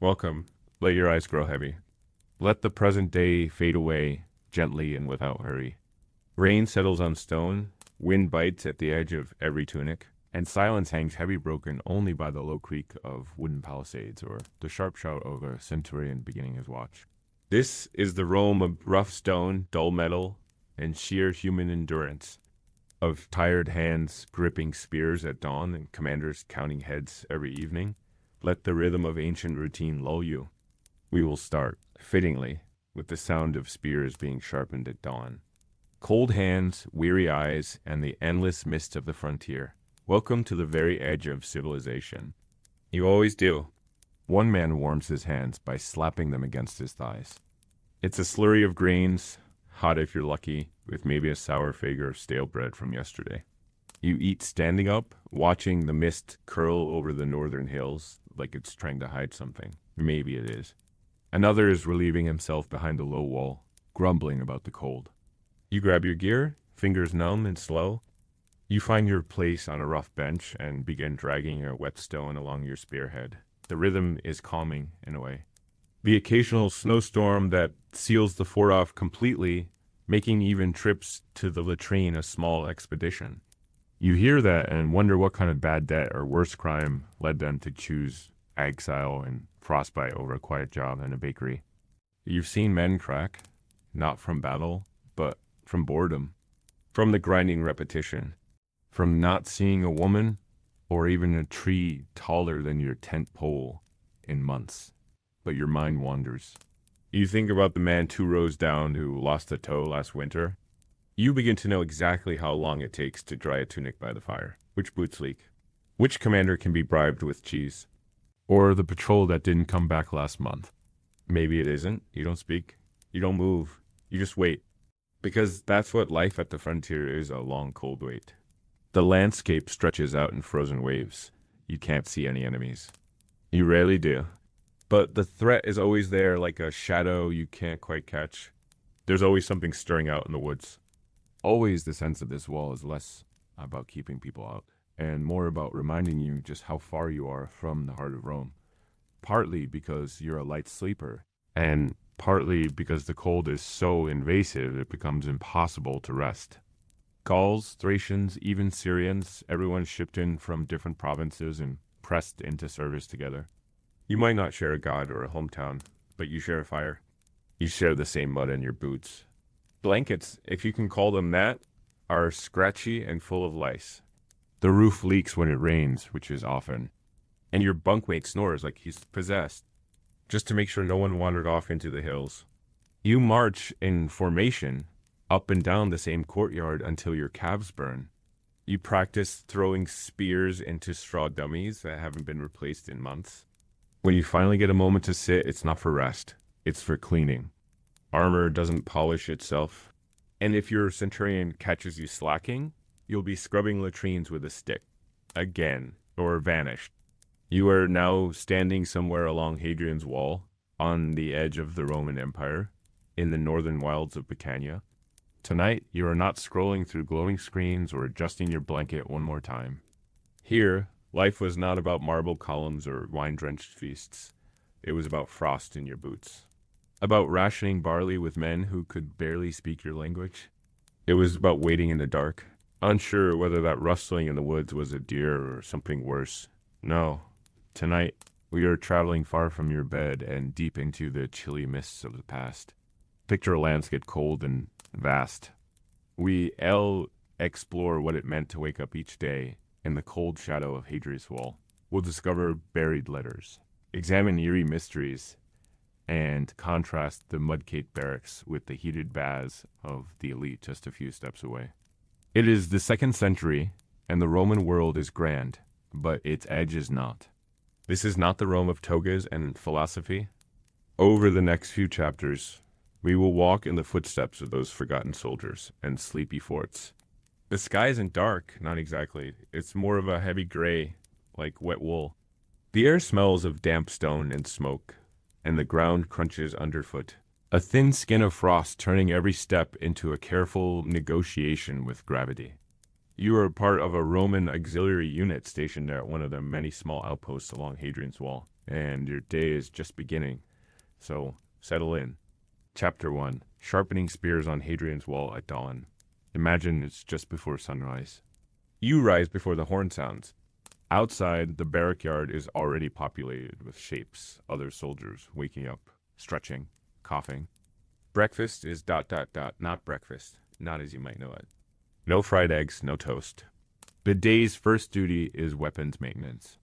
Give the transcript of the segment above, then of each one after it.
Welcome. Let your eyes grow heavy. Let the present day fade away gently and without hurry. Rain settles on stone, wind bites at the edge of every tunic, and silence hangs heavy broken only by the low creak of wooden palisades or the sharp shout of a centurion beginning his watch. This is the Rome of rough stone, dull metal, and sheer human endurance, of tired hands gripping spears at dawn and commanders counting heads every evening. Let the rhythm of ancient routine lull you. We will start, fittingly, with the sound of spears being sharpened at dawn. Cold hands, weary eyes, and the endless mist of the frontier. Welcome to the very edge of civilization. You always do. One man warms his hands by slapping them against his thighs. It's a slurry of grains, hot if you're lucky, with maybe a sour fig or stale bread from yesterday. You eat standing up, watching the mist curl over the northern hills like it's trying to hide something. Maybe it is. Another is relieving himself behind a low wall, grumbling about the cold. You grab your gear, fingers numb and slow. You find your place on a rough bench and begin dragging a wet stone along your spearhead. The rhythm is calming in a way. The occasional snowstorm that seals the fort off completely, making even trips to the latrine a small expedition. You hear that and wonder what kind of bad debt or worse crime led them to choose exile and frostbite over a quiet job in a bakery. You've seen men crack, not from battle, but from boredom, from the grinding repetition, from not seeing a woman or even a tree taller than your tent pole in months, but your mind wanders. You think about the man 2 rows down who lost a toe last winter. You begin to know exactly how long it takes to dry a tunic by the fire, which boots leak, which commander can be bribed with cheese, or the patrol that didn't come back last month. Maybe it isn't. You don't speak. You don't move. You just wait. Because that's what life at the frontier is, a long, cold wait. The landscape stretches out in frozen waves. You can't see any enemies. You rarely do. But the threat is always there, like a shadow you can't quite catch. There's always something stirring out in the woods. Always the sense of this wall is less about keeping people out and more about reminding you just how far you are from the heart of Rome. Partly because you're a light sleeper, and partly because the cold is so invasive it becomes impossible to rest. Gauls, Thracians, even Syrians, everyone shipped in from different provinces and pressed into service together. You might not share a god or a hometown, but you share a fire. You share the same mud in your boots. Blankets, if you can call them that, are scratchy and full of lice. The roof leaks when it rains, which is often, and your bunkmate snores like he's possessed, just to make sure no one wandered off into the hills. You march in formation up and down the same courtyard until your calves burn. You practice throwing spears into straw dummies that haven't been replaced in months. When you finally get a moment to sit, it's not for rest, it's for cleaning. Armor doesn't polish itself, and if your centurion catches you slacking, you'll be scrubbing latrines with a stick. Again, or vanished. You are now standing somewhere along Hadrian's Wall, on the edge of the Roman Empire, in the northern wilds of Bacania. Tonight, you are not scrolling through glowing screens or adjusting your blanket one more time. Here, life was not about marble columns or wine-drenched feasts. It was about frost in your boots. About rationing barley with men who could barely speak your language. It was about waiting in the dark, unsure whether that rustling in the woods was a deer or something worse. No, tonight we are traveling far from your bed and deep into the chilly mists of the past. Picture a landscape cold and vast. We explore what it meant to wake up each day in the cold shadow of Hadrian's Wall. We'll discover buried letters, examine eerie mysteries, and contrast the mud-caked barracks with the heated baths of the elite just a few steps away. It is the 2nd century, and the Roman world is grand, but its edge is not. This is not the Rome of togas and philosophy. Over the next few chapters, we will walk in the footsteps of those forgotten soldiers and sleepy forts. The sky isn't dark, not exactly. It's more of a heavy gray, like wet wool. The air smells of damp stone and smoke, and the ground crunches underfoot. A thin skin of frost turning every step into a careful negotiation with gravity. You are part of a Roman auxiliary unit stationed at one of the many small outposts along Hadrian's Wall, and your day is just beginning. So settle in. Chapter 1. Sharpening spears on Hadrian's Wall at dawn. Imagine it's just before sunrise. You rise before the horn sounds. Outside, the barrack yard is already populated with shapes, other soldiers waking up, stretching, coughing. Breakfast is ... not breakfast, not as you might know it. No fried eggs, no toast. The day's first duty is weapons maintenance.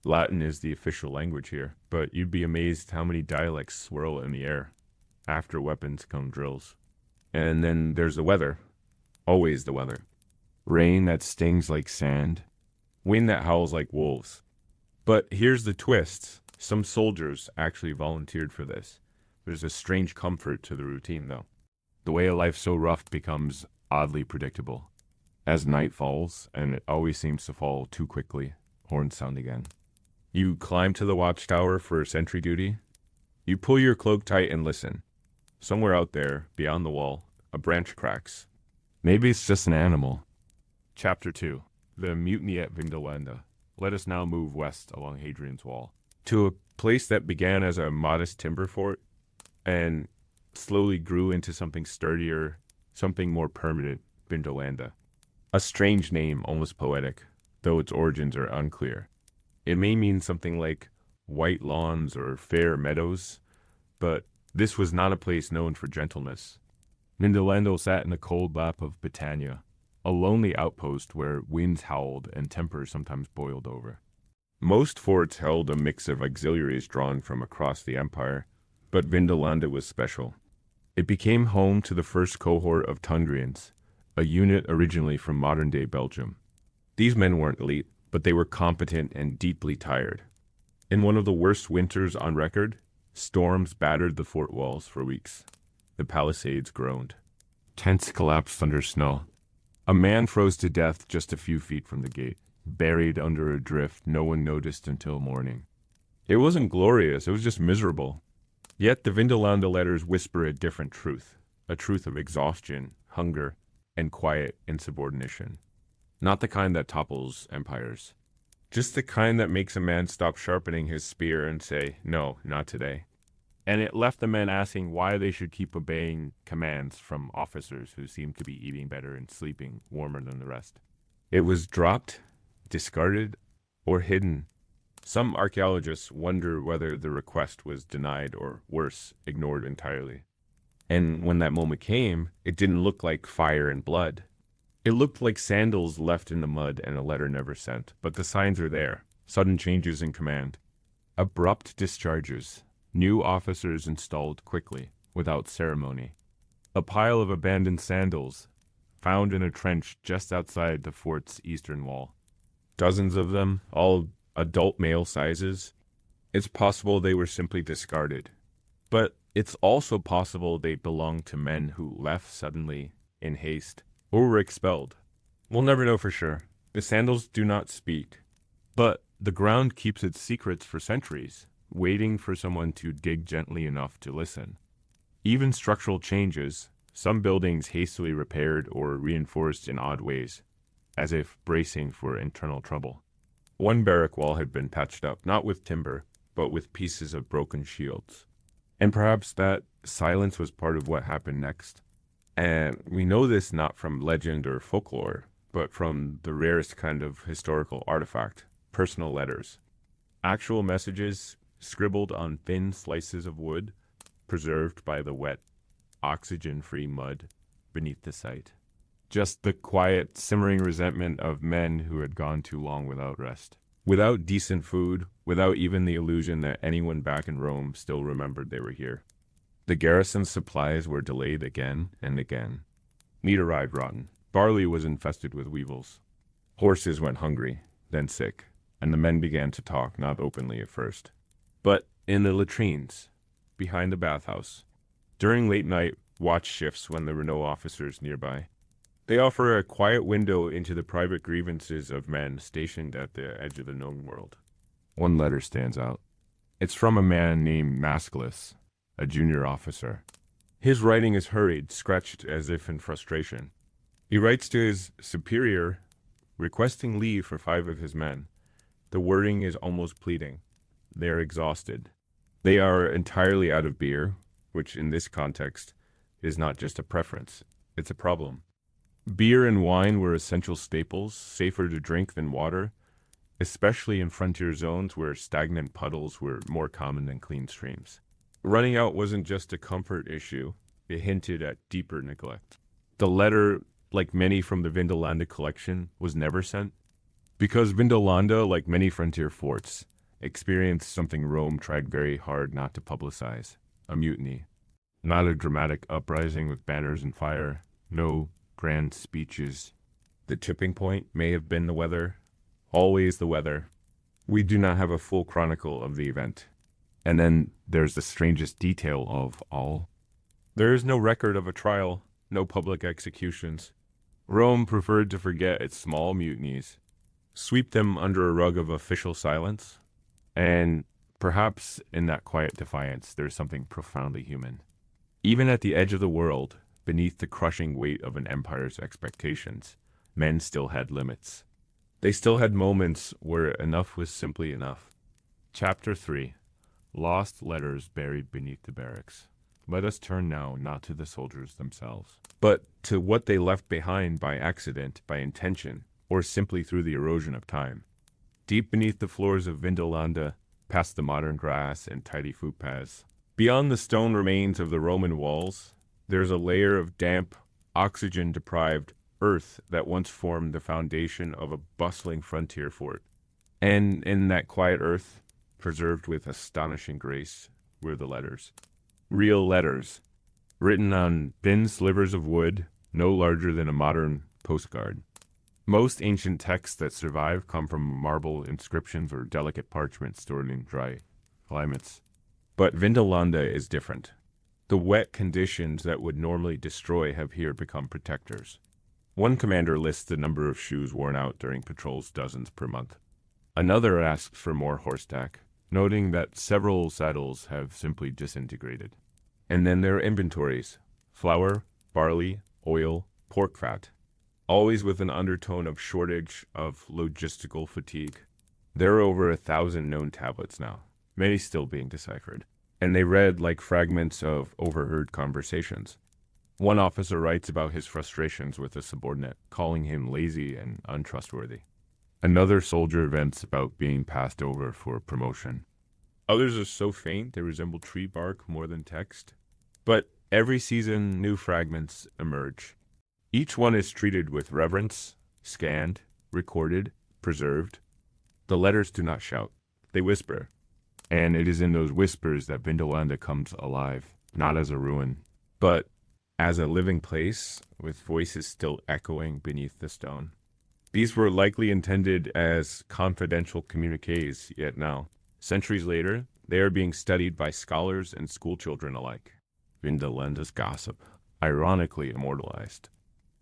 Latin is the official language here, but you'd be amazed how many dialects swirl in the air. After weapons come drills. And then there's the weather. Always the weather. Rain that stings like sand. Wind that howls like wolves. But here's the twist. Some soldiers actually volunteered for this. There's a strange comfort to the routine, though. The way of life so rough becomes oddly predictable. As night falls, and it always seems to fall too quickly, horns sound again. You climb to the watchtower for sentry duty. You pull your cloak tight and listen. Somewhere out there, beyond the wall, a branch cracks. Maybe it's just an animal. Chapter 2. The Mutiny at Vindolanda. Let us now move west along Hadrian's Wall, to a place that began as a modest timber fort, and slowly grew into something sturdier, something more permanent, Vindolanda. A strange name, almost poetic, though its origins are unclear. It may mean something like white lawns or fair meadows, but this was not a place known for gentleness. Vindolanda sat in the cold lap of Britannia, a lonely outpost where winds howled and tempers sometimes boiled over. Most forts held a mix of auxiliaries drawn from across the empire, but Vindolanda was special. It became home to the first cohort of Tungrians, a unit originally from modern-day Belgium. These men weren't elite, but they were competent and deeply tired. In one of the worst winters on record, storms battered the fort walls for weeks. The palisades groaned. Tents collapsed under snow. A man froze to death just a few feet from the gate, buried under a drift no one noticed until morning. It wasn't glorious, it was just miserable. Yet the Vindolanda letters whisper a different truth, a truth of exhaustion, hunger, and quiet insubordination. Not the kind that topples empires. Just the kind that makes a man stop sharpening his spear and say, no, not today. And it left the men asking why they should keep obeying commands from officers who seemed to be eating better and sleeping warmer than the rest. It was dropped, discarded, or hidden. Some archaeologists wonder whether the request was denied or, worse, ignored entirely. And when that moment came, it didn't look like fire and blood. It looked like sandals left in the mud and a letter never sent, but the signs are there. Sudden changes in command. Abrupt discharges. New officers installed quickly, without ceremony. A pile of abandoned sandals, found in a trench just outside the fort's eastern wall. Dozens of them, all adult male sizes. It's possible they were simply discarded. But it's also possible they belonged to men who left suddenly, in haste, or were expelled. We'll never know for sure. The sandals do not speak. But the ground keeps its secrets for centuries, waiting for someone to dig gently enough to listen. Even structural changes, some buildings hastily repaired or reinforced in odd ways, as if bracing for internal trouble. One barrack wall had been patched up, not with timber, but with pieces of broken shields. And perhaps that silence was part of what happened next. And we know this not from legend or folklore, but from the rarest kind of historical artifact, personal letters. Actual messages scribbled on thin slices of wood, preserved by the wet, oxygen-free mud beneath the site. Just the quiet, simmering resentment of men who had gone too long without rest. Without decent food, without even the illusion that anyone back in Rome still remembered they were here. The garrison's supplies were delayed again and again. Meat arrived rotten. Barley was infested with weevils. Horses went hungry, then sick, and the men began to talk, not openly at first, but in the latrines, behind the bathhouse, during late night watch shifts when there were no officers nearby. They offer a quiet window into the private grievances of men stationed at the edge of the known world. One letter stands out. It's from a man named Masculus, a junior officer. His writing is hurried, scratched as if in frustration. He writes to his superior, requesting leave for 5 of his men. The wording is almost pleading. they are exhausted. They are entirely out of beer, which in this context is not just a preference, it's a problem. Beer and wine were essential staples, safer to drink than water, especially in frontier zones where stagnant puddles were more common than clean streams. Running out wasn't just a comfort issue, it hinted at deeper neglect. The letter, like many from the Vindolanda collection, was never sent, because Vindolanda, like many frontier forts, experienced something Rome tried very hard not to publicize, a mutiny. Not a dramatic uprising with banners and fire, no grand speeches. The tipping point may have been the weather, always the weather. We do not have a full chronicle of the event. And then there's the strangest detail of all. There is no record of a trial, no public executions. Rome preferred to forget its small mutinies, sweep them under a rug of official silence, and perhaps in that quiet defiance there's something profoundly human. Even at the edge of the world, beneath the crushing weight of an empire's expectations, men still had limits. They still had moments where enough was simply enough. Chapter 3. Lost Letters Buried Beneath the Barracks. Let us turn now not to the soldiers themselves, but to what they left behind by accident, by intention, or simply through the erosion of time. Deep beneath the floors of Vindolanda, past the modern grass and tidy footpaths, beyond the stone remains of the Roman walls, there's a layer of damp, oxygen-deprived earth that once formed the foundation of a bustling frontier fort. And in that quiet earth, preserved with astonishing grace, were the letters. Real letters, written on thin slivers of wood, no larger than a modern postcard. Most ancient texts that survive come from marble inscriptions or delicate parchment stored in dry climates. But Vindolanda is different. The wet conditions that would normally destroy have here become protectors. One commander lists the number of shoes worn out during patrols, dozens per month. Another asks for more horseback, noting that several saddles have simply disintegrated. And then there are inventories: flour, barley, oil, pork fat, always with an undertone of shortage, of logistical fatigue. There are over 1,000 known tablets now, many still being deciphered, and they read like fragments of overheard conversations. One officer writes about his frustrations with a subordinate, calling him lazy and untrustworthy. Another soldier vents about being passed over for promotion. Others are so faint they resemble tree bark more than text. But every season, new fragments emerge. Each one is treated with reverence, scanned, recorded, preserved. The letters do not shout, they whisper. And it is in those whispers that Vindolanda comes alive, not as a ruin, but as a living place with voices still echoing beneath the stone. These were likely intended as confidential communiques, yet now, centuries later, they are being studied by scholars and schoolchildren alike. Vindolanda's gossip, ironically immortalized.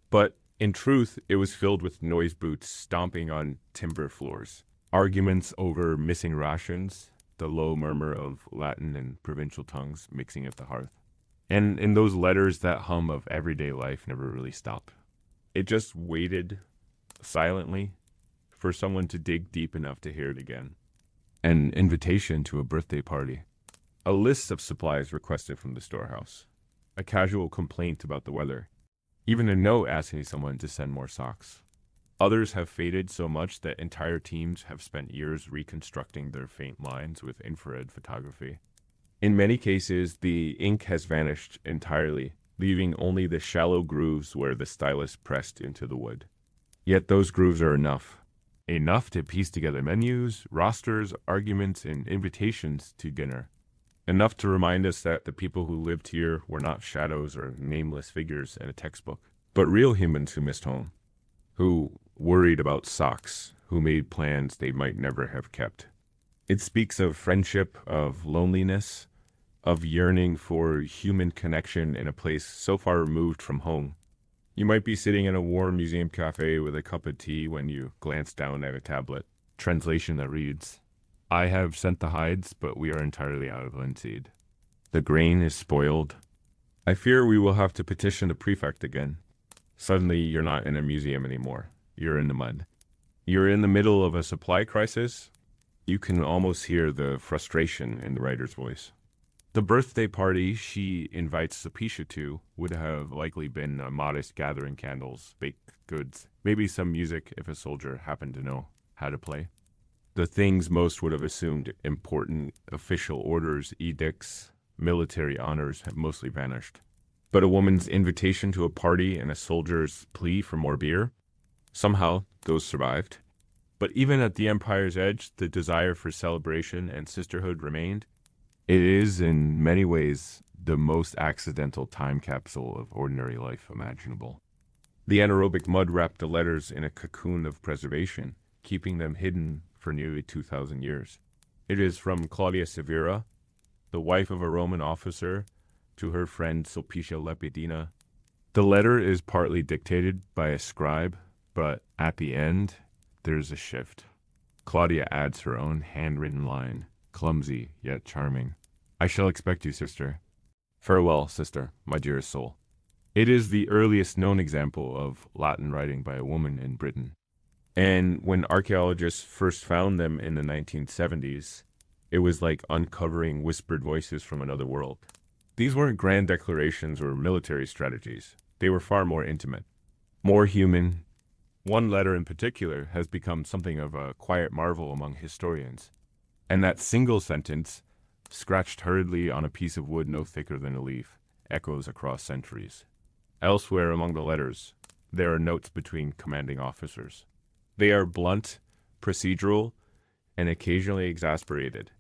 But in truth, it was filled with noise boots stomping on timber floors, arguments over missing rations, the low murmur of Latin and provincial tongues mixing at the hearth. And in those letters, that hum of everyday life never really stopped. It just waited silently for someone to dig deep enough to hear it again. An invitation to a birthday party. A list of supplies requested from the storehouse. A casual complaint about the weather. Even a note asking someone to send more socks. Others have faded so much that entire teams have spent years reconstructing their faint lines with infrared photography. In many cases, the ink has vanished entirely, leaving only the shallow grooves where the stylus pressed into the wood. Yet those grooves are enough. Enough to piece together menus, rosters, arguments, and invitations to dinner. Enough to remind us that the people who lived here were not shadows or nameless figures in a textbook, but real humans who missed home, who worried about socks, who made plans they might never have kept. It speaks of friendship, of loneliness, of yearning for human connection in a place so far removed from home. You might be sitting in a warm museum cafe with a cup of tea when you glance down at a tablet. Translation that reads, "I have sent the hides, but we are entirely out of linseed. The grain is spoiled. I fear we will have to petition the prefect again." Suddenly, you're not in a museum anymore. You're in the mud. You're in the middle of a supply crisis, You can almost hear the frustration in the writer's voice. The birthday party she invites Sapisha to would have likely been a modest gathering candles, baked goods, maybe some music if a soldier happened to know how to play. The things most would have assumed important official orders, edicts, military honors have mostly vanished. But a woman's invitation to a party and a soldier's plea for more beer? Somehow, those survived. But even at the empire's edge, the desire for celebration and sisterhood remained. It is, in many ways, the most accidental time capsule of ordinary life imaginable. The anaerobic mud wrapped the letters in a cocoon of preservation, keeping them hidden for nearly 2,000 years. It is from Claudia Severa, the wife of a Roman officer, to her friend Sulpicia Lepidina. The letter is partly dictated by a scribe, but at the end, there's a shift. Claudia adds her own handwritten line, clumsy yet charming. I shall expect you, sister. Farewell, sister, my dearest soul. It is the earliest known example of Latin writing by a woman in Britain. And when archaeologists first found them in the 1970s, it was like uncovering whispered voices from another world. These weren't grand declarations or military strategies. They were far more intimate, more human. One letter in particular has become something of a quiet marvel among historians. And that single sentence, scratched hurriedly on a piece of wood no thicker than a leaf, echoes across centuries. Elsewhere among the letters, there are notes between commanding officers. They are blunt, procedural, and occasionally exasperated.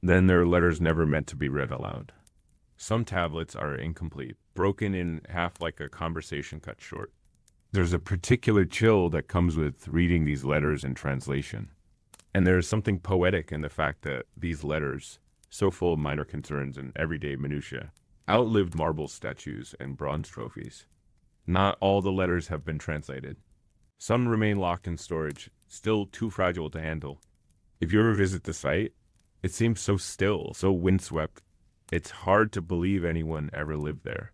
Then there are letters never meant to be read aloud. Some tablets are incomplete, broken in half like a conversation cut short. There's a particular chill that comes with reading these letters in translation. And there is something poetic in the fact that these letters, so full of minor concerns and everyday minutiae, outlived marble statues and bronze trophies. Not all the letters have been translated. Some remain locked in storage, still too fragile to handle. If you ever visit the site, it seems so still, so windswept. It's hard to believe anyone ever lived there.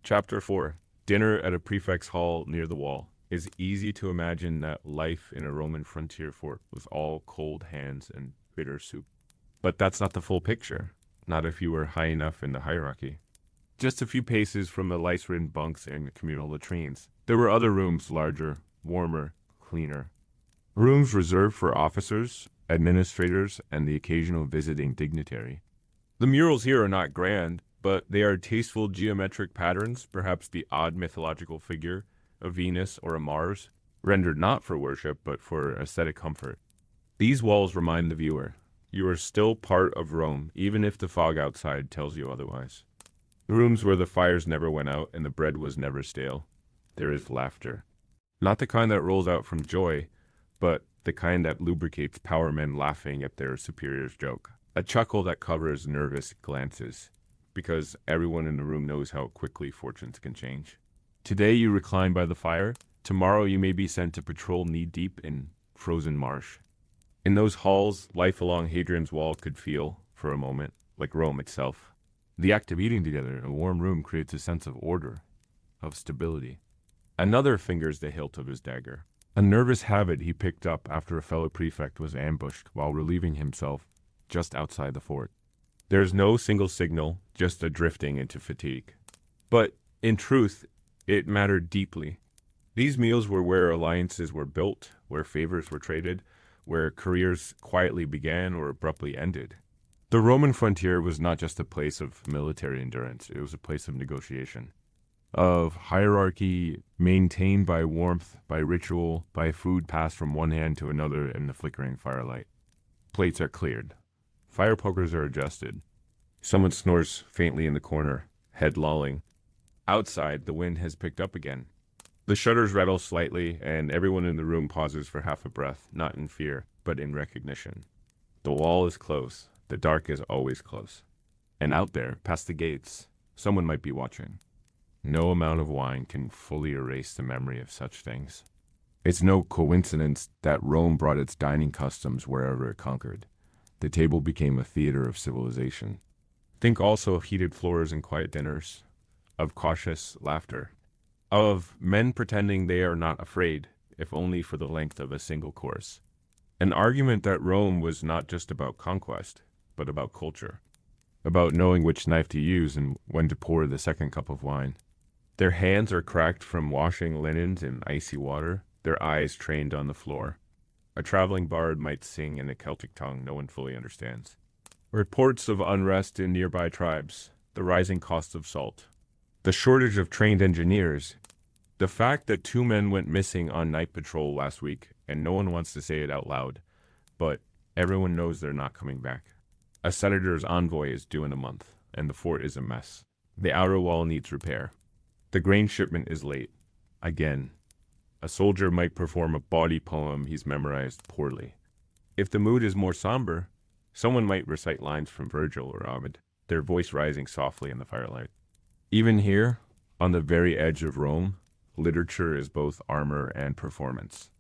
Chapter 4. Dinner at a prefect's hall near the wall. It's easy to imagine that life in a Roman frontier fort was all cold hands and bitter soup. But that's not the full picture, not if you were high enough in the hierarchy. Just a few paces from the lice-ridden bunks and communal latrines, there were other rooms larger, warmer, cleaner. Rooms reserved for officers, administrators, and the occasional visiting dignitary. The murals here are not grand, but they are tasteful geometric patterns, perhaps the odd mythological figure, a Venus or a Mars, rendered not for worship, but for aesthetic comfort. These walls remind the viewer, you are still part of Rome, even if the fog outside tells you otherwise. The rooms where the fires never went out and the bread was never stale. There is laughter. Not the kind that rolls out from joy, but the kind that lubricates power men laughing at their superior's joke. A chuckle that covers nervous glances, because everyone in the room knows how quickly fortunes can change. Today you recline by the fire, tomorrow you may be sent to patrol knee-deep in frozen marsh. In those halls, life along Hadrian's Wall could feel, for a moment, like Rome itself. The act of eating together in a warm room creates a sense of order, of stability. Another fingers the hilt of his dagger, a nervous habit he picked up after a fellow prefect was ambushed while relieving himself just outside the fort. There is no single signal, just a drifting into fatigue. But, in truth, it mattered deeply. These meals were where alliances were built, where favors were traded, where careers quietly began or abruptly ended. The Roman frontier was not just a place of military endurance, it was a place of negotiation, of hierarchy maintained by warmth, by ritual, by food passed from one hand to another in the flickering firelight. Plates are cleared. Fire pokers are adjusted. Someone snores faintly in the corner, head lolling. Outside, the wind has picked up again. The shutters rattle slightly, and everyone in the room pauses for half a breath, not in fear, but in recognition. The wall is close. The dark is always close. And out there, past the gates, someone might be watching. No amount of wine can fully erase the memory of such things. It's no coincidence that Rome brought its dining customs wherever it conquered. The table became a theater of civilization. Think also of heated floors and quiet dinners, of cautious laughter, of men pretending they are not afraid, if only for the length of a single course. An argument that Rome was not just about conquest, but about culture, about knowing which knife to use and when to pour the second cup of wine. Their hands are cracked from washing linens in icy water, their eyes trained on the floor. A traveling bard might sing in a Celtic tongue no one fully understands. Reports of unrest in nearby tribes, the rising cost of salt, the shortage of trained engineers, the fact that 2 men went missing on night patrol last week, and no one wants to say it out loud, but everyone knows they're not coming back. A senator's envoy is due in a month, and the fort is a mess. The outer wall needs repair. The grain shipment is late. Again. A soldier might perform a bawdy poem he's memorized poorly. If the mood is more somber, someone might recite lines from Virgil or Ovid, their voice rising softly in the firelight. Even here, on the very edge of Rome, literature is both armor and performance.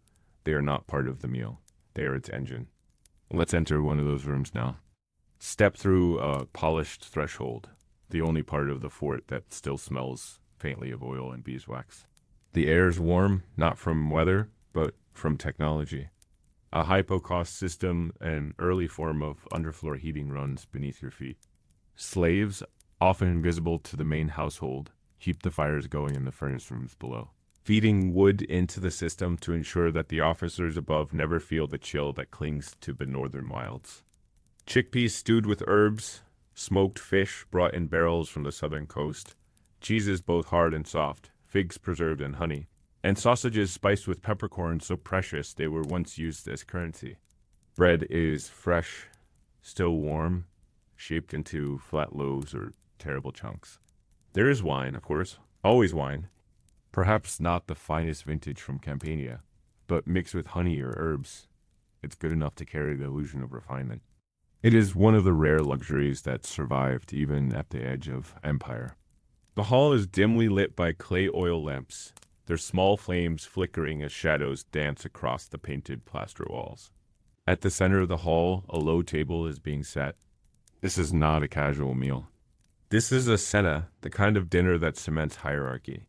They are not part of the meal. They are its engine. Let's enter one of those rooms now. Step through a polished threshold, the only part of the fort that still smells faintly of oil and beeswax. The air is warm, not from weather, but from technology. A hypocaust system, an early form of underfloor heating, runs beneath your feet. Slaves, often invisible to the main household, keep the fires going in the furnace rooms below, feeding wood into the system to ensure that the officers above never feel the chill that clings to the northern wilds. Chickpeas stewed with herbs, smoked fish brought in barrels from the southern coast, cheeses both hard and soft, figs preserved in honey, and sausages spiced with peppercorns so precious they were once used as currency. Bread is fresh, still warm, shaped into flat loaves or terrible chunks. There is wine, of course, always wine. Perhaps not the finest vintage from Campania, but mixed with honey or herbs, it's good enough to carry the illusion of refinement. It is one of the rare luxuries that survived even at the edge of empire. The hall is dimly lit by clay oil lamps, their small flames flickering as shadows dance across the painted plaster walls. At the center of the hall, a low table is being set. This is not a casual meal. This is a cena, the kind of dinner that cements hierarchy.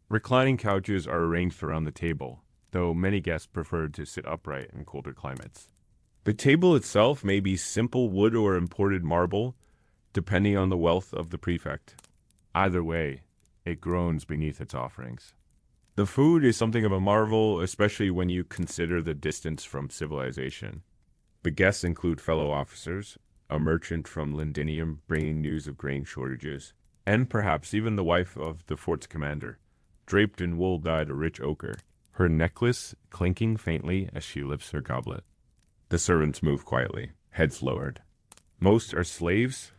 Reclining couches are arranged around the table, though many guests prefer to sit upright in colder climates. The table itself may be simple wood or imported marble, depending on the wealth of the prefect. Either way, it groans beneath its offerings. The food is something of a marvel, especially when you consider the distance from civilization. The guests include fellow officers, a merchant from Londinium bringing news of grain shortages, and perhaps even the wife of the fort's commander, draped in wool dyed a rich ochre, her necklace clinking faintly as she lifts her goblet. The servants move quietly, heads lowered. Most are slaves,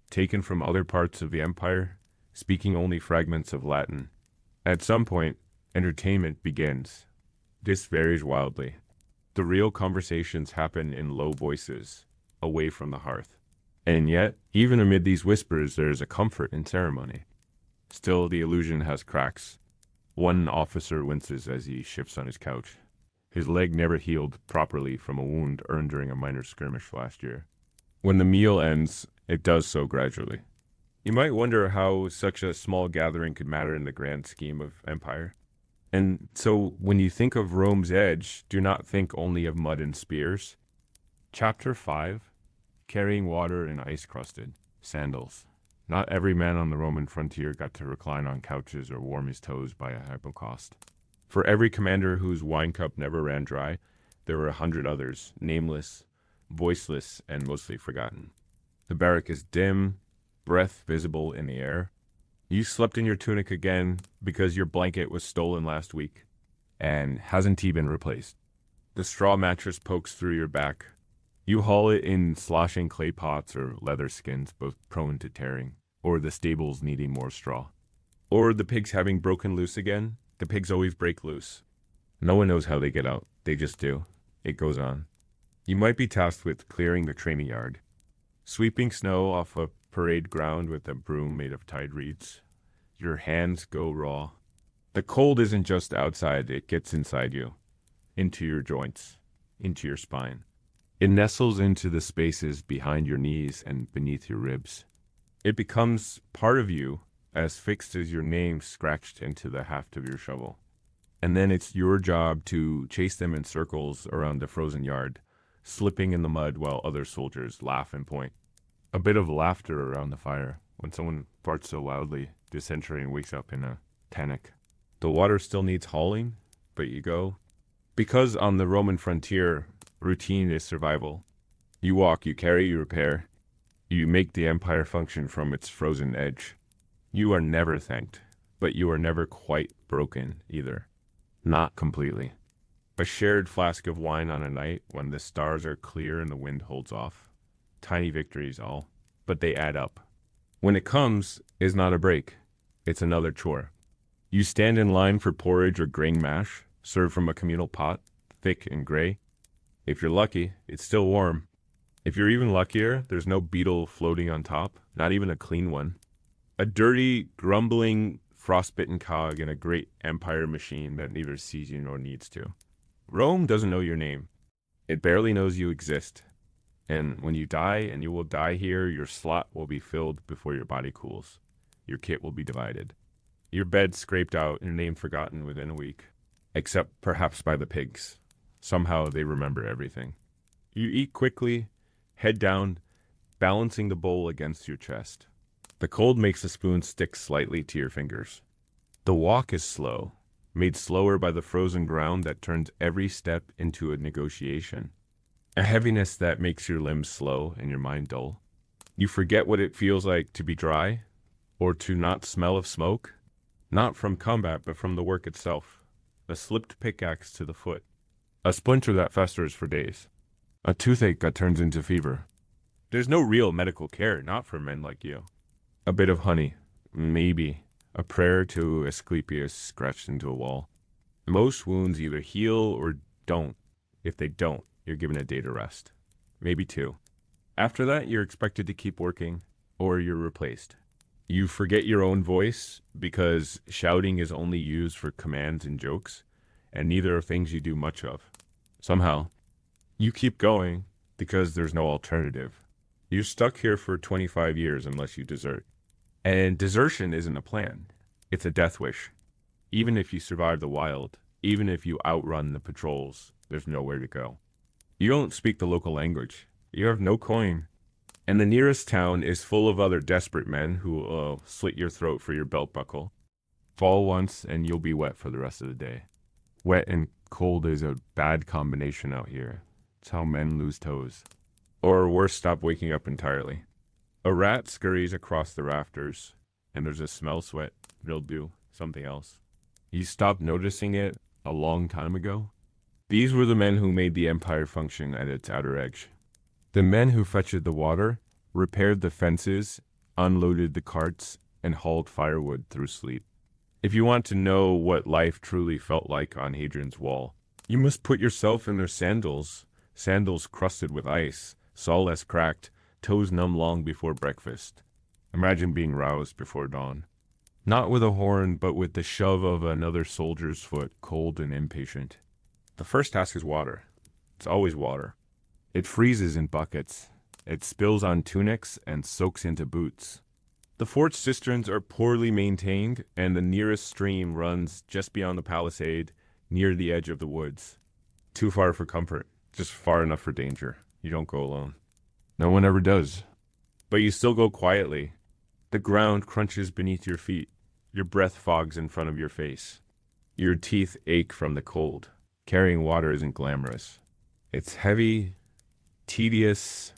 taken from other parts of the empire, speaking only fragments of Latin. At some point, entertainment begins. This varies wildly. The real conversations happen in low voices, away from the hearth. And yet, even amid these whispers, there is a comfort in ceremony. Still, the illusion has cracks. One officer winces as he shifts on his couch. His leg never healed properly from a wound earned during a minor skirmish last year. When the meal ends, it does so gradually. You might wonder how such a small gathering could matter in the grand scheme of empire. And so, when you think of Rome's edge, do not think only of mud and spears. Chapter 5, Carrying Water in Ice-Crusted Sandals. Not every man on the Roman frontier got to recline on couches or warm his toes by a hypocaust. For every commander whose wine cup never ran dry, there were 100 others, nameless, voiceless, and mostly forgotten. The barrack is dim, breath visible in the air. You slept in your tunic again because your blanket was stolen last week and hasn't even been replaced. The straw mattress pokes through your back. You haul it in sloshing clay pots or leather skins, both prone to tearing, or the stables needing more straw. Or the pigs having broken loose again. The pigs always break loose. No one knows how they get out. They just do. It goes on. You might be tasked with clearing the training yard, sweeping snow off a parade ground with a broom made of tide reeds. Your hands go raw. The cold isn't just outside, it gets inside you, into your joints, into your spine. It nestles into the spaces behind your knees and beneath your ribs. It becomes part of you, as fixed as your name scratched into the haft of your shovel. And then it's your job to chase them in circles around the frozen yard, slipping in the mud while other soldiers laugh and point. A bit of laughter around the fire when someone farts so loudly, the centurion wakes up in a panic. The water still needs hauling, but you go. Because on the Roman frontier, routine is survival. You walk, you carry, you repair. You make the empire function from its frozen edge. You are never thanked, but you are never quite broken either. Not completely. A shared flask of wine on a night when the stars are clear and the wind holds off. Tiny victories all, but they add up. When it comes, is not a break. It's another chore. You stand in line for porridge or grain mash, served from a communal pot, thick and gray. If you're lucky, it's still warm. If you're even luckier, there's no beetle floating on top, not even a clean one. A dirty, grumbling, frostbitten cog in a great empire machine that neither sees you nor needs to. Rome doesn't know your name. It barely knows you exist. And when you die, and you will die here, your slot will be filled before your body cools. Your kit will be divided. Your bed scraped out, your name forgotten within a week. Except perhaps by the pigs. Somehow they remember everything. You eat quickly, head down, balancing the bowl against your chest. The cold makes the spoon stick slightly to your fingers. The walk is slow, made slower by the frozen ground that turns every step into a negotiation. A heaviness that makes your limbs slow and your mind dull. You forget what it feels like to be dry, or to not smell of smoke. Not from combat, but from the work itself. A slipped pickaxe to the foot. A splinter that festers for days. A toothache that turns into fever. There's no real medical care, not for men like you. A bit of honey, maybe. A prayer to Asclepius scratched into a wall. Most wounds either heal or don't. If they don't, you're given a day to rest. Maybe 2. After that, you're expected to keep working, or you're replaced. You forget your own voice because shouting is only used for commands and jokes, and neither are things you do much of. Somehow, you keep going because there's no alternative. You're stuck here for 25 years unless you desert. And desertion isn't a plan. It's a death wish. Even if you survive the wild, even if you outrun the patrols, there's nowhere to go. You don't speak the local language. You have no coin. And the nearest town is full of other desperate men who will slit your throat for your belt buckle. Fall once and you'll be wet for the rest of the day. Wet and cold is a bad combination out here. It's how men lose toes. Or worse, stop waking up entirely. A rat scurries across the rafters, and there's a smell, sweat, mildew, something else. You stopped noticing it a long time ago. These were the men who made the empire function at its outer edge. The men who fetched the water, repaired the fences, unloaded the carts, and hauled firewood through sleep. If you want to know what life truly felt like on Hadrian's Wall, you must put yourself in their sandals crusted with ice, sawless cracked, toes numb long before breakfast. Imagine being roused before dawn. Not with a horn, but with the shove of another soldier's foot, cold and impatient. The first task is water. It's always water. It freezes in buckets. It spills on tunics and soaks into boots. The fort's cisterns are poorly maintained, and the nearest stream runs just beyond the palisade, near the edge of the woods. Too far for comfort, just far enough for danger. You don't go alone. No one ever does. But you still go quietly. The ground crunches beneath your feet. Your breath fogs in front of your face. Your teeth ache from the cold. Carrying water isn't glamorous. It's heavy, tedious,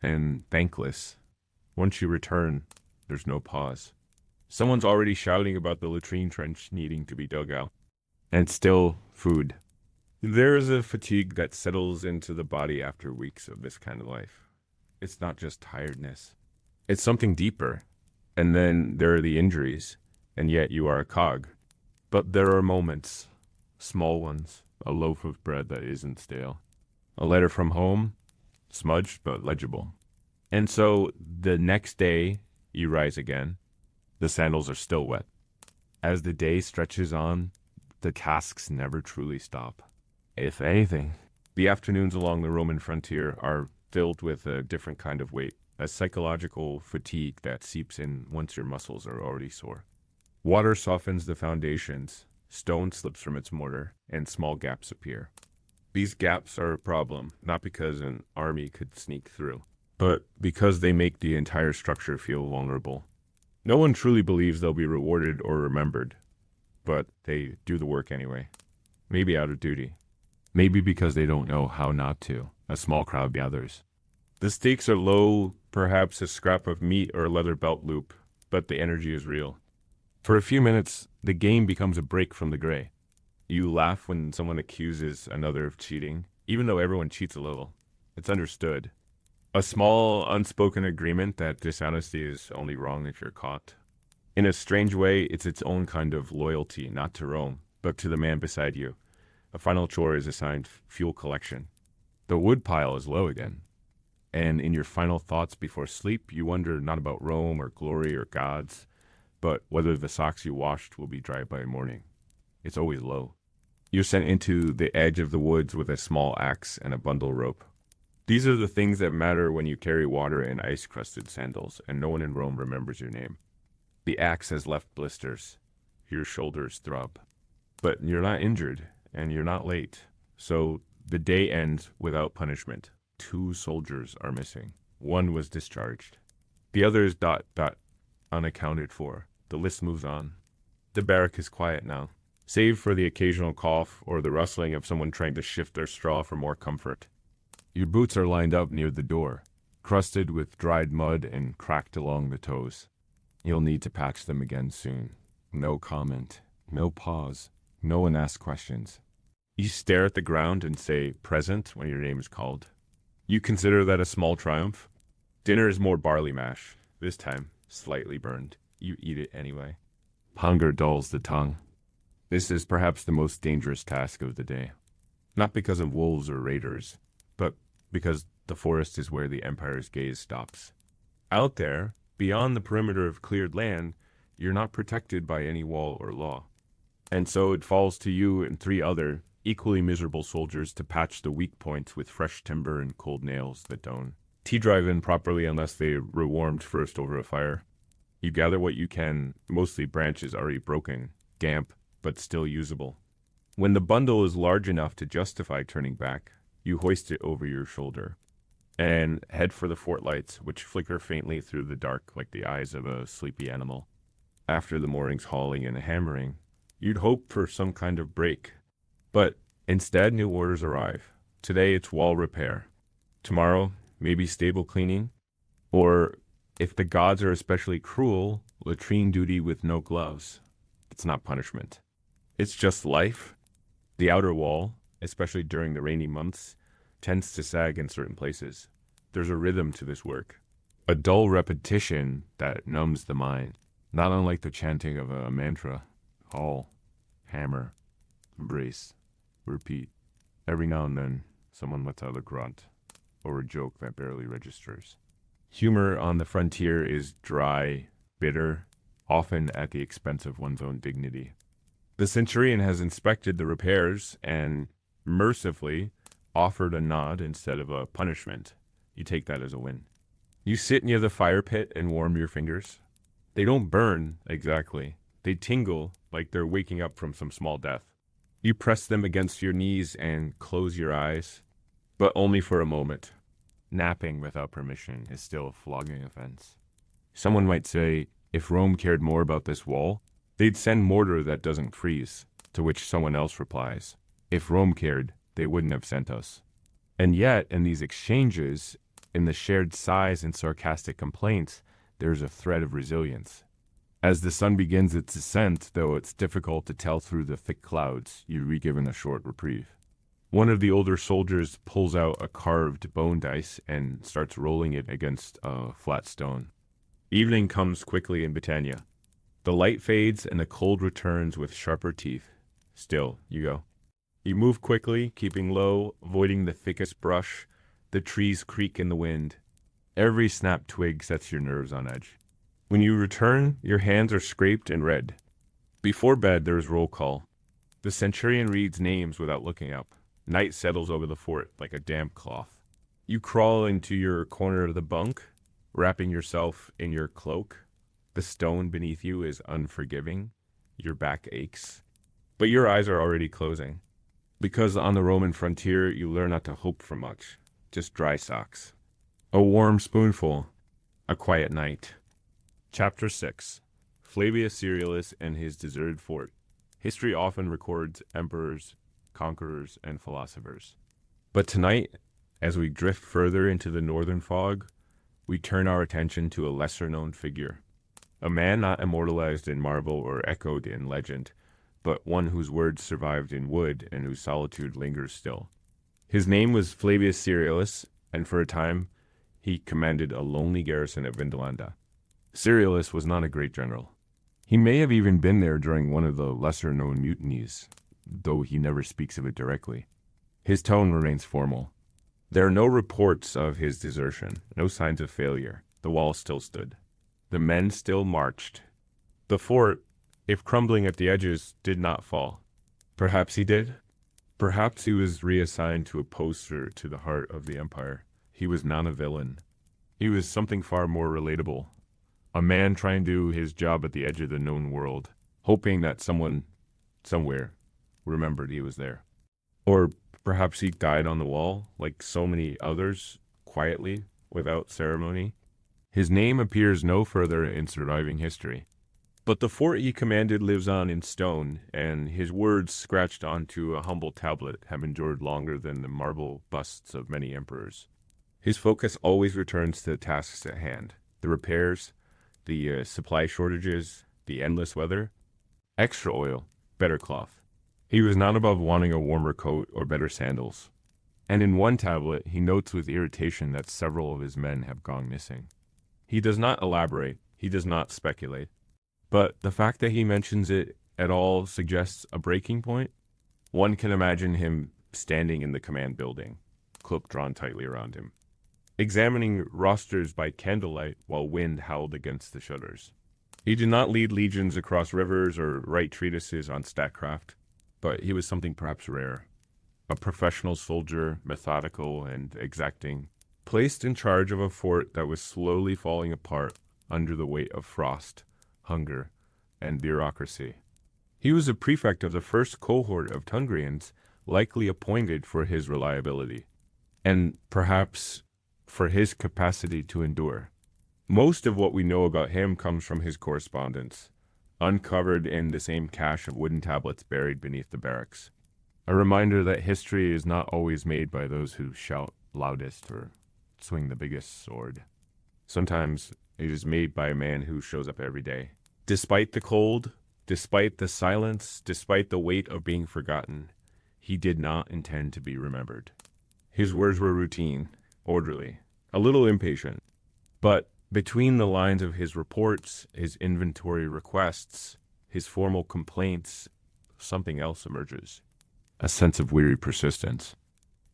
and thankless. Once you return, there's no pause. Someone's already shouting about the latrine trench needing to be dug out. And still, food. There is a fatigue that settles into the body after weeks of this kind of life. It's not just tiredness. It's something deeper. And then there are the injuries, and yet you are a cog. But there are moments, small ones, a loaf of bread that isn't stale. A letter from home, smudged but legible. And so the next day, you rise again. The sandals are still wet. As the day stretches on, the tasks never truly stop. If anything, the afternoons along the Roman frontier are filled with a different kind of weight, a psychological fatigue that seeps in once your muscles are already sore. Water softens the foundations, stone slips from its mortar, and small gaps appear. These gaps are a problem, not because an army could sneak through, but because they make the entire structure feel vulnerable. No one truly believes they'll be rewarded or remembered, but they do the work anyway. Maybe out of duty. Maybe because they don't know how not to. A small crowd gathers. The stakes are low, perhaps a scrap of meat or a leather belt loop, but the energy is real. For a few minutes, the game becomes a break from the gray. You laugh when someone accuses another of cheating, even though everyone cheats a little. It's understood. A small, unspoken agreement that dishonesty is only wrong if you're caught. In a strange way, it's its own kind of loyalty, not to Rome, but to the man beside you. A final chore is assigned fuel collection. The wood pile is low again. And in your final thoughts before sleep, you wonder not about Rome or glory or gods, but whether the socks you washed will be dry by morning. It's always low. You're sent into the edge of the woods with a small axe and a bundle rope. These are the things that matter when you carry water in ice-crusted sandals, and no one in Rome remembers your name. The axe has left blisters. Your shoulders throb. But you're not injured, and you're not late. So the day ends without punishment. 2 soldiers are missing. 1 was discharged. The other is ... unaccounted for. The list moves on. The barrack is quiet now, save for the occasional cough or the rustling of someone trying to shift their straw for more comfort. Your boots are lined up near the door, crusted with dried mud and cracked along the toes. You'll need to patch them again soon. No comment, no pause, no one asks questions. You stare at the ground and say present when your name is called. You consider that a small triumph? Dinner is more barley mash, this time slightly burned. You eat it anyway. Hunger dulls the tongue. This is perhaps the most dangerous task of the day. Not because of wolves or raiders, but because the forest is where the Empire's gaze stops. Out there, beyond the perimeter of cleared land, you're not protected by any wall or law. And so it falls to you and 3 other, equally miserable soldiers to patch the weak points with fresh timber and cold nails that don't tea drive in properly unless they were warmed first over a fire. You gather what you can, mostly branches already broken, damp, but still usable. When the bundle is large enough to justify turning back, you hoist it over your shoulder and head for the fort lights, which flicker faintly through the dark like the eyes of a sleepy animal. After the morning's hauling and hammering, you'd hope for some kind of break. But instead, new orders arrive. Today, it's wall repair. Tomorrow, maybe stable cleaning. Or, if the gods are especially cruel, latrine duty with no gloves. It's not punishment. It's just life. The outer wall, especially during the rainy months, tends to sag in certain places. There's a rhythm to this work. A dull repetition that numbs the mind. Not unlike the chanting of a mantra. Haul, hammer, brace, repeat. Every now and then, someone lets out a grunt, or a joke that barely registers. Humor on the frontier is dry, bitter, often at the expense of one's own dignity. The centurion has inspected the repairs and, mercifully, offered a nod instead of a punishment. You take that as a win. You sit near the fire pit and warm your fingers. They don't burn, exactly. They tingle like they're waking up from some small death. You press them against your knees and close your eyes, but only for a moment. Napping without permission is still a flogging offense. Someone might say, if Rome cared more about this wall, they'd send mortar that doesn't freeze, to which someone else replies, if Rome cared, they wouldn't have sent us. And yet, in these exchanges, in the shared sighs and sarcastic complaints, there's a thread of resilience. As the sun begins its ascent, though it's difficult to tell through the thick clouds, you're re-given a short reprieve. One of the older soldiers pulls out a carved bone dice and starts rolling it against a flat stone. Evening comes quickly in Britannia. The light fades and the cold returns with sharper teeth. Still, you go. You move quickly, keeping low, avoiding the thickest brush. The trees creak in the wind. Every snapped twig sets your nerves on edge. When you return, your hands are scraped and red. Before bed, there is roll call. The centurion reads names without looking up. Night settles over the fort like a damp cloth. You crawl into your corner of the bunk, wrapping yourself in your cloak. The stone beneath you is unforgiving. Your back aches. But your eyes are already closing. Because on the Roman frontier, you learn not to hope for much, just dry socks. A warm spoonful, a quiet night. Chapter 6. Flavius Cerealis and his deserted fort. History often records emperors, conquerors, and philosophers. But tonight, as we drift further into the northern fog, we turn our attention to a lesser-known figure. A man not immortalized in marble or echoed in legend, but one whose words survived in wood and whose solitude lingers still. His name was Flavius Cerealis, and for a time he commanded a lonely garrison at Vindolanda. Cerealis was not a great general. He may have even been there during one of the lesser-known mutinies, though he never speaks of it directly. His tone remains formal. There are no reports of his desertion, no signs of failure. The wall still stood. The men still marched. The fort, if crumbling at the edges, did not fall. Perhaps he did. Perhaps he was reassigned to a poster to the heart of the empire. He was not a villain. He was something far more relatable. A man trying to do his job at the edge of the known world, hoping that someone, somewhere, remembered he was there. Or perhaps he died on the wall, like so many others, quietly, without ceremony. His name appears no further in surviving history. But the fort he commanded lives on in stone, and his words scratched onto a humble tablet have endured longer than the marble busts of many emperors. His focus always returns to the tasks at hand, the repairs, the supply shortages, the endless weather. Extra oil, better cloth. He was not above wanting a warmer coat or better sandals. And in one tablet, he notes with irritation that several of his men have gone missing. He does not elaborate, he does not speculate. But the fact that he mentions it at all suggests a breaking point. One can imagine him standing in the command building, cloak drawn tightly around him, examining rosters by candlelight while wind howled against the shutters. He did not lead legions across rivers or write treatises on statcraft, but he was something perhaps rare. A professional soldier, methodical and exacting, placed in charge of a fort that was slowly falling apart under the weight of frost, hunger, and bureaucracy. He was a prefect of the first cohort of Tungrians, likely appointed for his reliability, and perhaps for his capacity to endure. Most of what we know about him comes from his correspondence, uncovered in the same cache of wooden tablets buried beneath the barracks. A reminder that history is not always made by those who shout loudest or swing the biggest sword. Sometimes it is made by a man who shows up every day. Despite the cold, despite the silence, despite the weight of being forgotten, he did not intend to be remembered. His words were routine, orderly, a little impatient. But between the lines of his reports, his inventory requests, his formal complaints, something else emerges. A sense of weary persistence.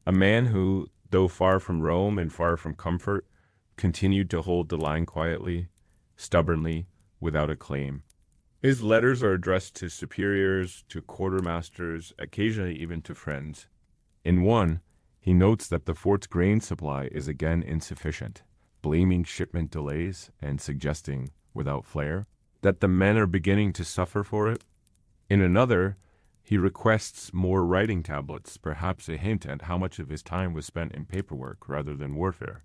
A man who, though far from Rome and far from comfort, continued to hold the line quietly, stubbornly, without a claim. His letters are addressed to superiors, to quartermasters, occasionally even to friends. In one, he notes that the fort's grain supply is again insufficient, blaming shipment delays and suggesting, without flair, that the men are beginning to suffer for it. In another, he requests more writing tablets, perhaps a hint at how much of his time was spent in paperwork rather than warfare.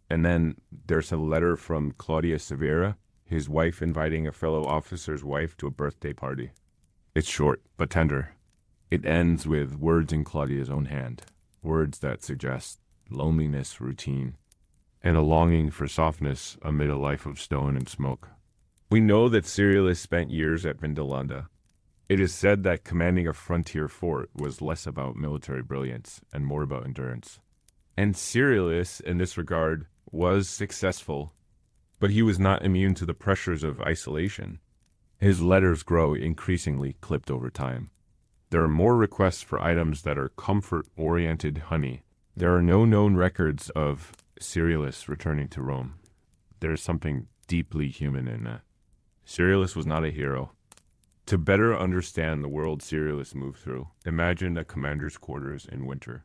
And then there's a letter from Claudius Severa, his wife inviting a fellow officer's wife to a birthday party. It's short, but tender. It ends with words in Claudia's own hand, words that suggest loneliness, routine, and a longing for softness amid a life of stone and smoke. We know that Cerealis spent years at Vindolanda. It is said that commanding a frontier fort was less about military brilliance and more about endurance. And Cerealis, in this regard, was successful, but he was not immune to the pressures of isolation. His letters grow increasingly clipped over time. There are more requests for items that are comfort-oriented honey. There are no known records of Cerealis returning to Rome. There is something deeply human in that. Cerealis was not a hero. To better understand the world Cerealis moved through, imagine a commander's quarters in winter.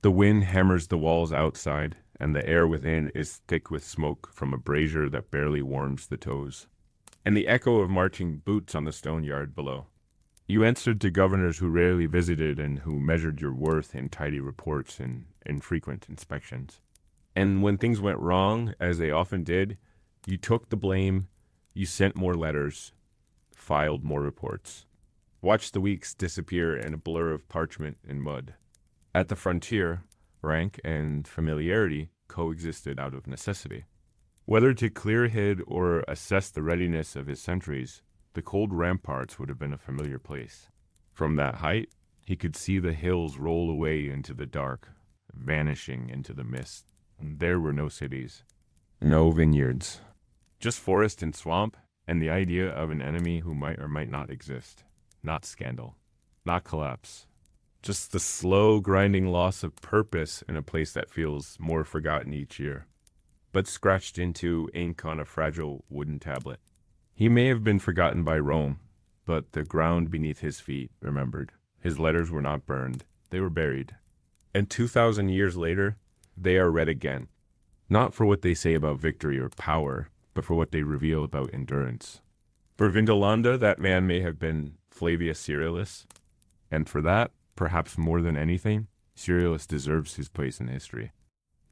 The wind hammers the walls outside, and the air within is thick with smoke from a brazier that barely warms the toes, and the echo of marching boots on the stone yard below. You answered to governors who rarely visited and who measured your worth in tidy reports and infrequent inspections. And when things went wrong, as they often did, you took the blame, you sent more letters, filed more reports. Watched the weeks disappear in a blur of parchment and mud. At the frontier, rank and familiarity coexisted out of necessity. Whether to clear Hid or assess the readiness of his sentries, the cold ramparts would have been a familiar place. From that height, he could see the hills roll away into the dark, vanishing into the mist. And there were no cities, no vineyards, just forest and swamp, and the idea of an enemy who might or might not exist. Not scandal, not collapse. Just the slow, grinding loss of purpose in a place that feels more forgotten each year, but scratched into ink on a fragile wooden tablet. He may have been forgotten by Rome, but the ground beneath his feet remembered. His letters were not burned, they were buried. And 2,000 years later, they are read again. Not for what they say about victory or power, but for what they reveal about endurance. For Vindolanda, that man may have been Flavius Ceriolus, and for that, perhaps more than anything, Ceriolus deserves his place in history.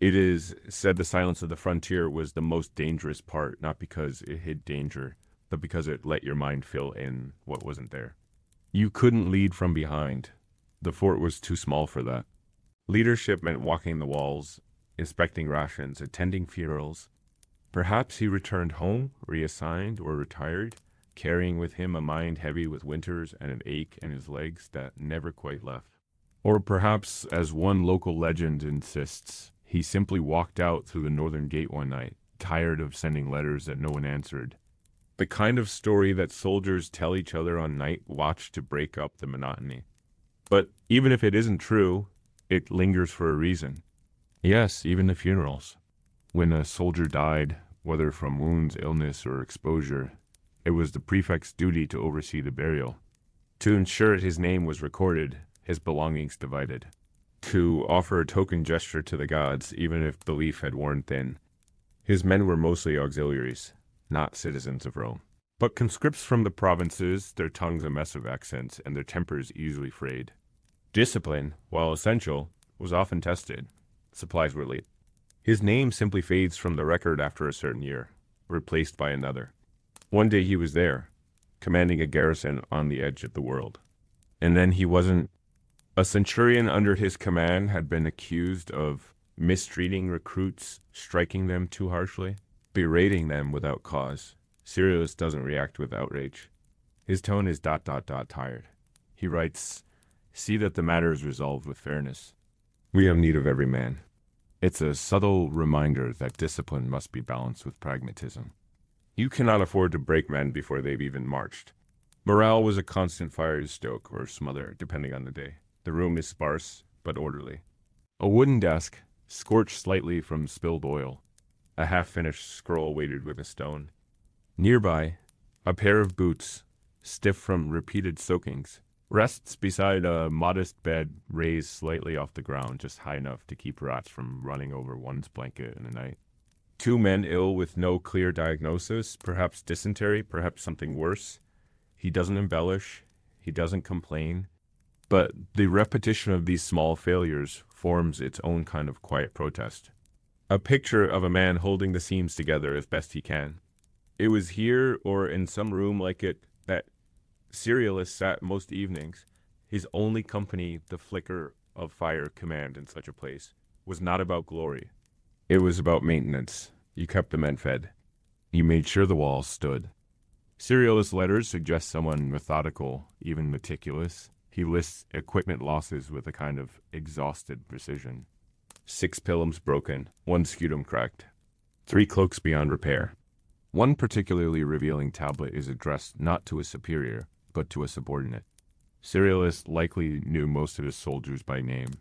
It is said the silence of the frontier was the most dangerous part, not because it hid danger, but because it let your mind fill in what wasn't there. You couldn't lead from behind. The fort was too small for that. Leadership meant walking the walls, inspecting rations, attending funerals. Perhaps he returned home, reassigned, or retired, carrying with him a mind heavy with winters and an ache in his legs that never quite left. Or perhaps, as one local legend insists, he simply walked out through the northern gate one night, tired of sending letters that no one answered. The kind of story that soldiers tell each other on night watch to break up the monotony. But even if it isn't true, it lingers for a reason. Yes, even the funerals. When a soldier died, whether from wounds, illness, or exposure, it was the prefect's duty to oversee the burial, to ensure his name was recorded, his belongings divided, to offer a token gesture to the gods, even if belief had worn thin. His men were mostly auxiliaries, not citizens of Rome. But conscripts from the provinces, their tongues a mess of accents, and their tempers easily frayed. Discipline, while essential, was often tested. Supplies were late. His name simply fades from the record after a certain year, replaced by another. One day he was there, commanding a garrison on the edge of the world. And then he wasn't. A centurion under his command had been accused of mistreating recruits, striking them too harshly, berating them without cause. Ceriolus doesn't react with outrage. His tone is ... tired. He writes, "See that the matter is resolved with fairness. We have need of every man." It's a subtle reminder that discipline must be balanced with pragmatism. You cannot afford to break men before they've even marched. Morale was a constant fire to stoke or smother, depending on the day. The room is sparse, but orderly. A wooden desk, scorched slightly from spilled oil. A half-finished scroll weighted with a stone. Nearby, a pair of boots, stiff from repeated soakings, rests beside a modest bed raised slightly off the ground, just high enough to keep rats from running over one's blanket in the night. Two men ill with no clear diagnosis, perhaps dysentery, perhaps something worse. He doesn't embellish, he doesn't complain, but the repetition of these small failures forms its own kind of quiet protest. A picture of a man holding the seams together as best he can. It was here, or in some room like it, that Ceriolus sat most evenings. His only company, the flicker of fire command in such a place, was not about glory. It was about maintenance. You kept the men fed. You made sure the walls stood. Ceriolus' letters suggest someone methodical, even meticulous. He lists equipment losses with a kind of exhausted precision. 6 pilums broken, 1 scutum cracked, 3 cloaks beyond repair. One particularly revealing tablet is addressed not to a superior, but to a subordinate. Ceriolus likely knew most of his soldiers by name.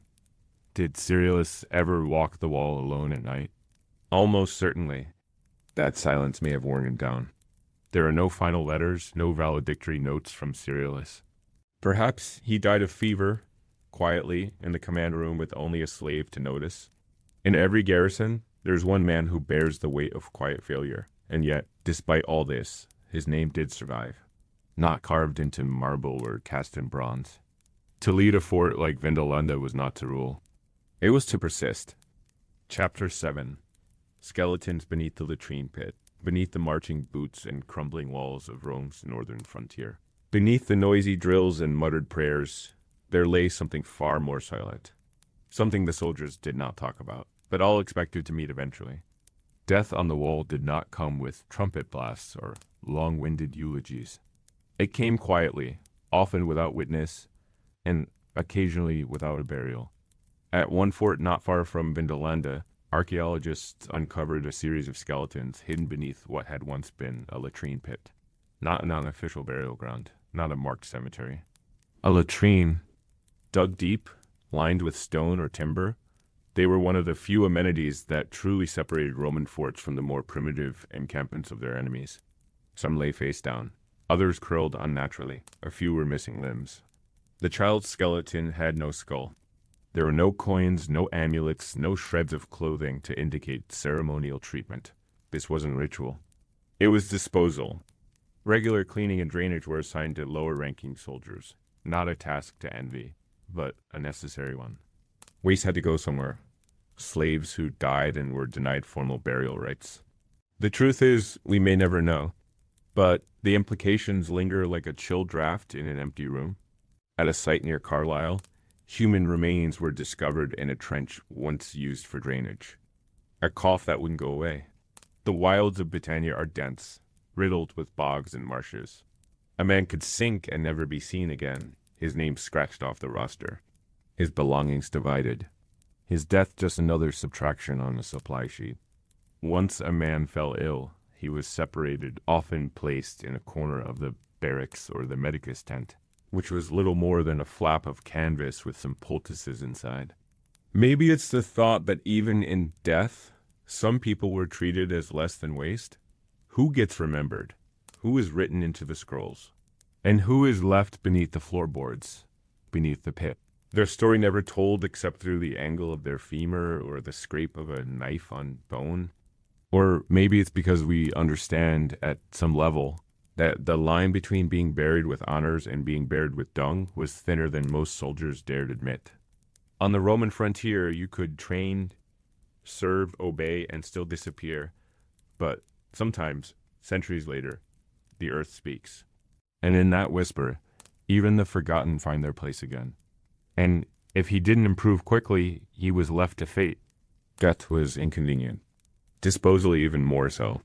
Did Ceriolus ever walk the wall alone at night? Almost certainly. That silence may have worn him down. There are no final letters, no valedictory notes from Ceriolus. Perhaps he died of fever, quietly, in the command room with only a slave to notice. In every garrison, there's one man who bears the weight of quiet failure, and yet, despite all this, his name did survive. not carved into marble or cast in bronze. To lead a fort like Vindolanda was not to rule. It was to persist. Chapter 7. Skeletons beneath the latrine pit, beneath the marching boots and crumbling walls of Rome's northern frontier. Beneath the noisy drills and muttered prayers, there lay something far more silent. Something the soldiers did not talk about, but all expected to meet eventually. Death on the wall did not come with trumpet blasts or long-winded eulogies. It came quietly, often without witness, and occasionally without a burial. At one fort not far from Vindolanda, archaeologists uncovered a series of skeletons hidden beneath what had once been a latrine pit. Not an unofficial burial ground, not a marked cemetery. A latrine, dug deep, lined with stone or timber, they were one of the few amenities that truly separated Roman forts from the more primitive encampments of their enemies. Some lay face down, others curled unnaturally, a few were missing limbs. The child's skeleton had no skull. There were no coins, no amulets, no shreds of clothing to indicate ceremonial treatment. This wasn't ritual. It was disposal. Regular cleaning and drainage were assigned to lower-ranking soldiers, not a task to envy, but a necessary one. Waste had to go somewhere. Slaves who died and were denied formal burial rites. The truth is, we may never know, but the implications linger like a chill draft in an empty room. At a site near Carlisle, human remains were discovered in a trench once used for drainage. A cough that wouldn't go away. The wilds of Britannia are dense, riddled with bogs and marshes. A man could sink and never be seen again, his name scratched off the roster, his belongings divided. His death just another subtraction on a supply sheet. Once a man fell ill, he was separated, often placed in a corner of the barracks or the medicus tent, which was little more than a flap of canvas with some poultices inside. Maybe it's the thought that even in death, some people were treated as less than waste. Who gets remembered? Who is written into the scrolls? And who is left beneath the floorboards, beneath the pit? Their story never told except through the angle of their femur or the scrape of a knife on bone. Or maybe it's because we understand at some level that the line between being buried with honors and being buried with dung was thinner than most soldiers dared admit. On the Roman frontier, you could train, serve, obey, and still disappear. But sometimes, centuries later, the earth speaks. And in that whisper, even the forgotten find their place again. And if he didn't improve quickly, he was left to fate. Death was inconvenient. Disposal even more so.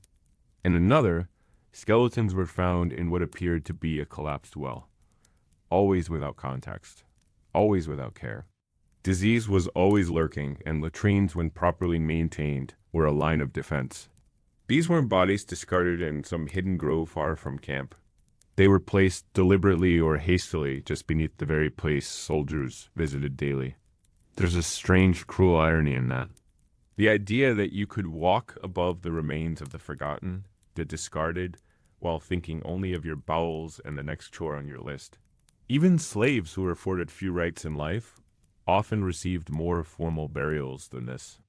In another, skeletons were found in what appeared to be a collapsed well. Always without context. Always without care. Disease was always lurking, and latrines, when properly maintained, were a line of defense. These weren't bodies discarded in some hidden grove far from camp. They were placed deliberately or hastily just beneath the very place soldiers visited daily. There's a strange, cruel irony in that. The idea that you could walk above the remains of the forgotten, the discarded, while thinking only of your bowels and the next chore on your list. Even slaves who were afforded few rights in life often received more formal burials than this.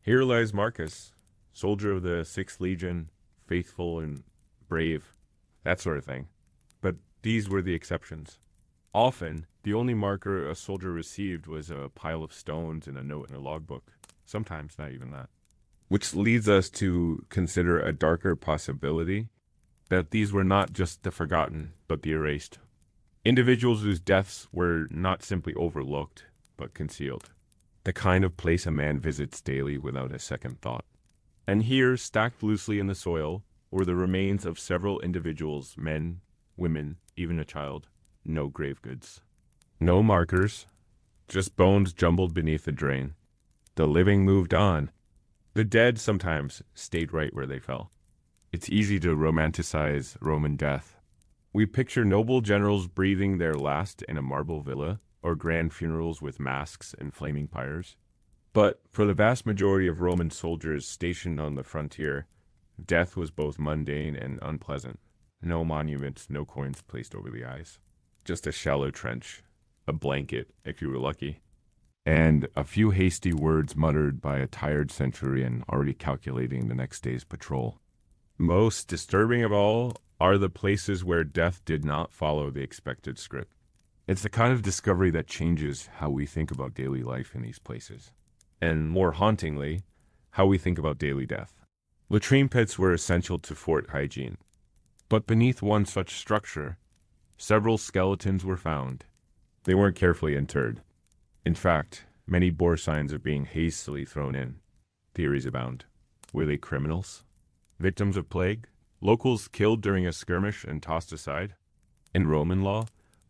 Here lies Marcus, soldier of the 6th Legion, faithful and brave, that sort of thing. But these were the exceptions. Often, the only marker a soldier received was a pile of stones and a note in a logbook. Sometimes not even that. Which leads us to consider a darker possibility, that these were not just the forgotten, but the erased. Individuals whose deaths were not simply overlooked, but concealed. The kind of place a man visits daily without a second thought. And here, stacked loosely in the soil, were the remains of several individuals, men, women, even a child. No grave goods. No markers, just bones jumbled beneath the drain. The living moved on. The dead sometimes stayed right where they fell. It's easy to romanticize Roman death. We picture noble generals breathing their last in a marble villa, or grand funerals with masks and flaming pyres. But for the vast majority of Roman soldiers stationed on the frontier, death was both mundane and unpleasant. No monuments, no coins placed over the eyes. Just a shallow trench, a blanket, if you were lucky, and a few hasty words muttered by a tired centurion already calculating the next day's patrol. Most disturbing of all, are the places where death did not follow the expected script. It's the kind of discovery that changes how we think about daily life in these places. And more hauntingly, how we think about daily death. Latrine pits were essential to fort hygiene. But beneath one such structure, several skeletons were found. They weren't carefully interred. In fact, many bore signs of being hastily thrown in. Theories abound. Were they criminals? Victims of plague? Locals killed during a skirmish and tossed aside? In Roman law,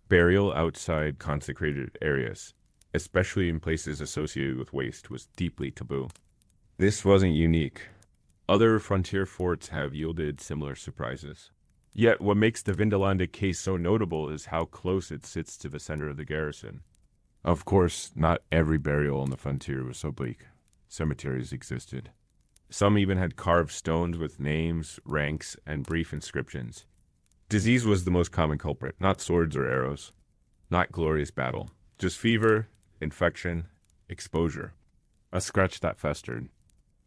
burial outside consecrated areas, especially in places associated with waste, was deeply taboo. This wasn't unique. Other frontier forts have yielded similar surprises. Yet what makes the Vindolanda case so notable is how close it sits to the center of the garrison. Of course, not every burial on the frontier was so bleak. Cemeteries existed. Some even had carved stones with names, ranks, and brief inscriptions. Disease was the most common culprit, not swords or arrows, not glorious battle, just fever, infection, exposure, a scratch that festered.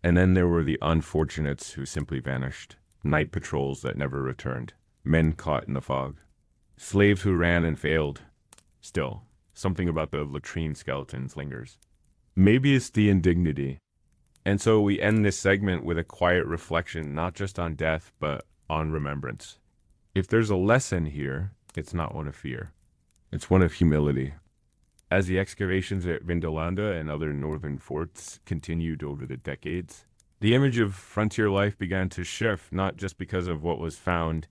And then there were the unfortunates who simply vanished, night patrols that never returned, men caught in the fog, slaves who ran and failed. Still, something about the latrine skeletons lingers. Maybe it's the indignity. And so we end this segment with a quiet reflection, not just on death, but on remembrance. If there's a lesson here, it's not one of fear. It's one of humility. As the excavations at Vindolanda and other northern forts continued over the decades, the image of frontier life began to shift, not just because of what was found,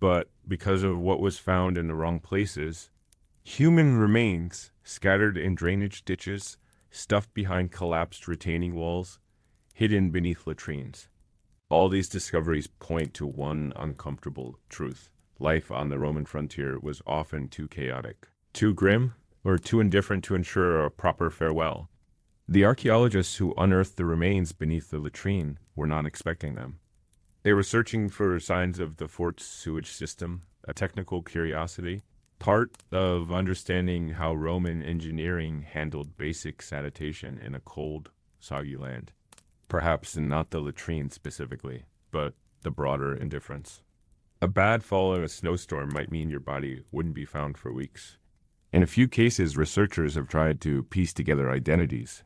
but because of what was found in the wrong places. Human remains scattered in drainage ditches, stuffed behind collapsed retaining walls, hidden beneath latrines. All these discoveries point to one uncomfortable truth. Life on the Roman frontier was often too chaotic, too grim, or too indifferent to ensure a proper farewell. The archaeologists who unearthed the remains beneath the latrine were not expecting them. They were searching for signs of the fort's sewage system, a technical curiosity, part of understanding how Roman engineering handled basic sanitation in a cold, soggy land. Perhaps not the latrine specifically, but the broader indifference. A bad fall in a snowstorm might mean your body wouldn't be found for weeks. In a few cases, researchers have tried to piece together identities.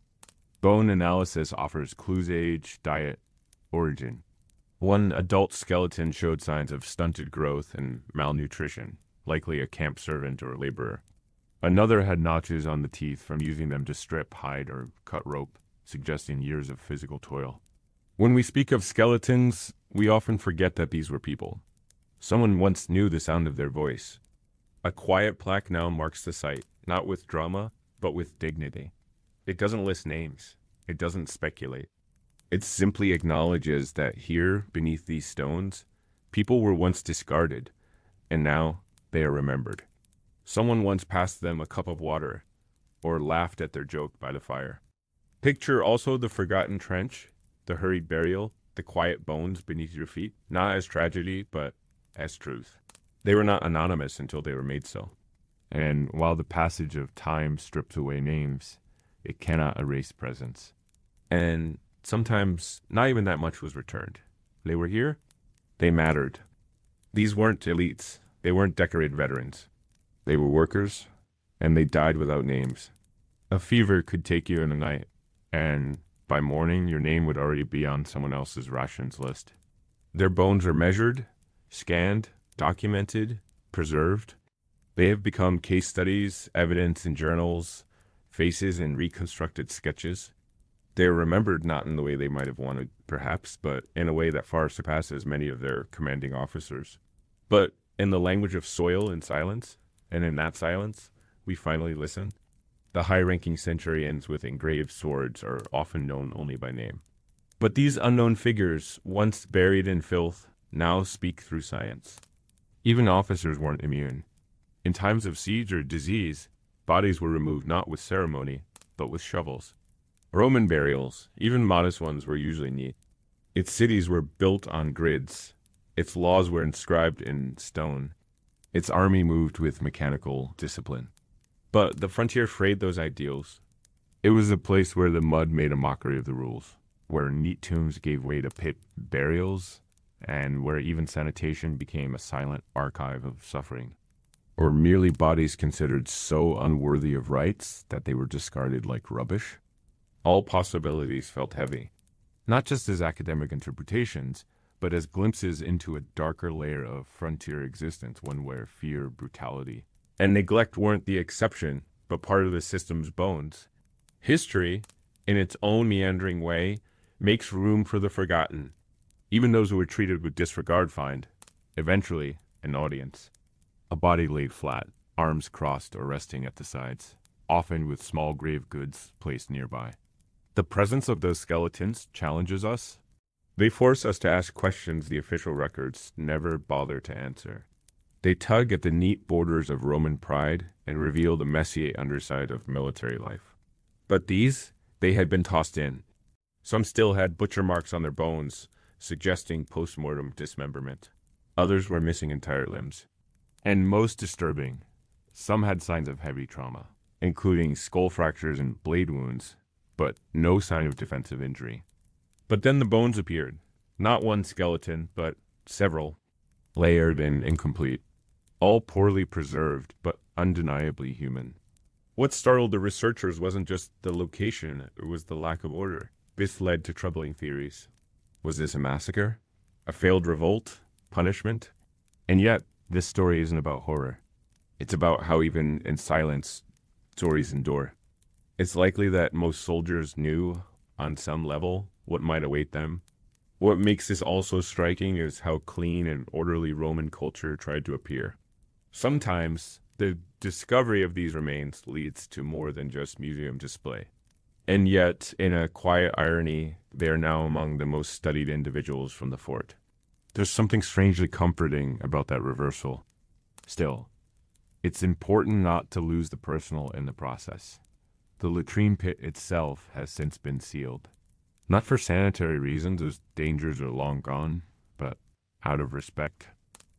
Bone analysis offers clues: age, diet, origin. One adult skeleton showed signs of stunted growth and malnutrition, likely a camp servant or laborer. Another had notches on the teeth from using them to strip, hide, or cut rope, suggesting years of physical toil. When we speak of skeletons, we often forget that these were people. Someone once knew the sound of their voice. A quiet plaque now marks the site, not with drama, but with dignity. It doesn't list names. It doesn't speculate. It simply acknowledges that here, beneath these stones, people were once discarded, and now they are remembered. Someone once passed them a cup of water, or laughed at their joke by the fire. Picture also the forgotten trench, the hurried burial, the quiet bones beneath your feet, not as tragedy, but as truth. They were not anonymous until they were made so. And while the passage of time strips away names, it cannot erase presence. And sometimes not even that much was returned. They were here. They mattered. These weren't elites. They weren't decorated veterans. They were workers, and they died without names. A fever could take you in a night, and by morning your name would already be on someone else's rations list. Their bones are measured, scanned, documented, preserved. They have become case studies, evidence in journals, faces in reconstructed sketches. They are remembered not in the way they might have wanted, perhaps, but in a way that far surpasses many of their commanding officers. But in the language of soil and silence, and in that silence, we finally listen. The high-ranking centurions with engraved swords are often known only by name. But these unknown figures, once buried in filth, now speak through science. Even officers weren't immune. In times of siege or disease, bodies were removed not with ceremony, but with shovels. Roman burials, even modest ones, were usually neat. Its cities were built on grids. Its laws were inscribed in stone. Its army moved with mechanical discipline. But the frontier frayed those ideals. It was a place where the mud made a mockery of the rules, where neat tombs gave way to pit burials, and where even sanitation became a silent archive of suffering, or merely bodies considered so unworthy of rights that they were discarded like rubbish. All possibilities felt heavy, not just as academic interpretations, but as glimpses into a darker layer of frontier existence, one where fear, brutality, and neglect weren't the exception, but part of the system's bones. History, in its own meandering way, makes room for the forgotten. Even those who were treated with disregard find, eventually, an audience. A body laid flat, arms crossed or resting at the sides, often with small grave goods placed nearby. The presence of those skeletons challenges us. They force us to ask questions the official records never bother to answer. They tug at the neat borders of Roman pride and reveal the messy underside of military life. But these, they had been tossed in. Some still had butcher marks on their bones, suggesting post-mortem dismemberment. Others were missing entire limbs. And most disturbing, some had signs of heavy trauma, including skull fractures and blade wounds, but no sign of defensive injury. But then the bones appeared. Not one skeleton, but several, layered and incomplete. All poorly preserved, but undeniably human. What startled the researchers wasn't just the location, it was the lack of order. This led to troubling theories. Was this a massacre? A failed revolt? Punishment? And yet, this story isn't about horror. It's about how even in silence, stories endure. It's likely that most soldiers knew, on some level, what might await them. What makes this also striking is how clean and orderly Roman culture tried to appear. Sometimes, the discovery of these remains leads to more than just museum display. And yet, in a quiet irony, they are now among the most studied individuals from the fort. There's something strangely comforting about that reversal. Still, it's important not to lose the personal in the process. The latrine pit itself has since been sealed. Not for sanitary reasons, as dangers are long gone, but out of respect.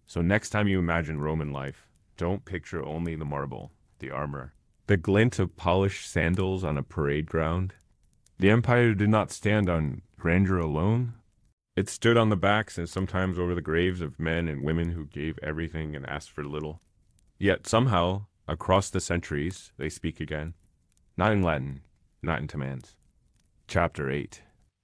So next time you imagine Roman life, don't picture only the marble, the armor, the glint of polished sandals on a parade ground. The empire did not stand on grandeur alone. It stood on the backs and sometimes over the graves of men and women who gave everything and asked for little. Yet somehow, across the centuries, they speak again. Not in Latin, not in commands. Chapter 8.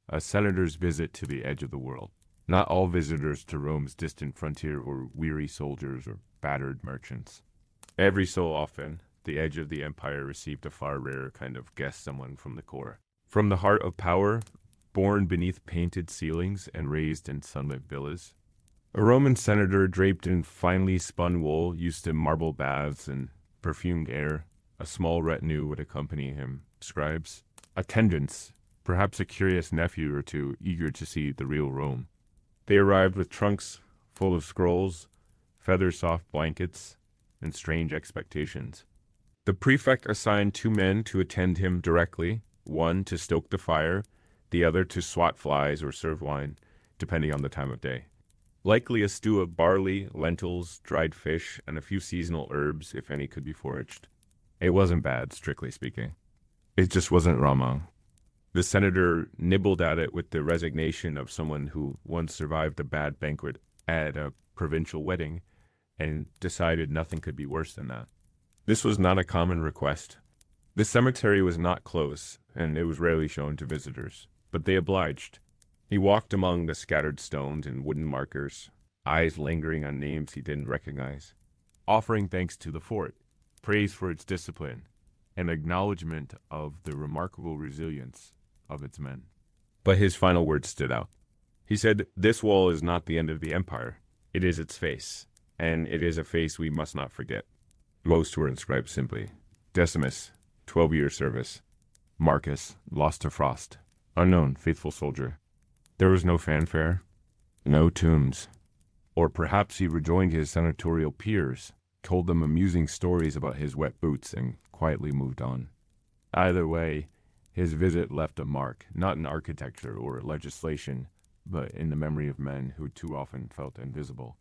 A senator's visit to the edge of the world. Not all visitors to Rome's distant frontier were weary soldiers or battered merchants. Every so often, the edge of the empire received a far rarer kind of guest, someone from the core. From the heart of power, born beneath painted ceilings and raised in sunlit villas. A Roman senator draped in finely spun wool, used to marble baths and perfumed air. A small retinue would accompany him. Scribes, attendants, perhaps a curious nephew or two eager to see the real Rome. They arrived with trunks full of scrolls, feather-soft blankets, and strange expectations. The prefect assigned 2 men to attend him directly, one to stoke the fire, the other to swat flies or serve wine, depending on the time of day. Likely a stew of barley, lentils, dried fish, and a few seasonal herbs, if any could be foraged. It wasn't bad, strictly speaking. It just wasn't Rama. The senator nibbled at it with the resignation of someone who once survived a bad banquet at a provincial wedding and decided nothing could be worse than that. This was not a common request. The cemetery was not close, and it was rarely shown to visitors, but they obliged. He walked among the scattered stones and wooden markers, eyes lingering on names he didn't recognize, offering thanks to the fort, praise for its discipline, and acknowledgement of the remarkable resilience of its men. But his final words stood out. He said, "This wall is not the end of the empire. It is its face, and it is a face we must not forget." Most were inscribed simply. Decimus, 12-year service. Marcus, lost to frost. Unknown, faithful soldier. There was no fanfare, no tombs. Or perhaps he rejoined his senatorial peers, told them amusing stories about his wet boots, and quietly moved on. Either way, his visit left a mark, not in architecture or legislation, but in the memory of men who too often felt invisible.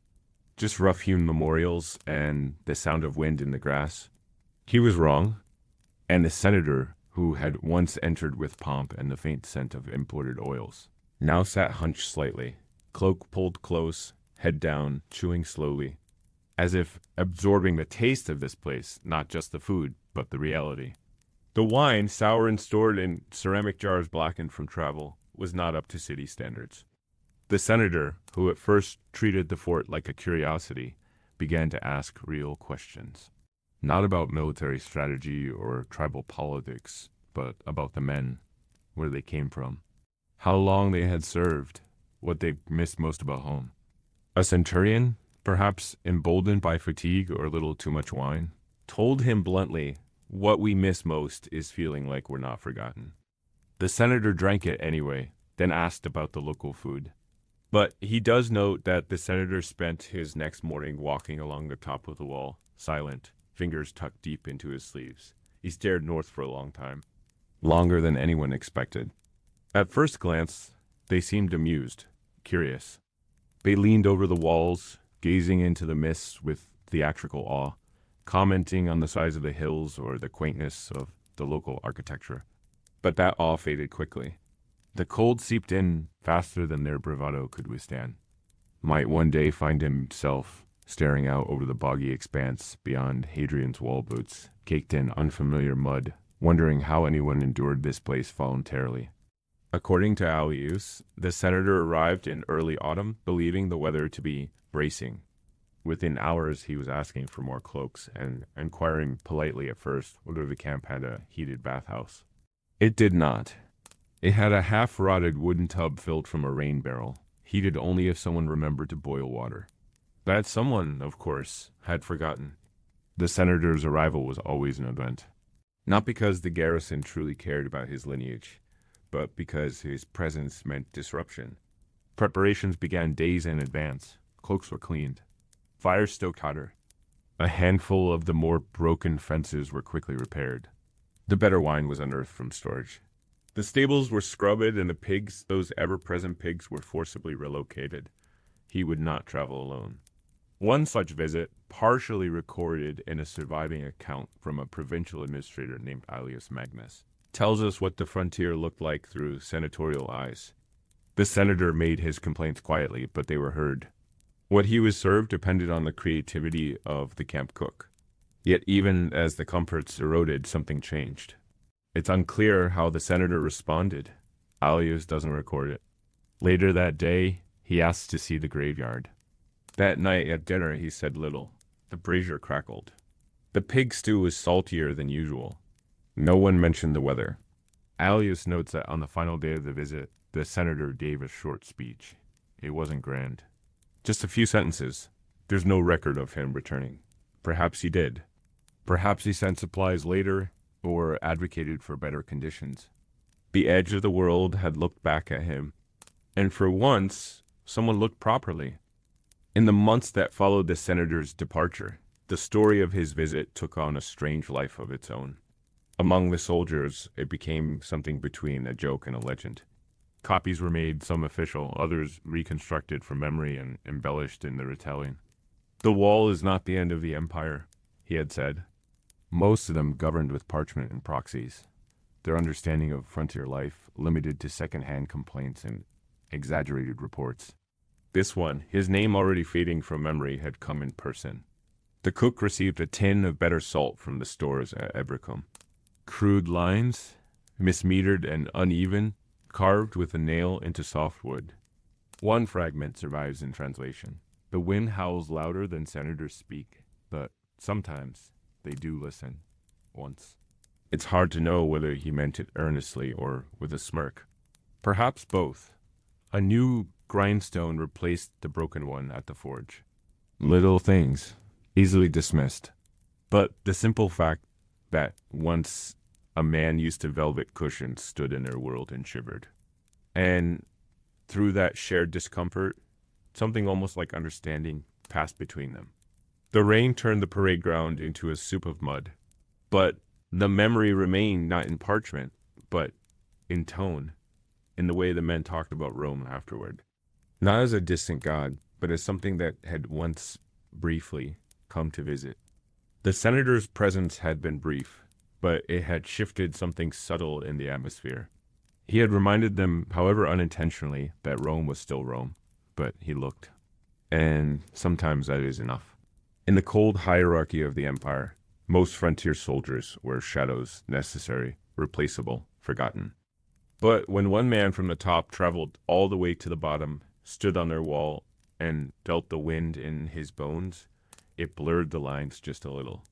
Just rough-hewn memorials and the sound of wind in the grass. He was wrong, and the senator, who had once entered with pomp and the faint scent of imported oils, now sat hunched slightly, cloak pulled close, head down, chewing slowly, as if absorbing the taste of this place, not just the food, but the reality. The wine, sour and stored in ceramic jars blackened from travel, was not up to city standards. The senator, who at first treated the fort like a curiosity, began to ask real questions. Not about military strategy or tribal politics, but about the men, where they came from, how long they had served, what they missed most about home. A centurion, perhaps emboldened by fatigue or a little too much wine, told him bluntly, "What we miss most is feeling like we're not forgotten." The senator drank it anyway, then asked about the local food. But he does note that the senator spent his next morning walking along the top of the wall, silent, fingers tucked deep into his sleeves. He stared north for a long time, longer than anyone expected. At first glance, they seemed amused, curious. They leaned over the walls, gazing into the mists with theatrical awe, commenting on the size of the hills or the quaintness of the local architecture. But that awe faded quickly. The cold seeped in faster than their bravado could withstand. Might one day find himself staring out over the boggy expanse beyond Hadrian's wall boots, caked in unfamiliar mud, wondering how anyone endured this place voluntarily. According to Aleus, the senator arrived in early autumn, believing the weather to be bracing. Within hours, he was asking for more cloaks and inquiring politely at first whether the camp had a heated bathhouse. It did not. It had a half-rotted wooden tub filled from a rain barrel, heated only if someone remembered to boil water. That someone, of course, had forgotten. The senator's arrival was always an event. Not because the garrison truly cared about his lineage, but because his presence meant disruption. Preparations began days in advance. Cloaks were cleaned. Fires stoked hotter. A handful of the more broken fences were quickly repaired. The better wine was unearthed from storage. The stables were scrubbed and the pigs, those ever-present pigs, were forcibly relocated. He would not travel alone. One such visit, partially recorded in a surviving account from a provincial administrator named Aelius Magnus, tells us what the frontier looked like through senatorial eyes. The senator made his complaints quietly, but they were heard. What he was served depended on the creativity of the camp cook. Yet even as the comforts eroded, something changed. It's unclear how the senator responded. Aelius doesn't record it. Later that day, he asked to see the graveyard. That night at dinner, he said little. The brazier crackled. The pig stew was saltier than usual. No one mentioned the weather. Aelius notes that on the final day of the visit, the senator gave a short speech. It wasn't grand. Just a few sentences. There's no record of him returning. Perhaps he did. Perhaps he sent supplies later or advocated for better conditions. The edge of the world had looked back at him. And for once, someone looked properly. In the months that followed the senator's departure, the story of his visit took on a strange life of its own. Among the soldiers, it became something between a joke and a legend. Copies were made, some official, others reconstructed from memory and embellished in the retelling. The wall is not the end of the empire, he had said. Most of them governed with parchment and proxies, their understanding of frontier life limited to second-hand complaints and exaggerated reports. This one, his name already fading from memory, had come in person. The cook received a tin of better salt from the stores at Ebricum. Crude lines, mismetered and uneven, carved with a nail into soft wood. One fragment survives in translation. The wind howls louder than senators speak, but sometimes they do listen. Once. It's hard to know whether he meant it earnestly or with a smirk. Perhaps both. A new grindstone replaced the broken one at the forge. Little things, easily dismissed. But the simple fact that once a man used to velvet cushions stood in their world and shivered. And through that shared discomfort, something almost like understanding passed between them. The rain turned the parade ground into a soup of mud. But the memory remained not in parchment, but in tone, in the way the men talked about Rome afterward. Not as a distant god, but as something that had once briefly come to visit. The senator's presence had been brief, but it had shifted something subtle in the atmosphere. He had reminded them, however unintentionally, that Rome was still Rome. but he looked. And sometimes that is enough. In the cold hierarchy of the Empire, most frontier soldiers were shadows, necessary, replaceable, forgotten. But when one man from the top traveled all the way to the bottom, stood on their wall, and felt the wind in his bones, it blurred the lines just a little.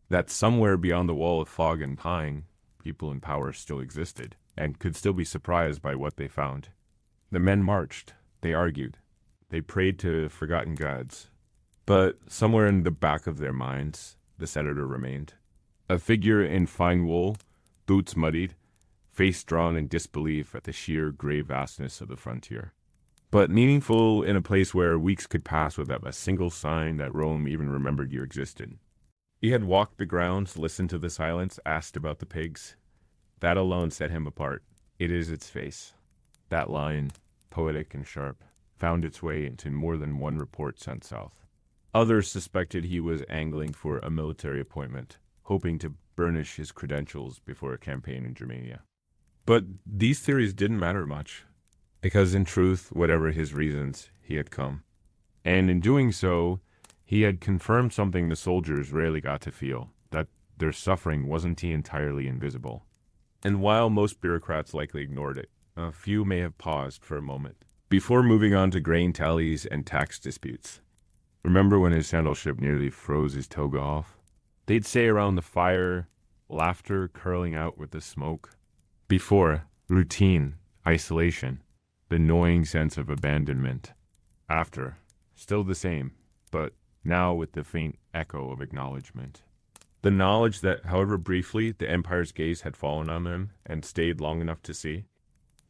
That somewhere beyond the wall of fog and pine, people in power still existed, and could still be surprised by what they found. The men marched, they argued, they prayed to forgotten gods. But somewhere in the back of their minds, the senator remained. A figure in fine wool, boots muddied, face drawn in disbelief at the sheer gray vastness of the frontier. But meaningful in a place where weeks could pass without a single sign that Rome even remembered you existed. He had walked the grounds, listened to the silence, asked about the pigs. That alone set him apart. It is its face. That line, poetic and sharp, found its way into more than one report sent south. Others suspected he was angling for a military appointment, hoping to burnish his credentials before a campaign in Germania. But these theories didn't matter much, because in truth, whatever his reasons, he had come. And in doing so, he had confirmed something the soldiers rarely got to feel, that their suffering wasn't entirely invisible. And while most bureaucrats likely ignored it, a few may have paused for a moment, before moving on to grain tallies and tax disputes. Remember when his sandalship nearly froze his toga off? They'd say around the fire, laughter curling out with the smoke. Before, routine, isolation, the gnawing sense of abandonment. After, still the same, but now with the faint echo of acknowledgement. The knowledge that, however briefly, the Empire's gaze had fallen on them and stayed long enough to see.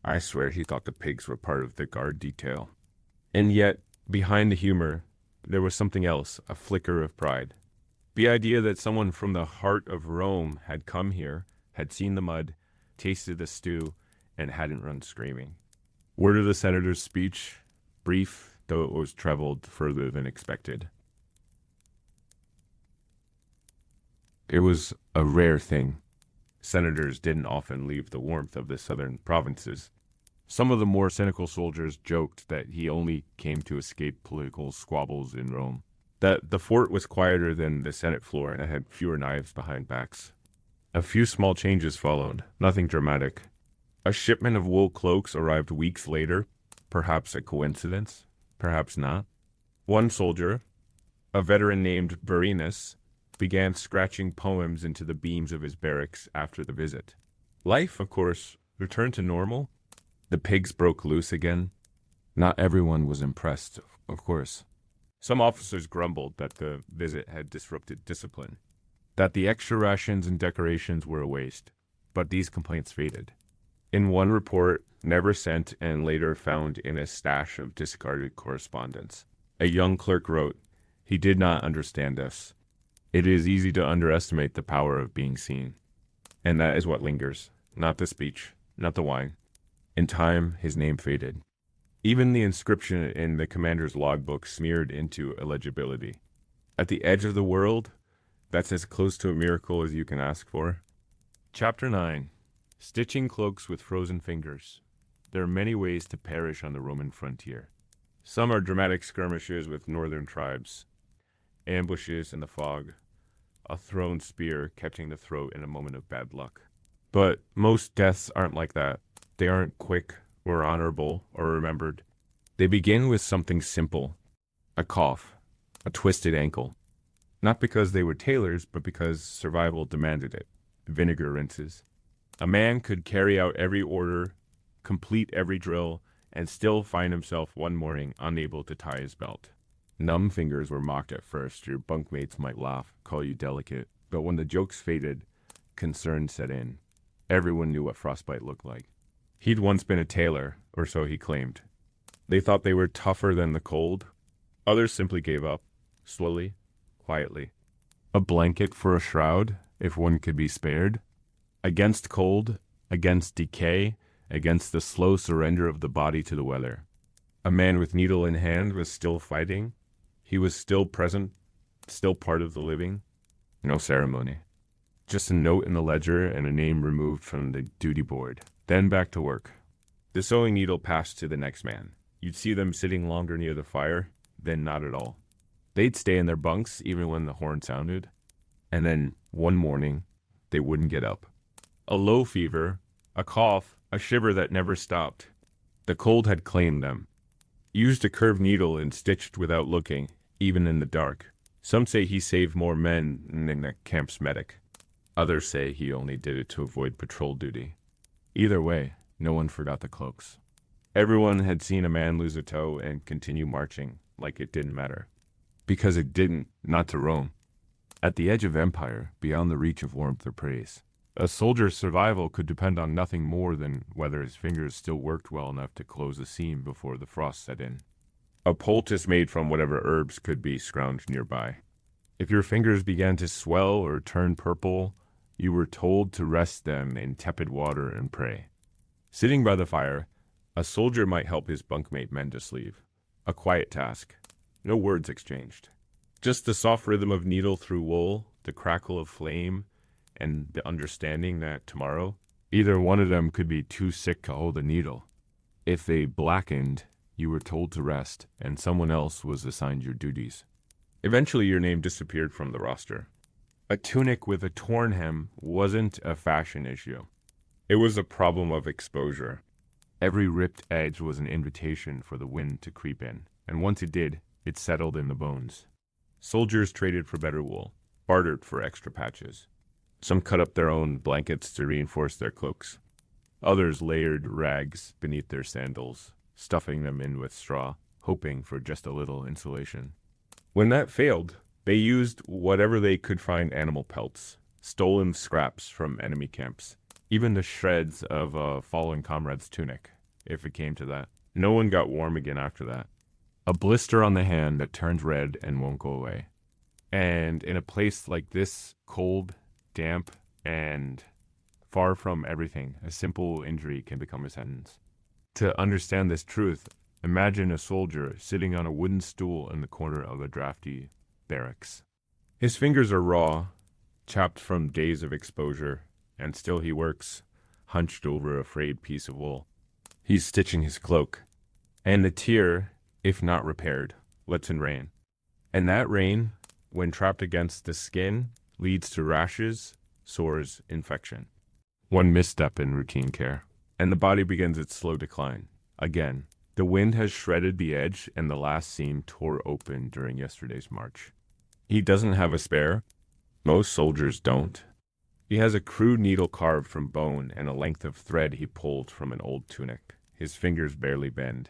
I swear he thought the pigs were part of the guard detail. And yet, behind the humor, there was something else, a flicker of pride. The idea that someone from the heart of Rome had come here, had seen the mud, tasted the stew, and hadn't run screaming. Word of the senator's speech, brief, though it was traveled further than expected. It was a rare thing. Senators didn't often leave the warmth of the southern provinces. Some of the more cynical soldiers joked that he only came to escape political squabbles in Rome, that the fort was quieter than the Senate floor and had fewer knives behind backs. A few small changes followed, nothing dramatic. A shipment of wool cloaks arrived weeks later, perhaps a coincidence, perhaps not. One soldier, a veteran named Varenus, began scratching poems into the beams of his barracks after the visit. Life, of course, returned to normal. The pigs broke loose again. Not everyone was impressed, of course. Some officers grumbled that the visit had disrupted discipline, that the extra rations and decorations were a waste, but these complaints faded. In one report, never sent and later found in a stash of discarded correspondence, a young clerk wrote, "He did not understand us. It is easy to underestimate the power of being seen." And that is what lingers, not the speech, not the wine. In time, his name faded. Even the inscription in the commander's logbook smeared into illegibility. At the edge of the world, that's as close to a miracle as you can ask for. Chapter 9. Stitching cloaks with frozen fingers. There are many ways to perish on the Roman frontier. Some are dramatic skirmishes with northern tribes, ambushes in the fog, a thrown spear catching the throat in a moment of bad luck. But most deaths aren't like that. They aren't quick or honorable or remembered. They begin with something simple, a cough, a twisted ankle. Not because they were tailors, but because survival demanded it. Vinegar rinses. A man could carry out every order, complete every drill, and still find himself one morning unable to tie his belt. Numb fingers were mocked at first. Your bunkmates might laugh, call you delicate. But when the jokes faded, concern set in. Everyone knew what frostbite looked like. He'd once been a tailor, or so he claimed. They thought they were tougher than the cold. Others simply gave up, slowly, quietly. A blanket for a shroud, if one could be spared. Against cold, against decay, against the slow surrender of the body to the weather. A man with needle in hand was still fighting. He was still present, still part of the living. No ceremony. Just a note in the ledger and a name removed from the duty board. Then back to work. The sewing needle passed to the next man. You'd see them sitting longer near the fire, then not at all. They'd stay in their bunks even when the horn sounded, and then one morning, they wouldn't get up. A low fever, a cough, a shiver that never stopped. The cold had claimed them. Used a curved needle and stitched without looking, even in the dark. Some say he saved more men than the camp's medic. Others say he only did it to avoid patrol duty. Either way, no one forgot the cloaks. Everyone had seen a man lose a toe and continue marching like it didn't matter. Because it didn't, not to Rome. At the edge of empire, beyond the reach of warmth or praise, a soldier's survival could depend on nothing more than whether his fingers still worked well enough to close a seam before the frost set in. A poultice made from whatever herbs could be scrounged nearby. If your fingers began to swell or turn purple, you were told to rest them in tepid water and pray. Sitting by the fire, a soldier might help his bunkmate mend a sleeve. A quiet task. No words exchanged. Just the soft rhythm of needle through wool, the crackle of flame, and the understanding that tomorrow, either one of them could be too sick to hold a needle. If they blackened, you were told to rest, and someone else was assigned your duties. Eventually, your name disappeared from the roster. A tunic with a torn hem wasn't a fashion issue. It was a problem of exposure. Every ripped edge was an invitation for the wind to creep in, and once it did, it settled in the bones. Soldiers traded for better wool, bartered for extra patches. Some cut up their own blankets to reinforce their cloaks. Others layered rags beneath their sandals, stuffing them in with straw, hoping for just a little insulation. When that failed, they used whatever they could find: animal pelts, stolen scraps from enemy camps, even the shreds of a fallen comrade's tunic, if it came to that. No one got warm again after that. A blister on the hand that turns red and won't go away. And in a place like this, cold, damp, and far from everything, a simple injury can become a sentence. To understand this truth, imagine a soldier sitting on a wooden stool in the corner of a drafty barracks. His fingers are raw, chapped from days of exposure, and still he works, hunched over a frayed piece of wool. He's stitching his cloak, and the tear, if not repaired, lets in rain. And that rain, when trapped against the skin, leads to rashes, sores, infection. One misstep in routine care, and the body begins its slow decline. Again, the wind has shredded the edge and the last seam tore open during yesterday's march. He doesn't have a spare. Most soldiers don't. He has a crude needle carved from bone and a length of thread he pulled from an old tunic. His fingers barely bend.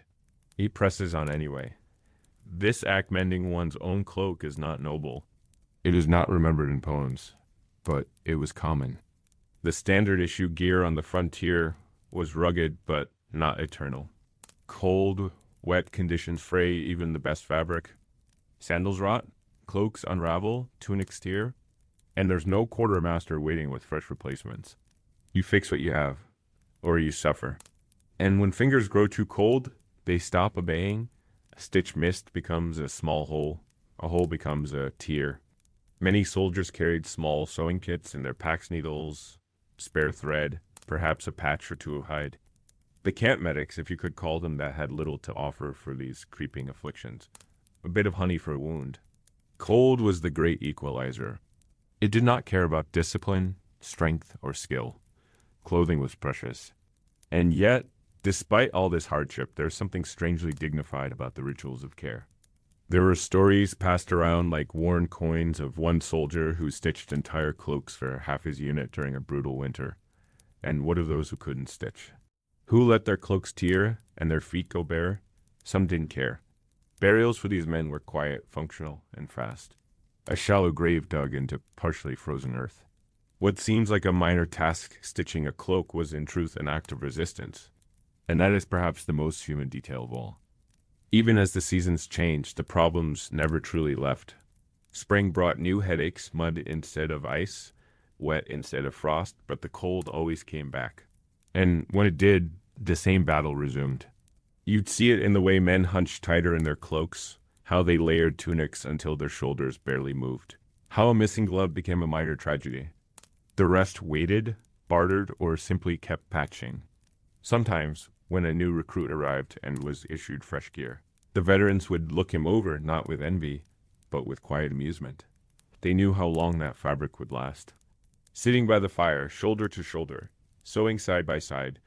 He presses on anyway. This act, mending one's own cloak, is not noble. It is not remembered in poems, but it was common. The standard issue gear on the frontier was rugged but not eternal. Cold, wet conditions fray even the best fabric. Sandals rot, cloaks unravel, tunics tear, and there's no quartermaster waiting with fresh replacements. You fix what you have, or you suffer. And when fingers grow too cold, they stop obeying. A stitch missed becomes a small hole. A hole becomes a tear. Many soldiers carried small sewing kits in their pax needles, spare thread, perhaps a patch or two of hide. The camp medics, if you could call them that, had little to offer for these creeping afflictions. A bit of honey for a wound. Cold was the great equalizer. It did not care about discipline, strength, or skill. Clothing was precious. And yet, despite all this hardship, there's something strangely dignified about the rituals of care. There were stories passed around like worn coins of one soldier who stitched entire cloaks for half his unit during a brutal winter. And what of those who couldn't stitch? Who let their cloaks tear and their feet go bare? Some didn't care. Burials for these men were quiet, functional, and fast. A shallow grave dug into partially frozen earth. What seems like a minor task, stitching a cloak, was in truth an act of resistance. And that is perhaps the most human detail of all. Even as the seasons changed, the problems never truly left. Spring brought new headaches, mud instead of ice, wet instead of frost, but the cold always came back. And when it did, the same battle resumed. You'd see it in the way men hunched tighter in their cloaks, how they layered tunics until their shoulders barely moved, how a missing glove became a minor tragedy. The rest waited, bartered, or simply kept patching. Sometimes, when a new recruit arrived and was issued fresh gear. The veterans would look him over, not with envy, but with quiet amusement. They knew how long that fabric would last. Sitting by the fire, shoulder to shoulder, sewing side by side,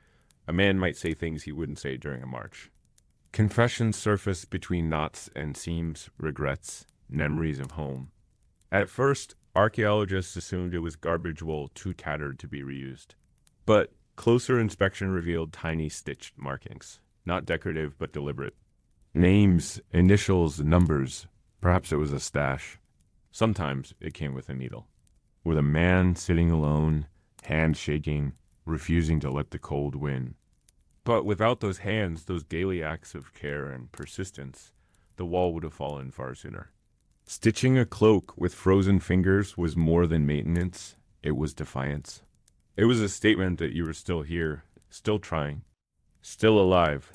a man might say things he wouldn't say during a march. Confessions surfaced between knots and seams, regrets, memories of home. At first, archaeologists assumed it was garbage wool too tattered to be reused. But closer inspection revealed tiny stitched markings, not decorative but deliberate. Names, initials, numbers. Perhaps it was a stash. Sometimes it came with a needle. With a man sitting alone, hand shaking, refusing to let the cold win. But without those hands, those daily acts of care and persistence, the wall would have fallen far sooner. Stitching a cloak with frozen fingers was more than maintenance, it was defiance. It was a statement that you were still here, still trying, still alive.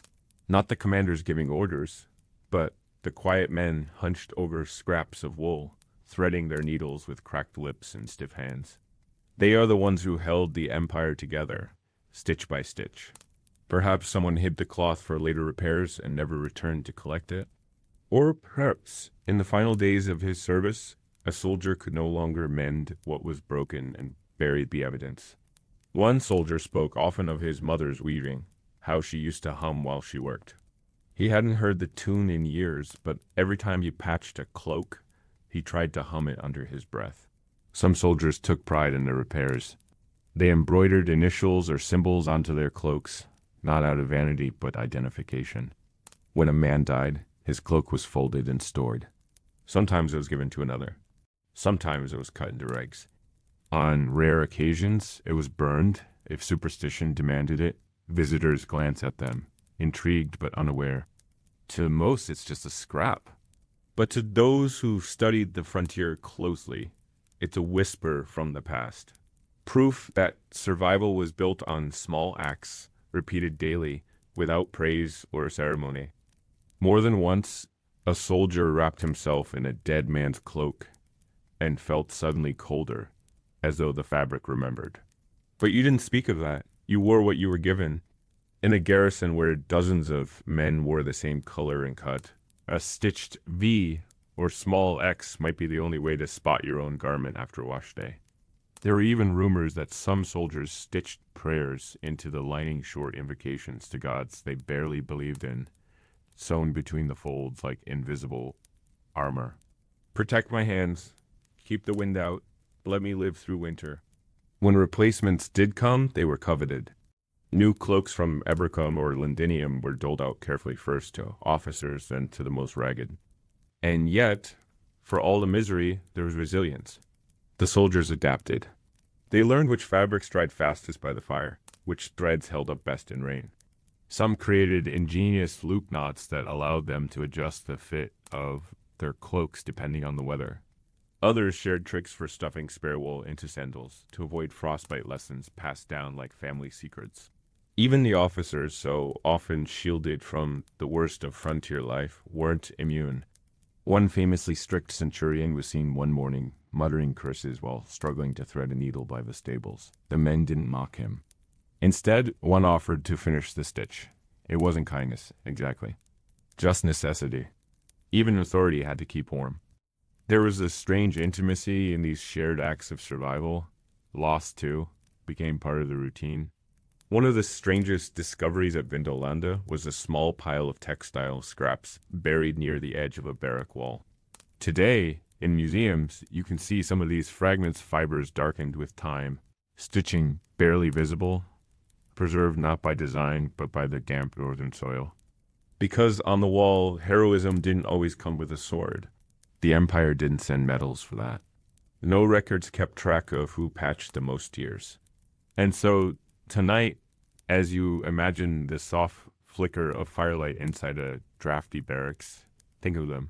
Not the commanders giving orders, but the quiet men hunched over scraps of wool, threading their needles with cracked lips and stiff hands. They are the ones who held the empire together, stitch by stitch. Perhaps someone hid the cloth for later repairs and never returned to collect it. Or perhaps, in the final days of his service, a soldier could no longer mend what was broken and buried the evidence. One soldier spoke often of his mother's weaving, how she used to hum while she worked. He hadn't heard the tune in years, but every time he patched a cloak, he tried to hum it under his breath. Some soldiers took pride in their repairs. They embroidered initials or symbols onto their cloaks, not out of vanity but identification. When a man died, his cloak was folded and stored. Sometimes it was given to another. Sometimes it was cut into rags. On rare occasions, it was burned, if superstition demanded it. Visitors glance at them, intrigued but unaware. To most, it's just a scrap. But to those who studied the frontier closely, it's a whisper from the past. Proof that survival was built on small acts, repeated daily, without praise or ceremony. More than once, a soldier wrapped himself in a dead man's cloak and felt suddenly colder, as though the fabric remembered. But you didn't speak of that. You wore what you were given. In a garrison where dozens of men wore the same color and cut, a stitched V or small X might be the only way to spot your own garment after wash day. There were even rumors that some soldiers stitched prayers into the lining short invocations to gods they barely believed in, sewn between the folds like invisible armor. Protect my hands, keep the wind out, let me live through winter. When replacements did come, they were coveted. New cloaks from Ebercum or Londinium were doled out carefully first to officers, then to the most ragged. And yet, for all the misery, there was resilience. The soldiers adapted. They learned which fabrics dried fastest by the fire, which threads held up best in rain. Some created ingenious loop knots that allowed them to adjust the fit of their cloaks depending on the weather. Others shared tricks for stuffing spare wool into sandals to avoid frostbite lessons passed down like family secrets. Even the officers, so often shielded from the worst of frontier life, weren't immune. One famously strict centurion was seen one morning muttering curses while struggling to thread a needle by the stables. The men didn't mock him. Instead, one offered to finish the stitch. It wasn't kindness, exactly. Just necessity. Even authority had to keep warm. There was a strange intimacy in these shared acts of survival. Loss, too, became part of the routine. One of the strangest discoveries at Vindolanda was a small pile of textile scraps buried near the edge of a barrack wall. Today, in museums, you can see some of these fragments fibers darkened with time, stitching barely visible, preserved not by design but by the damp northern soil. Because on the wall, heroism didn't always come with a sword. The Empire didn't send medals for that. No records kept track of who patched the most years. And so, tonight, as you imagine the soft flicker of firelight inside a drafty barracks, think of them.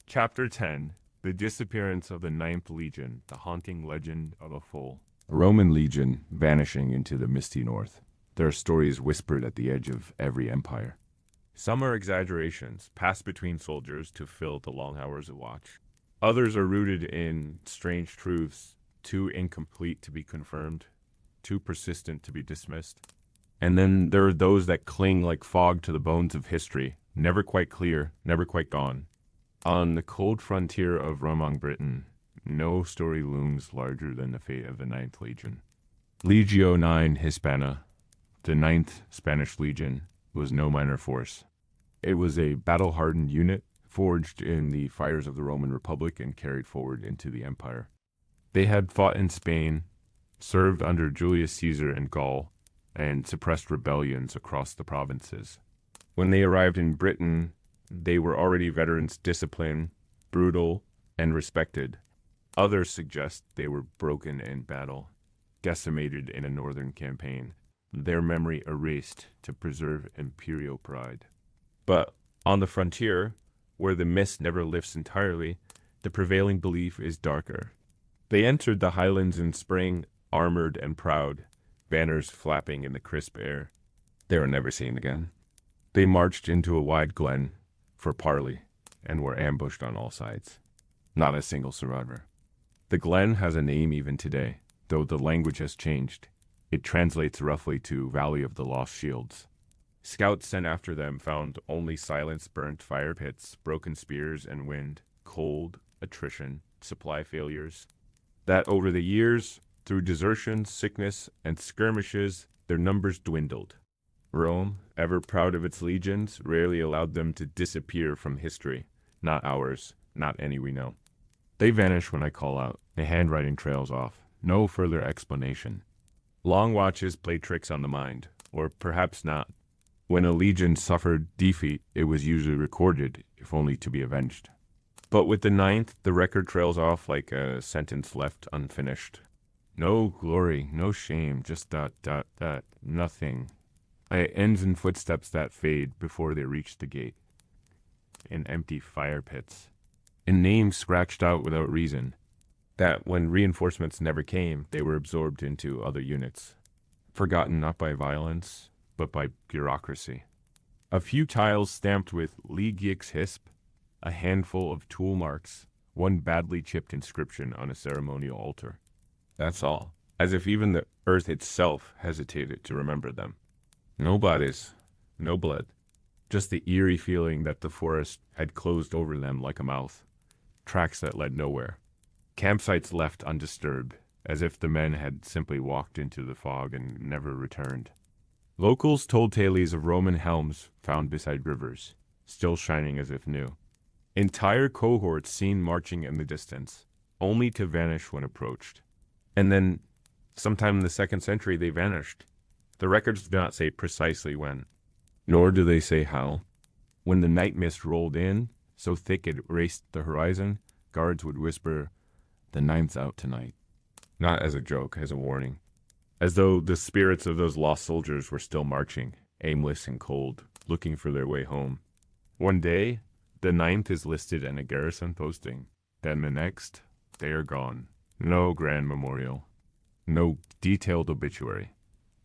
Chapter 10, The Disappearance of the Ninth Legion, the Haunting Legend of a Foal. A Roman legion vanishing into the misty north. There are stories whispered at the edge of every empire. Some are exaggerations, passed between soldiers to fill the long hours of watch. Others are rooted in strange truths, too incomplete to be confirmed, too persistent to be dismissed. And then there are those that cling like fog to the bones of history, never quite clear, never quite gone. On the cold frontier of Romang Britain, no story looms larger than the fate of the Ninth Legion. Legio 9 Hispana, the Ninth Spanish Legion, was no minor force. It was a battle-hardened unit forged in the fires of the Roman Republic and carried forward into the empire. They had fought in Spain, served under Julius Caesar in Gaul, and suppressed rebellions across the provinces. When they arrived in Britain, they were already veterans disciplined, brutal, and respected. Others suggest they were broken in battle, decimated in a northern campaign, their memory erased to preserve imperial pride. But on the frontier, where the mist never lifts entirely, the prevailing belief is darker. They entered the highlands in spring, armored and proud, banners flapping in the crisp air. They were never seen again. They marched into a wide glen for parley and were ambushed on all sides. Not a single survivor. The glen has a name even today, though the language has changed. It translates roughly to Valley of the Lost Shields. Scouts sent after them found only silence, burnt fire pits, broken spears and wind, cold, attrition, supply failures. That over the years, through desertion, sickness, and skirmishes, their numbers dwindled. Rome, ever proud of its legions, rarely allowed them to disappear from history. Not ours, not any we know. They vanish when I call out. The handwriting trails off. No further explanation. Long watches play tricks on the mind, or perhaps not. When a legion suffered defeat, it was usually recorded, if only to be avenged. But with the Ninth, the record trails off like a sentence left unfinished. No glory, no shame, just nothing. It ends in footsteps that fade before they reach the gate. In empty fire pits. In names scratched out without reason. That when reinforcements never came, they were absorbed into other units. Forgotten not by violence, but by bureaucracy. A few tiles stamped with Legix Hisp, a handful of tool marks, one badly chipped inscription on a ceremonial altar. That's all, as if even the earth itself hesitated to remember them. No bodies, no blood, just the eerie feeling that the forest had closed over them like a mouth, tracks that led nowhere. Campsites left undisturbed, as if the men had simply walked into the fog and never returned. Locals told tales of Roman helms found beside rivers, still shining as if new. Entire cohorts seen marching in the distance, only to vanish when approached. And then, sometime in the 2nd century, they vanished. The records do not say precisely when, nor do they say how. When the night mist rolled in, so thick it erased the horizon, guards would whisper, "The Ninth's out tonight." Not as a joke, as a warning. As though the spirits of those lost soldiers were still marching, aimless and cold, looking for their way home. One day, the Ninth is listed in a garrison posting. Then the next, they are gone. No grand memorial. No detailed obituary.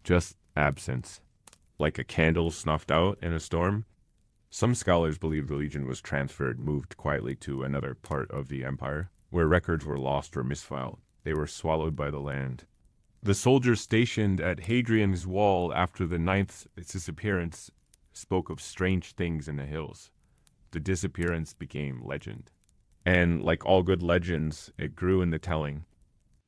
Just absence. Like a candle snuffed out in a storm. Some scholars believe the legion was transferred, moved quietly to another part of the empire, where records were lost or misfiled. They were swallowed by the land. The soldiers stationed at Hadrian's Wall after the Ninth's disappearance spoke of strange things in the hills. The disappearance became legend. And like all good legends, it grew in the telling.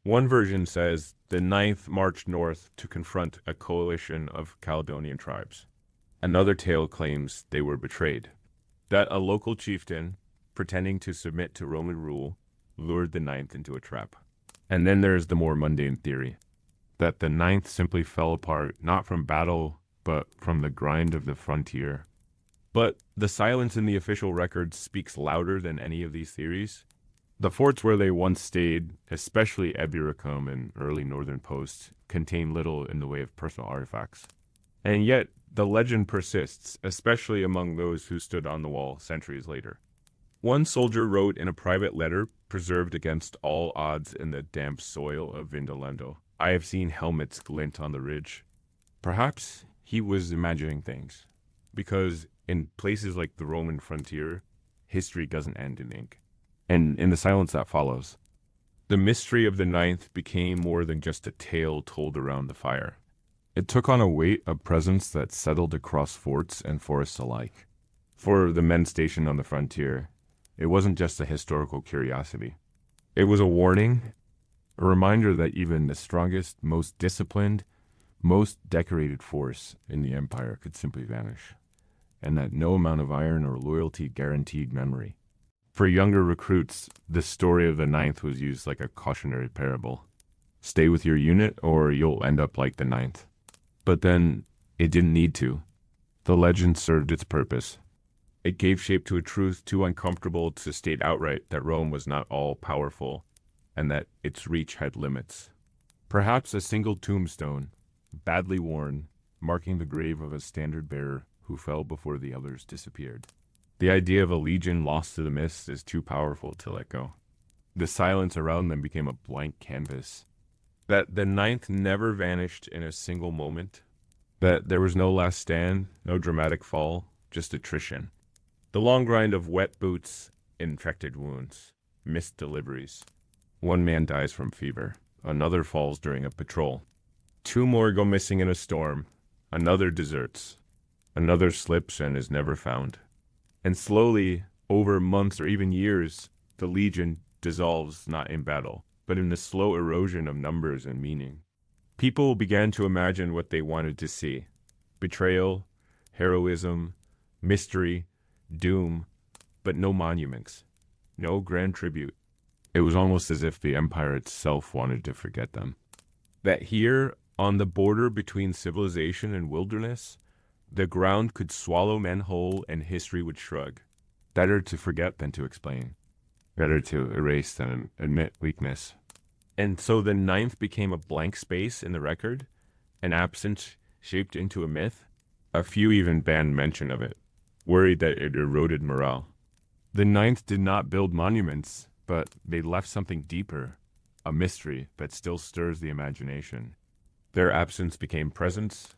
One version says the Ninth marched north to confront a coalition of Caledonian tribes. Another tale claims they were betrayed. That a local chieftain, pretending to submit to Roman rule, lured the Ninth into a trap. And then there's the more mundane theory, that the Ninth simply fell apart not from battle, but from the grind of the frontier. But the silence in the official records speaks louder than any of these theories. The forts where they once stayed, especially Eburacum and early northern posts, contain little in the way of personal artifacts. And yet, the legend persists, especially among those who stood on the wall centuries later. One soldier wrote in a private letter, preserved against all odds in the damp soil of Vindolendo, "I have seen helmets glint on the ridge." Perhaps he was imagining things, because in places like the Roman frontier, history doesn't end in ink. And in the silence that follows, the mystery of the Ninth became more than just a tale told around the fire. It took on a weight, a presence that settled across forts and forests alike. For the men stationed on the frontier, it wasn't just a historical curiosity. It was a warning, a reminder that even the strongest, most disciplined, most decorated force in the empire could simply vanish, and that no amount of iron or loyalty guaranteed memory. For younger recruits, the story of the Ninth was used like a cautionary parable. Stay with your unit or you'll end up like the Ninth. But then, it didn't need to. The legend served its purpose. It gave shape to a truth too uncomfortable to state outright that Rome was not all-powerful, and that its reach had limits. Perhaps a single tombstone, badly worn, marking the grave of a standard-bearer who fell before the others disappeared. The idea of a legion lost to the mist is too powerful to let go. The silence around them became a blank canvas. That the Ninth never vanished in a single moment. That there was no last stand, no dramatic fall, just attrition. The long grind of wet boots, infected wounds, missed deliveries. One man dies from fever. Another falls during a patrol. Two more go missing in a storm. Another deserts. Another slips and is never found. And slowly, over months or even years, the legion dissolves not in battle, but in the slow erosion of numbers and meaning. People began to imagine what they wanted to see. Betrayal, heroism, mystery, doom, but no monuments, no grand tribute. It was almost as if the empire itself wanted to forget them. That here, on the border between civilization and wilderness, the ground could swallow men whole and history would shrug. Better to forget than to explain. Better to erase than admit weakness. And so the Ninth became a blank space in the record, an absence shaped into a myth. A few even banned mention of it, worried that it eroded morale. The Ninth did not build monuments, but they left something deeper, a mystery that still stirs the imagination. Their absence became presence,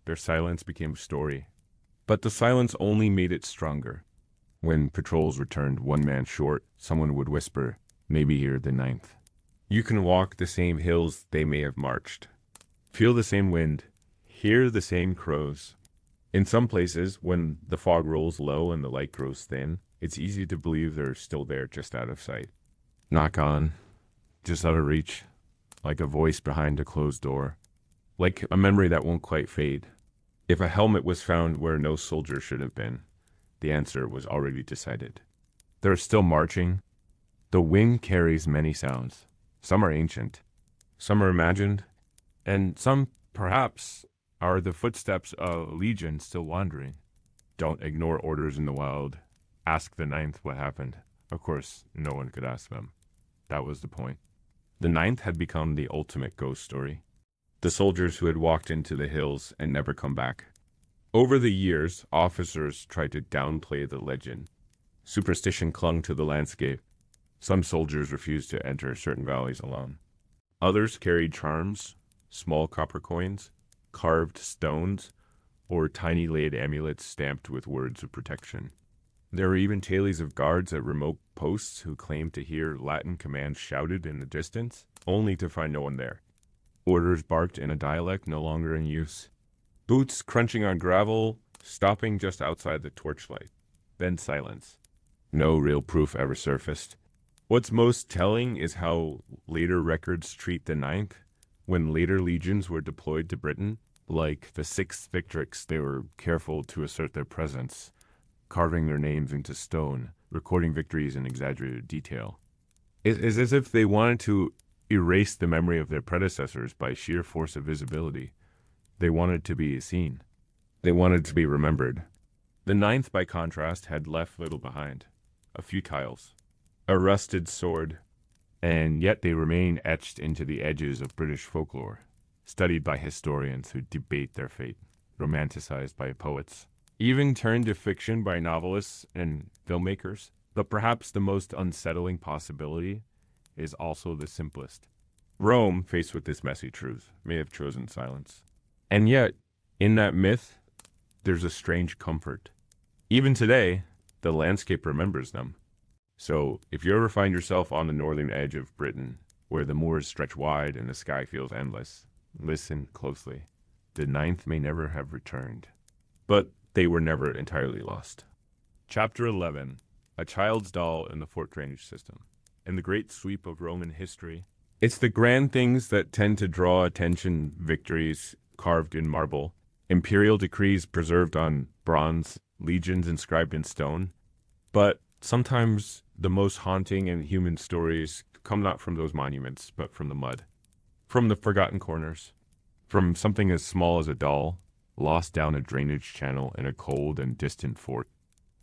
their silence became story. But the silence only made it stronger. When patrols returned one man short, someone would whisper, maybe you're the Ninth. You can walk the same hills they may have marched. Feel the same wind, hear the same crows. In some places, when the fog rolls low and the light grows thin, it's easy to believe they're still there just out of sight. Not gone, just out of reach, like a voice behind a closed door, like a memory that won't quite fade. If a helmet was found where no soldier should have been, the answer was already decided. They're still marching. The wind carries many sounds. Some are ancient, some are imagined, and some, perhaps, are the footsteps of a legion still wandering. Don't ignore orders in the wild. Ask the Ninth what happened. Of course, no one could ask them. That was the point. The Ninth had become the ultimate ghost story. The soldiers who had walked into the hills and never come back. Over the years, officers tried to downplay the legend. Superstition clung to the landscape. Some soldiers refused to enter certain valleys alone. Others carried charms, small copper coins, carved stones, or tiny laid amulets stamped with words of protection. There were even tales of guards at remote posts who claimed to hear Latin commands shouted in the distance, only to find no one there. Orders barked in a dialect no longer in use. Boots crunching on gravel, stopping just outside the torchlight. Then silence. No real proof ever surfaced. What's most telling is how later records treat the Ninth. When later legions were deployed to Britain, like the 6th Victrix, they were careful to assert their presence, carving their names into stone, recording victories in exaggerated detail. It is as if they wanted to erase the memory of their predecessors by sheer force of visibility. They wanted to be seen. They wanted to be remembered. The Ninth, by contrast, had left little behind. A few tiles. A rusted sword. And yet they remain etched into the edges of British folklore, studied by historians who debate their fate, romanticized by poets, even turned to fiction by novelists and filmmakers. But perhaps the most unsettling possibility is also the simplest. Rome, faced with this messy truth, may have chosen silence. And yet, in that myth, there's a strange comfort. Even today, the landscape remembers them. So, if you ever find yourself on the northern edge of Britain, where the moors stretch wide and the sky feels endless, listen closely. the ninth may never have returned. But they were never entirely lost. Chapter 11. A child's doll in the fort drainage system. In the great sweep of Roman history, it's the grand things that tend to draw attention: victories carved in marble, imperial decrees preserved on bronze, legions inscribed in stone. But sometimes the most haunting and human stories come not from those monuments, but from the mud, from the forgotten corners, from something as small as a doll, lost down a drainage channel in a cold and distant fort.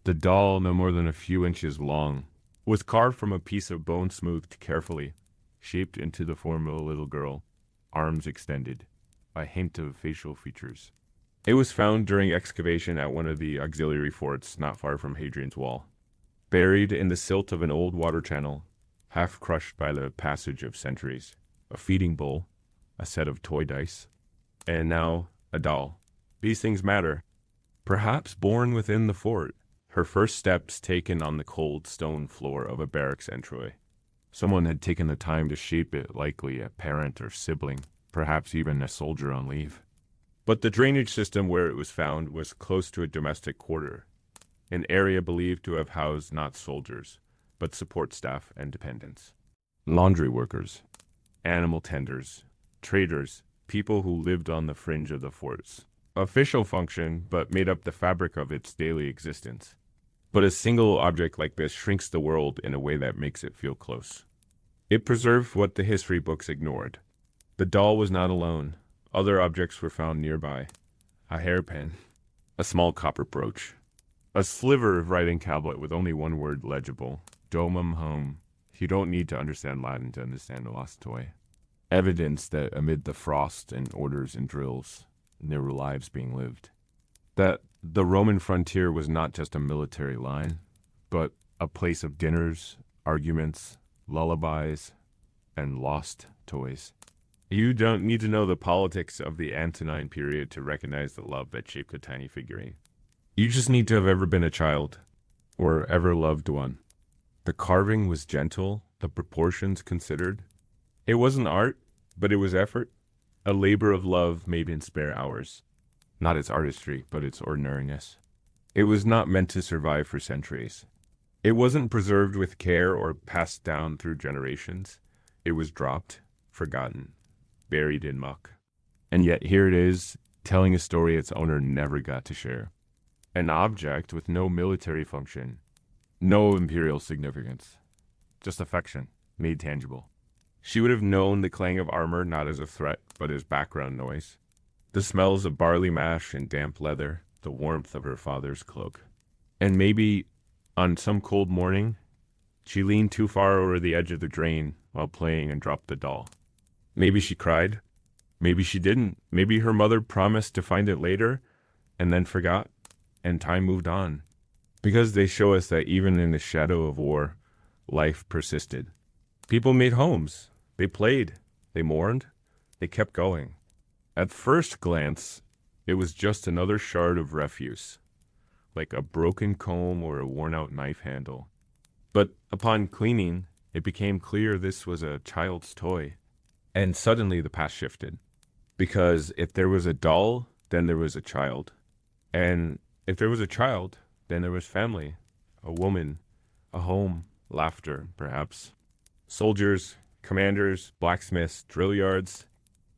The doll, no more than a few inches long, was carved from a piece of bone smoothed carefully, shaped into the form of a little girl, arms extended, a hint of facial features. It was found during excavation at one of the auxiliary forts not far from Hadrian's Wall, buried in the silt of an old water channel, half crushed by the passage of centuries. A feeding bowl, a set of toy dice, and now a doll. These things matter. Perhaps born within the fort, her first steps taken on the cold stone floor of a barracks entry. Someone had taken the time to shape it, likely a parent or sibling, perhaps even a soldier on leave. But the drainage system where it was found was close to a domestic quarter, an area believed to have housed not soldiers, but support staff and dependents. Laundry workers, animal tenders, traders, people who lived on the fringe of the fort's official function, but made up the fabric of its daily existence. But a single object like this shrinks the world in a way that makes it feel close. It preserved what the history books ignored. The doll was not alone. Other objects were found nearby. A hairpin, a small copper brooch, a sliver of writing tablet with only one word legible, domum home. You don't need to understand Latin to understand a lost toy. Evidence that amid the frost and orders and drills, there were lives being lived. That the Roman frontier was not just a military line, but a place of dinners, arguments, lullabies, and lost toys. You don't need to know the politics of the Antonine period to recognize the love that shaped a tiny figurine. You just need to have ever been a child, or ever loved one. The carving was gentle, the proportions considered. It wasn't art, but it was effort, a labor of love made in spare hours. Not its artistry, but its ordinariness. It was not meant to survive for centuries. It wasn't preserved with care or passed down through generations. It was dropped, forgotten, buried in muck. And yet here it is, telling a story its owner never got to share. An object with no military function, no imperial significance, just affection, made tangible. She would have known the clang of armor not as a threat, but as background noise. The smells of barley mash and damp leather, the warmth of her father's cloak. And maybe, on some cold morning, she leaned too far over the edge of the drain while playing and dropped the doll. Maybe she cried. Maybe she didn't. Maybe her mother promised to find it later and then forgot, and time moved on. Because they show us that even in the shadow of war, life persisted. People made homes. They played. They mourned. They kept going. At first glance, it was just another shard of refuse, like a broken comb or a worn-out knife handle. But upon cleaning, it became clear this was a child's toy. And suddenly the past shifted. Because if there was a doll, then there was a child. And if there was a child, then there was family, a woman, a home, laughter, perhaps. Soldiers, commanders, blacksmiths, drill yards.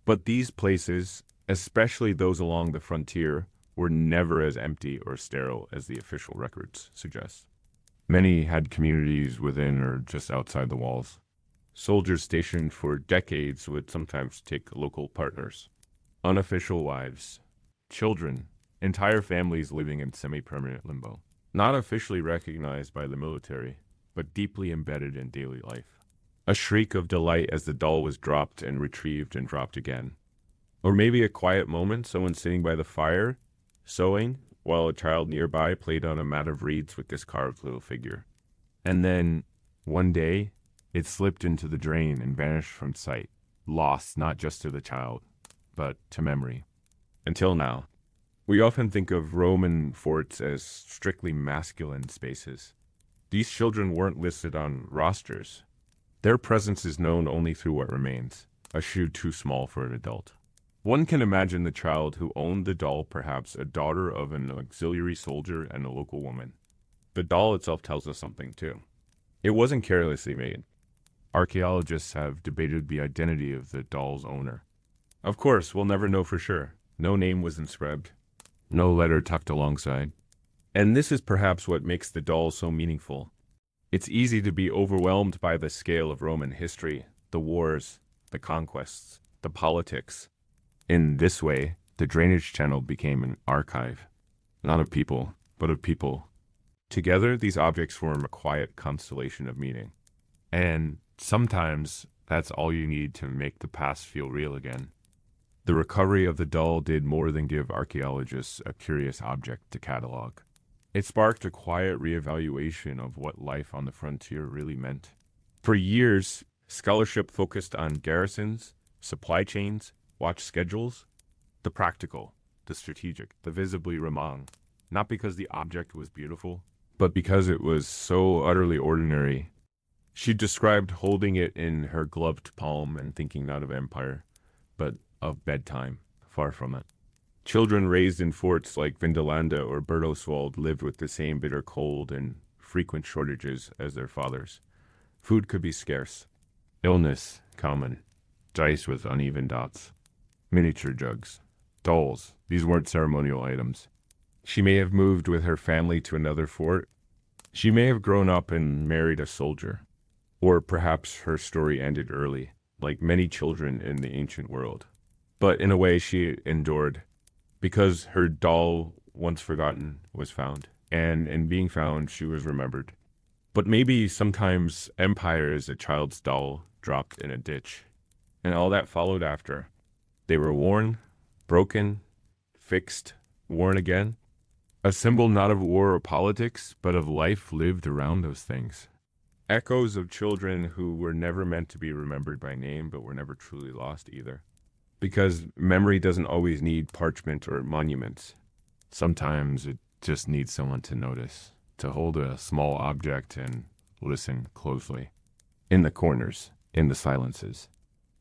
But these places, especially those along the frontier, were never as empty or sterile as the official records suggest. Many had communities within or just outside the walls. Soldiers stationed for decades would sometimes take local partners, unofficial wives, children, entire families living in semi-permanent limbo, not officially recognized by the military, but deeply embedded in daily life. A shriek of delight as the doll was dropped and retrieved and dropped again. Or maybe a quiet moment, someone sitting by the fire, sewing, while a child nearby played on a mat of reeds with this carved little figure. And then, one day, it slipped into the drain and vanished from sight, lost not just to the child, but to memory. Until now. We often think of Roman forts as strictly masculine spaces. These children weren't listed on rosters. Their presence is known only through what remains, a shoe too small for an adult. One can imagine the child who owned the doll, perhaps a daughter of an auxiliary soldier and a local woman. The doll itself tells us something, too. It wasn't carelessly made. Archaeologists have debated the identity of the doll's owner. Of course, we'll never know for sure. No name was inscribed, no letter tucked alongside. And this is perhaps what makes the doll so meaningful. It's easy to be overwhelmed by the scale of Roman history, the wars, the conquests, the politics. In this way, the drainage channel became an archive, not of people, but of people. Together, these objects form a quiet constellation of meaning. And sometimes that's all you need to make the past feel real again. The recovery of the doll did more than give archaeologists a curious object to catalog. It sparked a quiet reevaluation of what life on the frontier really meant. For years, scholarship focused on garrisons, supply chains, watch schedules, the practical, the strategic, the visibly Ramang, not because the object was beautiful, but because it was so utterly ordinary. She described holding it in her gloved palm and thinking not of empire, but of bedtime, far from it. Children raised in forts like Vindolanda or Bertelswald lived with the same bitter cold and frequent shortages as their fathers. Food could be scarce. Illness, common. Dice with uneven dots. Miniature jugs. Dolls. These weren't ceremonial items. She may have moved with her family to another fort. She may have grown up and married a soldier. Or perhaps her story ended early, like many children in the ancient world. But in a way she endured, because her doll, once forgotten, was found. And in being found, she was remembered. But maybe sometimes empire is a child's doll dropped in a ditch. And all that followed after. They were worn, broken, fixed, worn again. A symbol not of war or politics, but of life lived around those things. Echoes of children who were never meant to be remembered by name, but were never truly lost either. Because memory doesn't always need parchment or monuments. Sometimes it just needs someone to notice, to hold a small object and listen closely. In the corners, in the silences,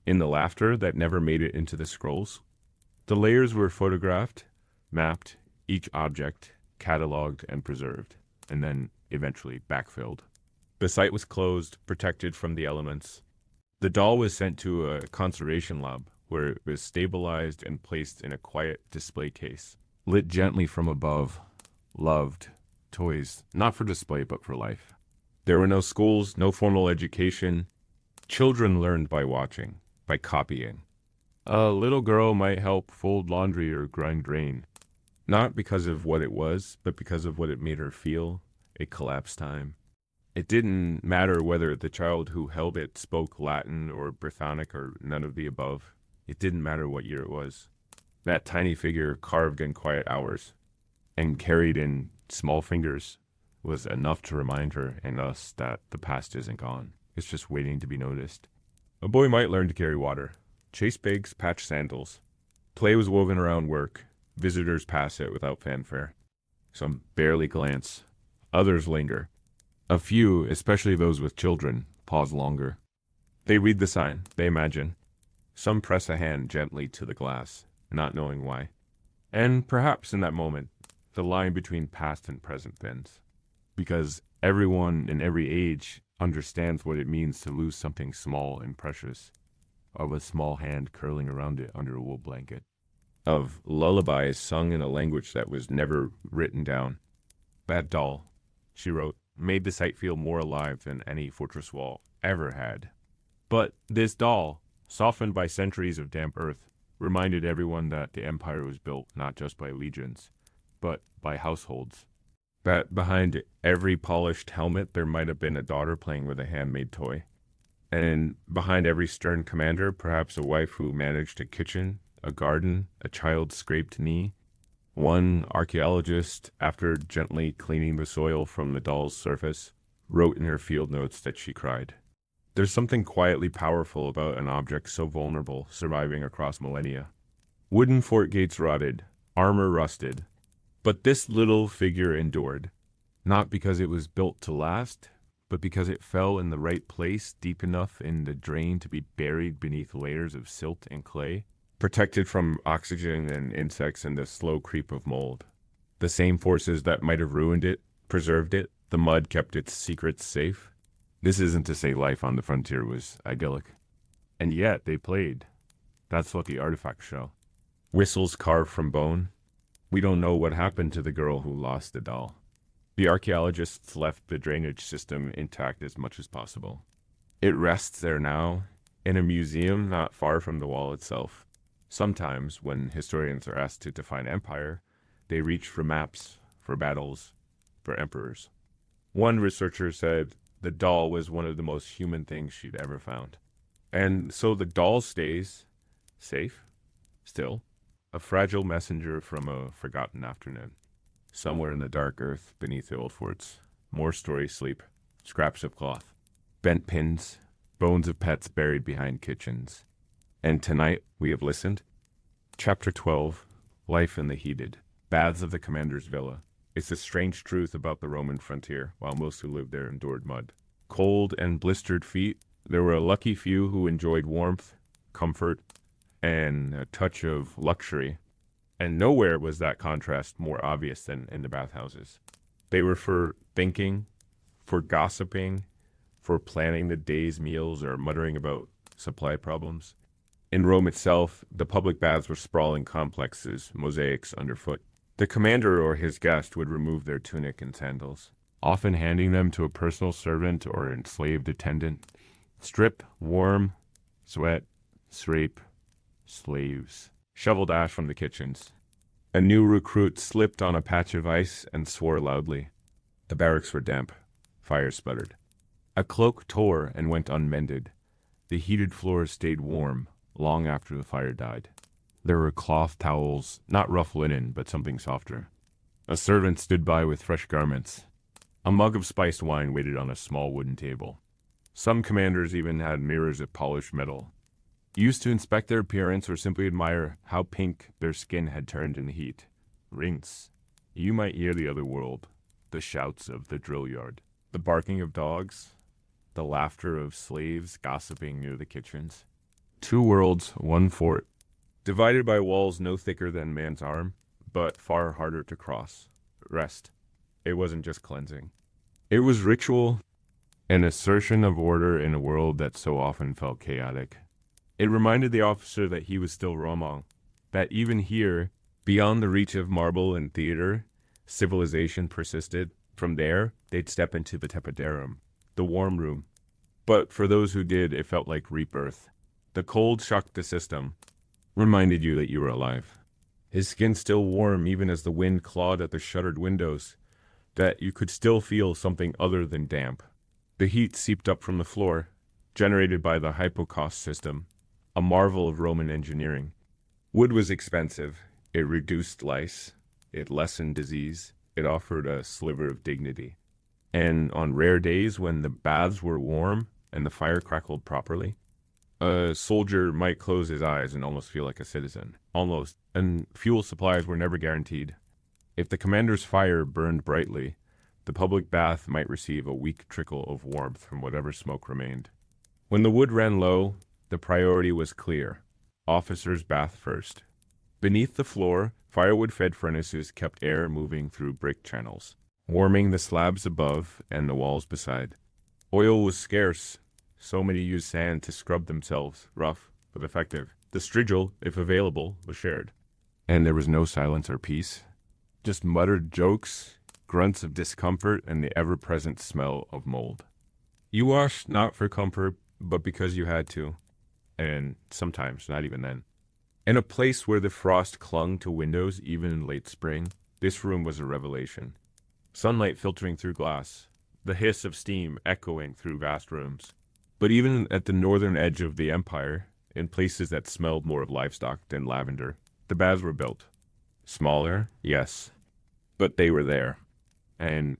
in the laughter that never made it into the scrolls. The layers were photographed, mapped, each object cataloged and preserved, and then eventually backfilled. The site was closed, protected from the elements. The doll was sent to a conservation lab, where it was stabilized and placed in a quiet display case, lit gently from above, loved, toys, not for display but for life. There were no schools, no formal education. Children learned by watching, by copying. A little girl might help fold laundry or grind grain, not because of what it was, but because of what it made her feel, a collapse time. It didn't matter whether the child who held it spoke Latin or Brythonic or none of the above. It didn't matter what year it was. That tiny figure carved in quiet hours and carried in small fingers was enough to remind her and us that the past isn't gone. It's just waiting to be noticed. A boy might learn to carry water, chase pigs, patch sandals. Play was woven around work. Visitors pass it without fanfare. Some barely glance. Others linger. A few, especially those with children, pause longer. They read the sign, they imagine. Some press a hand gently to the glass, not knowing why. And perhaps in that moment, the line between past and present thins. Because everyone in every age understands what it means to lose something small and precious, of a small hand curling around it under a wool blanket, of lullabies sung in a language that was never written down. That doll, she wrote, made the site feel more alive than any fortress wall ever had. But this doll, softened by centuries of damp earth, reminded everyone that the empire was built not just by legions, but by households. That behind every polished helmet there might have been a daughter playing with a handmade toy. And behind every stern commander, perhaps a wife who managed a kitchen, a garden, a child's scraped knee. One archaeologist, after gently cleaning the soil from the doll's surface, wrote in her field notes that she cried. There's something quietly powerful about an object so vulnerable surviving across millennia. Wooden fort gates rotted, armor rusted, but this little figure endured, not because it was built to last, but because it fell in the right place deep enough in the drain to be buried beneath layers of silt and clay. protected from oxygen and insects and the slow creep of mold. The same forces that might have ruined it preserved it. The mud kept its secrets safe. This isn't to say life on the frontier was idyllic. And yet they played. That's what the artifacts show. Whistles carved from bone. We don't know what happened to the girl who lost the doll. The archaeologists left the drainage system intact as much as possible. It rests there now, in a museum not far from the wall itself. Sometimes, when historians are asked to define empire, they reach for maps, for battles, for emperors. One researcher said the doll was one of the most human things she'd ever found. And so the doll stays safe, still, a fragile messenger from a forgotten afternoon. Somewhere in the dark earth beneath the old forts, more stories sleep, scraps of cloth, bent pins, bones of pets buried behind kitchens. And tonight we have listened. Chapter 12, Life in the Heated, Baths of the Commander's Villa. It's a strange truth about the Roman frontier, while most who lived there endured mud. Cold and blistered feet, there were a lucky few who enjoyed warmth, comfort, and a touch of luxury. And nowhere was that contrast more obvious than in the bathhouses. They were for thinking, for gossiping, for planning the day's meals or muttering about supply problems. In Rome itself, the public baths were sprawling complexes, mosaics underfoot. The commander or his guest would remove their tunic and sandals, often handing them to a personal servant or enslaved attendant. Strip, warm, sweat, scrape, slaves. Shoveled ash from the kitchens. A new recruit slipped on a patch of ice and swore loudly. The barracks were damp. Fire sputtered. A cloak tore and went unmended. The heated floors stayed warm long after the fire died. There were cloth towels, not rough linen, but something softer. A servant stood by with fresh garments. A mug of spiced wine waited on a small wooden table. Some commanders even had mirrors of polished metal, used to inspect their appearance or simply admire how pink their skin had turned in the heat. Rinse. You might hear the other world, the shouts of the drill yard, the barking of dogs, the laughter of slaves gossiping near the kitchens. Two worlds, one fort, divided by walls no thicker than man's arm, but far harder to cross. Rest. It wasn't just cleansing. It was ritual, an assertion of order in a world that so often felt chaotic. It reminded the officer that he was still Roman, that even here, beyond the reach of marble and theater, civilization persisted. From there, they'd step into the tepidarum, the warm room. But for those who did, it felt like rebirth. The cold shocked the system, reminded you that you were alive. His skin still warm even as the wind clawed at the shuttered windows, that you could still feel something other than damp. The heat seeped up from the floor, generated by the hypocaust system, a marvel of Roman engineering. Wood was expensive. It reduced lice. It lessened disease. It offered a sliver of dignity. And on rare days when the baths were warm and the fire crackled properly, a soldier might close his eyes and almost feel like a citizen. Almost. And fuel supplies were never guaranteed. If the commander's fire burned brightly, the public bath might receive a weak trickle of warmth from whatever smoke remained. When the wood ran low, the priority was clear. Officers bath first. Beneath the floor, firewood-fed furnaces kept air moving through brick channels, warming the slabs above and the walls beside. Oil was scarce. So many used sand to scrub themselves, rough but effective. The strigil, if available, was shared. And there was no silence or peace. Just muttered jokes, grunts of discomfort, and the ever-present smell of mold. You washed not for comfort, but because you had to. And sometimes, not even then. In a place where the frost clung to windows even in late spring, this room was a revelation. Sunlight filtering through glass, the hiss of steam echoing through vast rooms. But even at the northern edge of the empire, in places that smelled more of livestock than lavender, the baths were built. Smaller, yes, but they were there. And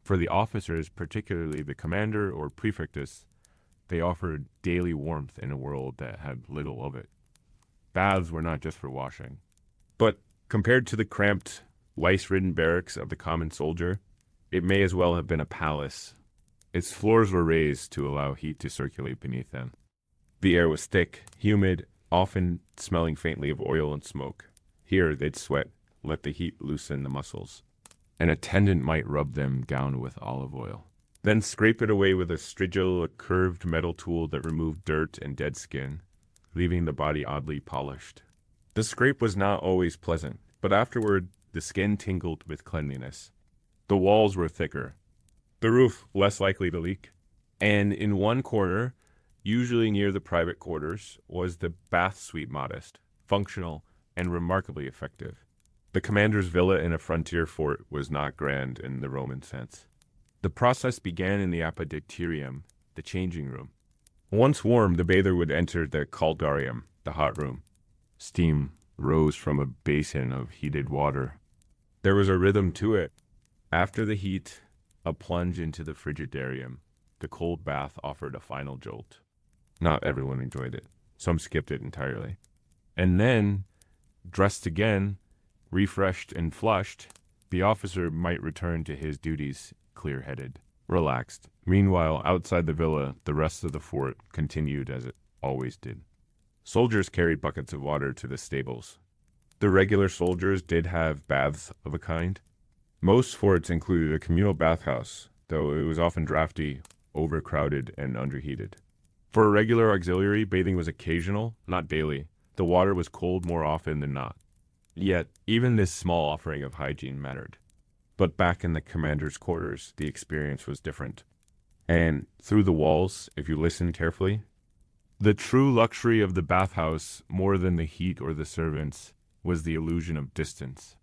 for the officers, particularly the commander or prefectus, they offered daily warmth in a world that had little of it. Baths were not just for washing. But compared to the cramped, lice-ridden barracks of the common soldier, it may as well have been a palace. Its floors were raised to allow heat to circulate beneath them. The air was thick, humid, often smelling faintly of oil and smoke. Here they'd sweat, let the heat loosen the muscles. An attendant might rub them down with olive oil, then scrape it away with a strigil, a curved metal tool that removed dirt and dead skin, leaving the body oddly polished. The scrape was not always pleasant, but afterward the skin tingled with cleanliness. The walls were thicker, the roof less likely to leak, and in one corner, usually near the private quarters, was the bath suite, modest, functional, and remarkably effective. The commander's villa in a frontier fort was not grand in the Roman sense. The process began in the appetitorium, the changing room. Once warm, the bather would enter the caldarium, the hot room. Steam rose from a basin of heated water. There was a rhythm to it. After the heat, a plunge into the frigidarium. The cold bath offered a final jolt. Not everyone enjoyed it. Some skipped it entirely. And then, dressed again, refreshed and flushed, the officer might return to his duties clear-headed, relaxed. Meanwhile, outside the villa, the rest of the fort continued as it always did. Soldiers carried buckets of water to the stables. The regular soldiers did have baths of a kind. Most forts included a communal bathhouse, though it was often drafty, overcrowded, and underheated. For a regular auxiliary, bathing was occasional, not daily. The water was cold more often than not. Yet, even this small offering of hygiene mattered. But back in the commander's quarters, the experience was different. And through the walls, if you listen carefully, the true luxury of the bathhouse, more than the heat or the servants, was the illusion of distance.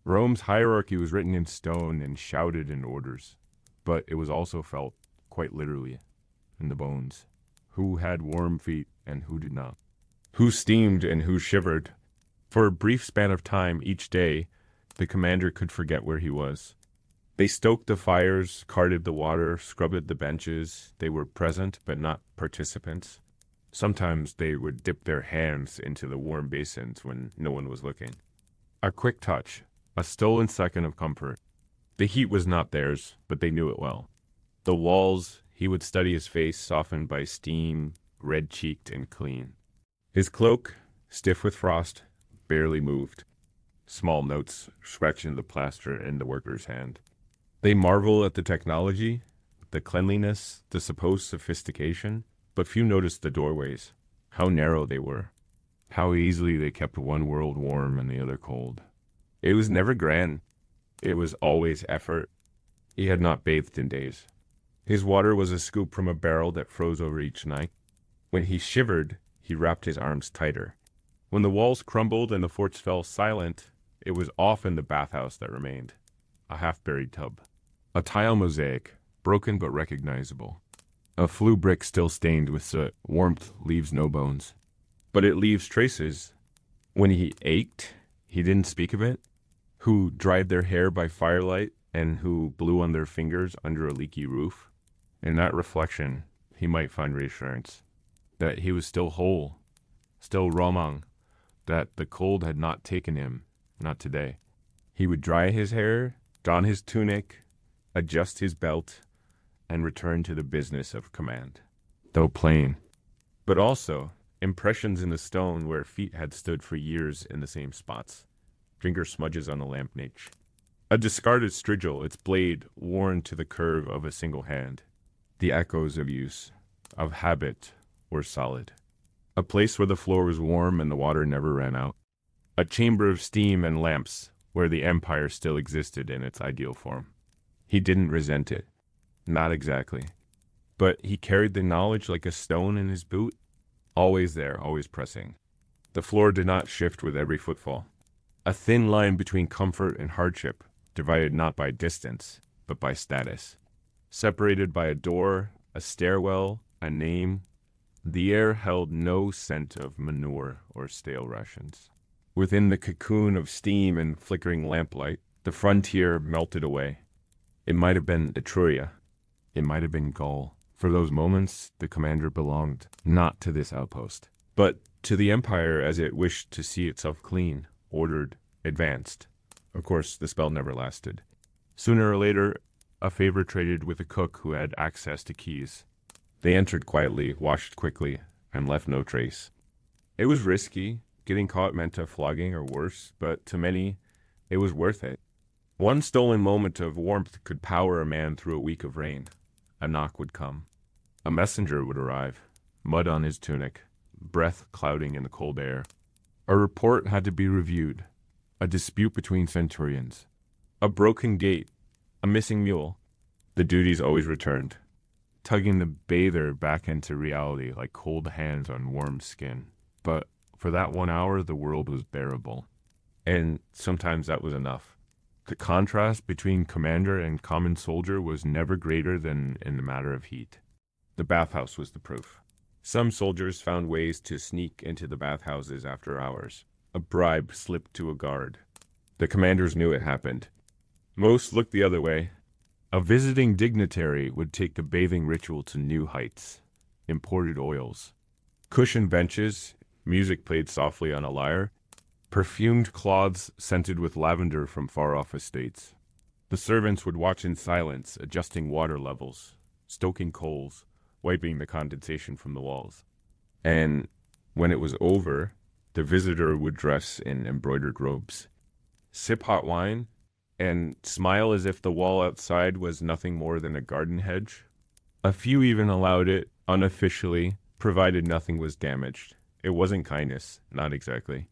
Rome's hierarchy was written in stone and shouted in orders, but it was also felt, quite literally, in the bones. Who had warm feet and who did not? Who steamed and who shivered? For a brief span of time each day, the commander could forget where he was. They stoked the fires, carted the water, scrubbed the benches. They were present, but not participants. Sometimes they would dip their hands into the warm basins when no one was looking. A quick touch, a stolen second of comfort. The heat was not theirs, but they knew it well. The walls, he would study his face softened by steam, red-cheeked and clean. His cloak, stiff with frost, barely moved. Small notes scratching the plaster in the worker's hand. They marvel at the technology, the cleanliness, the supposed sophistication, but few noticed the doorways, how narrow they were, how easily they kept one world warm and the other cold. It was never grand. It was always effort. He had not bathed in days. His water was a scoop from a barrel that froze over each night. When he shivered, he wrapped his arms tighter. When the walls crumbled and the forts fell silent, it was often the bathhouse that remained, a half-buried tub. A tile mosaic, broken but recognizable. A flue brick still stained with soot. Warmth leaves no bones. But it leaves traces. When he ached, he didn't speak of it. Who dried their hair by firelight and who blew on their fingers under a leaky roof. In that reflection, he might find reassurance. That he was still whole, still Romang, that the cold had not taken him, not today. He would dry his hair, don his tunic, adjust his belt, and return to the business of command. Though plain, but also impressions in the stone where feet had stood for years in the same spots. Drinker smudges on the lamp niche. A discarded strigil, its blade worn to the curve of a single hand. The echoes of use, of habit, were solid. A place where the floor was warm and the water never ran out. A chamber of steam and lamps where the empire still existed in its ideal form. He didn't resent it. Not exactly. But he carried the knowledge like a stone in his boot. Always there, always pressing. The floor did not shift with every footfall. A thin line between comfort and hardship, divided not by distance, but by status. Separated by a door, a stairwell, a name. The air held no scent of manure or stale rations. Within the cocoon of steam and flickering lamplight, the frontier melted away. It might have been Etruria. It might have been Gaul. For those moments, the commander belonged not to this outpost, but to the empire as it wished to see itself clean, ordered, advanced. Of course, the spell never lasted. Sooner or later, a favor traded with a cook who had access to keys. They entered quietly, washed quickly, and left no trace. It was risky. Getting caught meant a flogging or worse, but to many, it was worth it. One stolen moment of warmth could power a man through a week of rain. A knock would come. A messenger would arrive, mud on his tunic, breath clouding in the cold air. A report had to be reviewed. A dispute between centurions. A broken gate. A missing mule. The duties always returned, tugging the bather back into reality like cold hands on warm skin. But for that 1 hour, the world was bearable. And sometimes that was enough. The contrast between commander and common soldier was never greater than in the matter of heat. The bathhouse was the proof. Some soldiers found ways to sneak into the bathhouses after hours. A bribe slipped to a guard. The commanders knew it happened. Most looked the other way. A visiting dignitary would take the bathing ritual to new heights. Imported oils. Cushioned benches, music played softly on a lyre, perfumed cloths scented with lavender from far-off estates. The servants would watch in silence, adjusting water levels, stoking coals, wiping the condensation from the walls. And when it was over, the visitor would dress in embroidered robes, sip hot wine, and smile as if the wall outside was nothing more than a garden hedge. A few even allowed it, unofficially, provided nothing was damaged. It wasn't kindness, not exactly.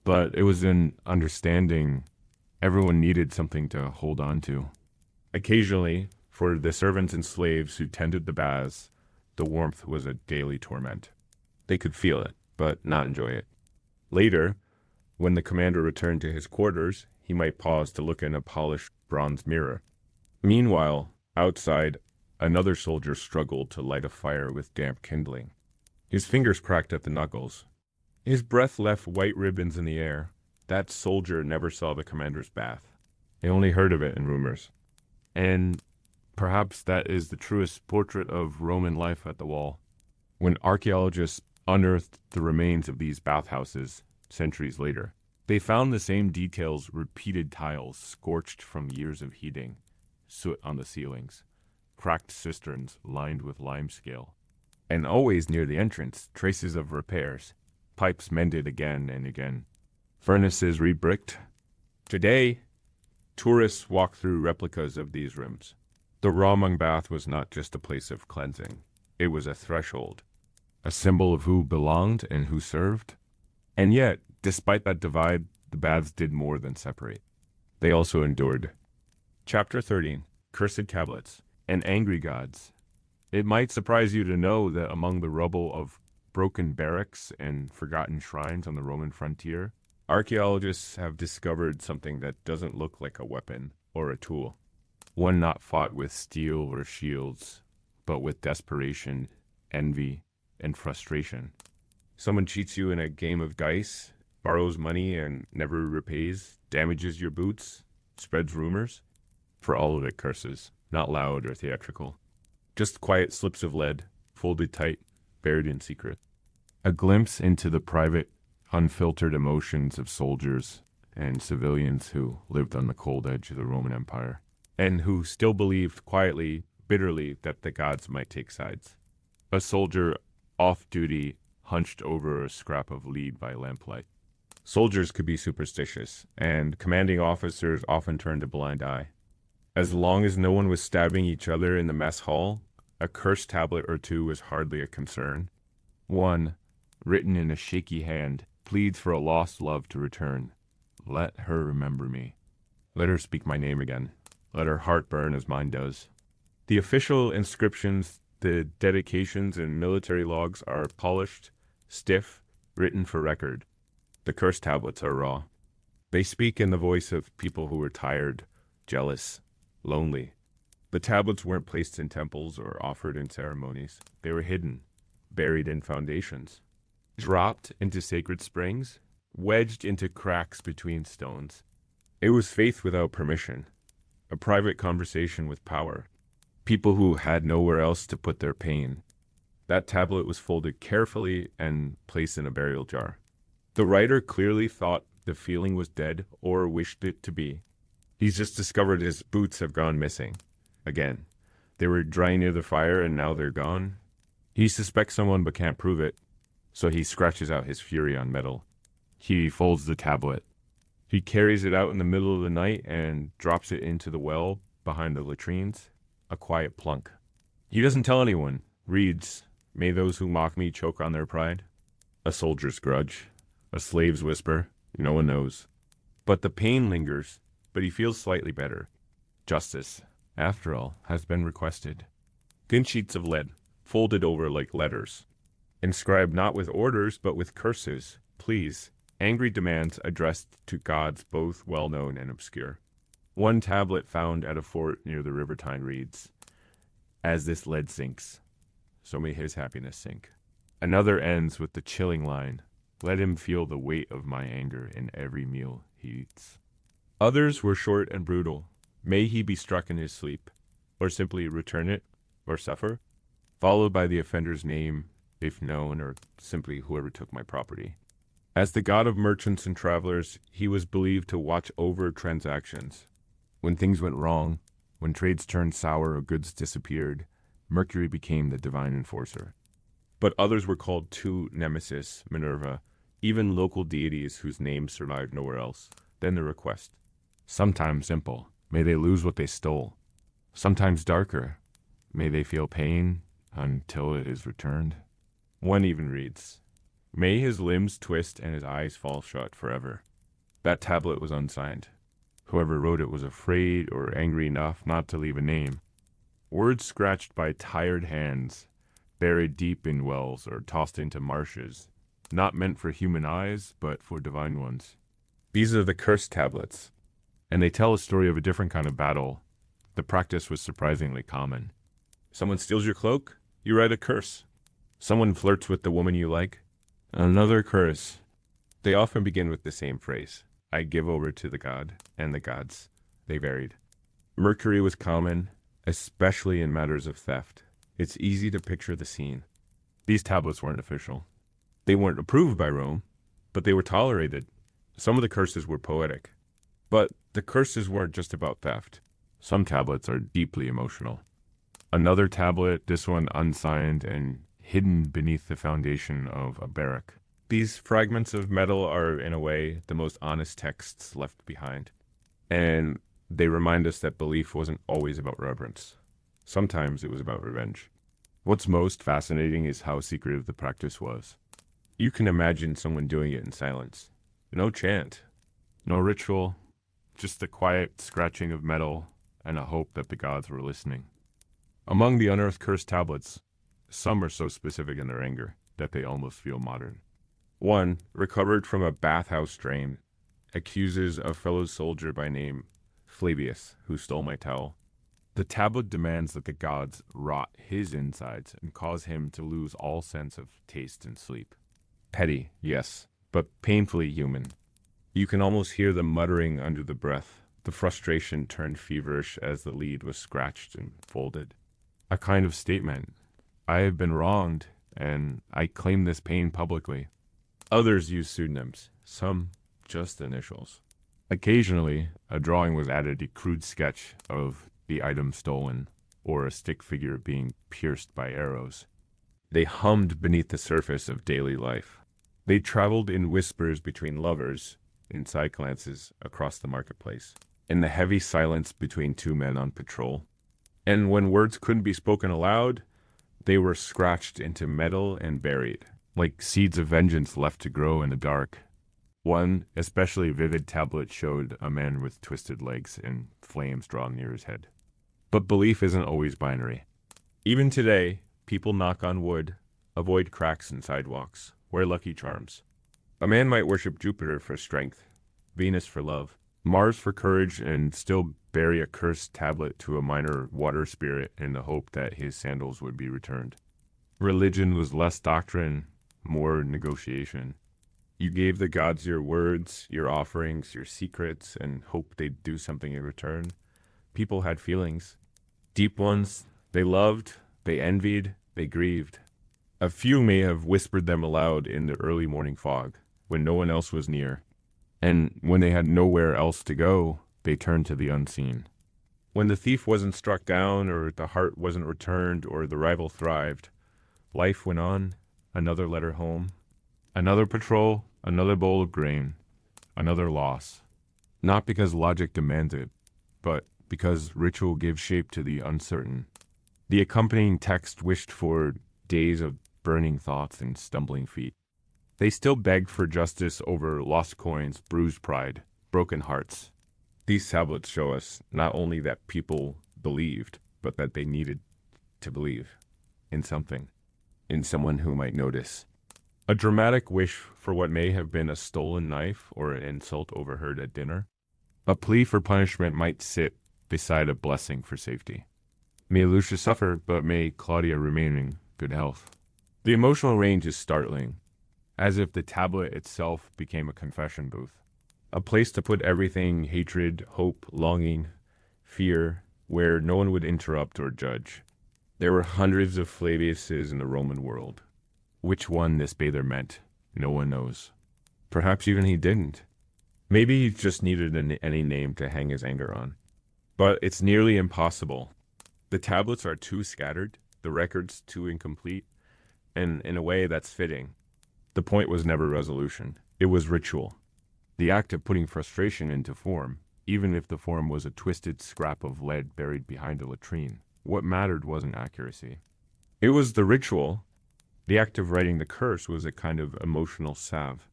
But it was an understanding everyone needed something to hold on to. Occasionally, for the servants and slaves who tended the baths, the warmth was a daily torment. They could feel it, but not enjoy it. Later, when the commander returned to his quarters, he might pause to look in a polished bronze mirror. Meanwhile, outside, another soldier struggled to light a fire with damp kindling. His fingers cracked at the knuckles. His breath left white ribbons in the air. That soldier never saw the commander's bath. He only heard of it in rumors. And perhaps that is the truest portrait of Roman life at the wall. When archaeologists unearthed the remains of these bathhouses centuries later, they found the same details: repeated tiles scorched from years of heating, soot on the ceilings, cracked cisterns lined with limescale, and always near the entrance, traces of repairs, pipes mended again and again, furnaces rebricked. Today, tourists walk through replicas of these rooms. The Ramang bath was not just a place of cleansing. It was a threshold, a symbol of who belonged and who served. And yet, despite that divide, the baths did more than separate. They also endured. Chapter 13, Cursed Tablets and Angry Gods. It might surprise you to know that among the rubble of broken barracks and forgotten shrines on the Roman frontier, archaeologists have discovered something that doesn't look like a weapon or a tool. One not fought with steel or shields, but with desperation, envy, and frustration. Someone cheats you in a game of dice, borrows money and never repays, damages your boots, spreads rumors. For all of it, curses, not loud or theatrical. Just quiet slips of lead, folded tight, buried in secret. A glimpse into the private, unfiltered emotions of soldiers and civilians who lived on the cold edge of the Roman Empire, and who still believed quietly, bitterly, that the gods might take sides. A soldier off-duty hunched over a scrap of lead by lamplight. Soldiers could be superstitious, and commanding officers often turned a blind eye. As long as no one was stabbing each other in the mess hall, a cursed tablet or two was hardly a concern. One, written in a shaky hand, pleads for a lost love to return. Let her remember me. Let her speak my name again. Let her heart burn as mine does. The official inscriptions, the dedications, and military logs are polished, stiff, written for record. The cursed tablets are raw. They speak in the voice of people who were tired, jealous, lonely. The tablets weren't placed in temples or offered in ceremonies. They were hidden, buried in foundations, dropped into sacred springs, wedged into cracks between stones. It was faith without permission, a private conversation with power, people who had nowhere else to put their pain. That tablet was folded carefully and placed in a burial jar. The writer clearly thought the feeling was dead or wished it to be. He's just discovered his boots have gone missing. Again, they were dry near the fire and now they're gone. He suspects someone but can't prove it. So he scratches out his fury on metal. He folds the tablet. He carries it out in the middle of the night and drops it into the well behind the latrines. A quiet plunk. He doesn't tell anyone. Reads, "May those who mock me choke on their pride." A soldier's grudge. A slave's whisper. No one knows. But the pain lingers, but he feels slightly better. Justice, after all, has been requested. Thin sheets of lead, folded over like letters. Inscribed not with orders, but with curses, pleas, angry demands addressed to gods both well-known and obscure. One tablet found at a fort near the River Tyne reads, "As this lead sinks, so may his happiness sink." Another ends with the chilling line, "Let him feel the weight of my anger in every meal he eats." Others were short and brutal. "May he be struck in his sleep, or simply return it, or suffer," followed by the offender's name, if known, or simply "whoever took my property." As the god of merchants and travelers, he was believed to watch over transactions. When things went wrong, when trades turned sour or goods disappeared, Mercury became the divine enforcer. But others were called to Nemesis, Minerva, even local deities whose names survived nowhere else. Then the request. Sometimes simple, may they lose what they stole. Sometimes darker, may they feel pain until it is returned. One even reads, "May his limbs twist and his eyes fall shut forever." That tablet was unsigned. Whoever wrote it was afraid or angry enough not to leave a name. Words scratched by tired hands, buried deep in wells or tossed into marshes, not meant for human eyes, but for divine ones. These are the cursed tablets, and they tell a story of a different kind of battle. The practice was surprisingly common. Someone steals your cloak, you write a curse. Someone flirts with the woman you like, another curse. They often begin with the same phrase, "I give over to the god and the gods." They varied. Mercury was common, especially in matters of theft. It's easy to picture the scene. These tablets weren't official. They weren't approved by Rome, but they were tolerated. Some of the curses were poetic. But the curses weren't just about theft. Some tablets are deeply emotional. Another tablet, this one unsigned and hidden beneath the foundation of a barrack. These fragments of metal are, in a way, the most honest texts left behind. And they remind us that belief wasn't always about reverence. Sometimes it was about revenge. What's most fascinating is how secretive the practice was. You can imagine someone doing it in silence. No chant, no ritual, just the quiet scratching of metal and a hope that the gods were listening. Among the unearthed cursed tablets, some are so specific in their anger that they almost feel modern. One, recovered from a bathhouse drain, accuses a fellow soldier by name Flavius, who stole my towel. The tablet demands that the gods rot his insides and cause him to lose all sense of taste and sleep. Petty, yes, but painfully human. You can almost hear the muttering under the breath. The frustration turned feverish as the lead was scratched and folded. A kind of statement. I have been wronged, and I claim this pain publicly. Others used pseudonyms, some just initials. Occasionally, a drawing was added, a crude sketch of the item stolen, or a stick figure being pierced by arrows. They hummed beneath the surface of daily life. They traveled in whispers between lovers, in side glances across the marketplace, in the heavy silence between two men on patrol. And when words couldn't be spoken aloud, they were scratched into metal and buried, like seeds of vengeance left to grow in the dark. One especially vivid tablet showed a man with twisted legs and flames drawn near his head. But belief isn't always binary. Even today, people knock on wood, avoid cracks in sidewalks, wear lucky charms. A man might worship Jupiter for strength, Venus for love, Mars for courage, and still bury a cursed tablet to a minor water spirit in the hope that his sandals would be returned. Religion was less doctrine, more negotiation. You gave the gods your words, your offerings, your secrets, and hoped they'd do something in return. People had feelings. Deep ones. They loved, they envied, they grieved. A few may have whispered them aloud in the early morning fog, when no one else was near. And when they had nowhere else to go, they turned to the unseen. When the thief wasn't struck down, or the heart wasn't returned, or the rival thrived, life went on, another letter home, Another patrol, another bowl of grain, another loss. Not because logic demands it, but because ritual gives shape to the uncertain. The accompanying text wished for days of burning thoughts and stumbling feet. They still begged for justice over lost coins, bruised pride, broken hearts. These tablets show us not only that people believed, but that they needed to believe in something, in someone who might notice. A dramatic wish for what may have been a stolen knife or an insult overheard at dinner. A plea for punishment might sit beside a blessing for safety. May Lucia suffer, but may Claudia remain in good health. The emotional range is startling, as if the tablet itself became a confession booth. A place to put everything: hatred, hope, longing, fear, where no one would interrupt or judge. There were hundreds of Flaviuses in the Roman world. Which one this bather meant, no one knows. Perhaps even he didn't. Maybe he just needed any name to hang his anger on. But it's nearly impossible. The tablets are too scattered, the records too incomplete, and in a way that's fitting. The point was never resolution. It was ritual. The act of putting frustration into form, even if the form was a twisted scrap of lead buried behind a latrine. What mattered wasn't accuracy. It was the ritual. The act of writing the curse was a kind of emotional salve,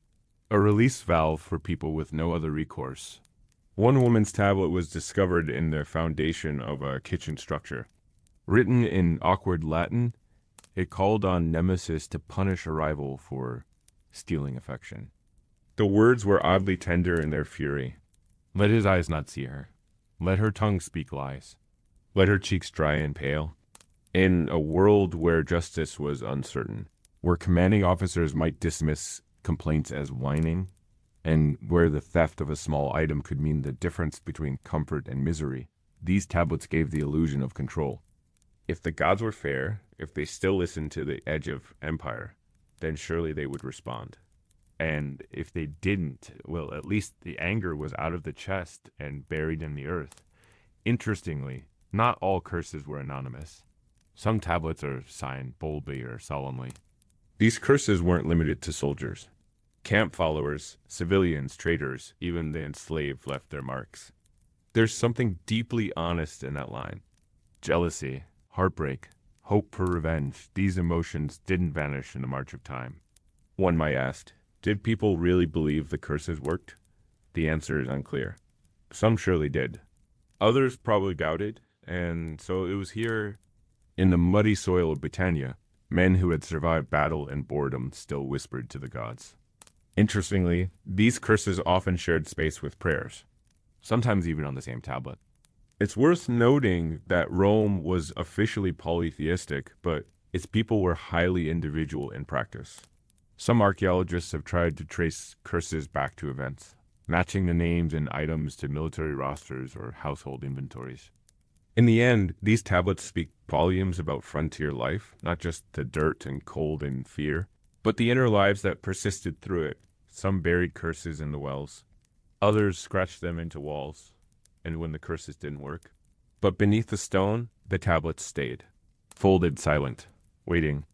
a release valve for people with no other recourse. One woman's tablet was discovered in the foundation of a kitchen structure. Written in awkward Latin, it called on Nemesis to punish a rival for stealing affection. The words were oddly tender in their fury. Let his eyes not see her. Let her tongue speak lies. Let her cheeks dry and pale. In a world where justice was uncertain, where commanding officers might dismiss complaints as whining, and where the theft of a small item could mean the difference between comfort and misery, these tablets gave the illusion of control. If the gods were fair, if they still listened to the edge of empire, then surely they would respond. And if they didn't, well, at least the anger was out of the chest and buried in the earth. Interestingly, not all curses were anonymous. Some tablets are signed boldly or solemnly. These curses weren't limited to soldiers. Camp followers, civilians, traders, even the enslaved left their marks. There's something deeply honest in that line. Jealousy, heartbreak, hope for revenge, these emotions didn't vanish in the march of time. One might ask, did people really believe the curses worked? The answer is unclear. Some surely did. Others probably doubted, and so it was here, in the muddy soil of Britannia, men who had survived battle and boredom still whispered to the gods. Interestingly, these curses often shared space with prayers, sometimes even on the same tablet. It's worth noting that Rome was officially polytheistic, but its people were highly individual in practice. Some archaeologists have tried to trace curses back to events, matching the names and items to military rosters or household inventories. In the end, these tablets speak volumes about frontier life, not just the dirt and cold and fear, but the inner lives that persisted through it. Some buried curses in the wells. Others scratched them into walls, and when the curses didn't work. But beneath the stone, the tablets stayed, folded silent, waiting.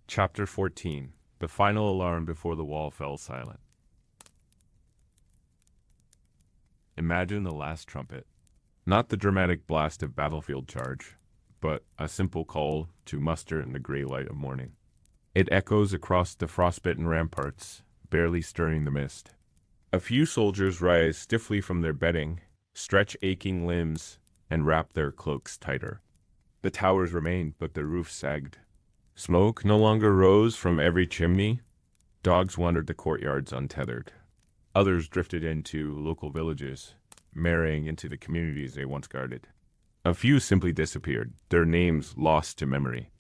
Chapter 14. The final alarm before the wall fell silent. Imagine the last trumpet. Not the dramatic blast of battlefield charge, but a simple call to muster in the gray light of morning. It echoes across the frostbitten ramparts, barely stirring the mist. A few soldiers rise stiffly from their bedding, stretch aching limbs, and wrap their cloaks tighter. The towers remained, but the roofs sagged. Smoke no longer rose from every chimney. Dogs wandered the courtyards untethered. Others drifted into local villages, marrying into the communities they once guarded. A few simply disappeared, their names lost to memory.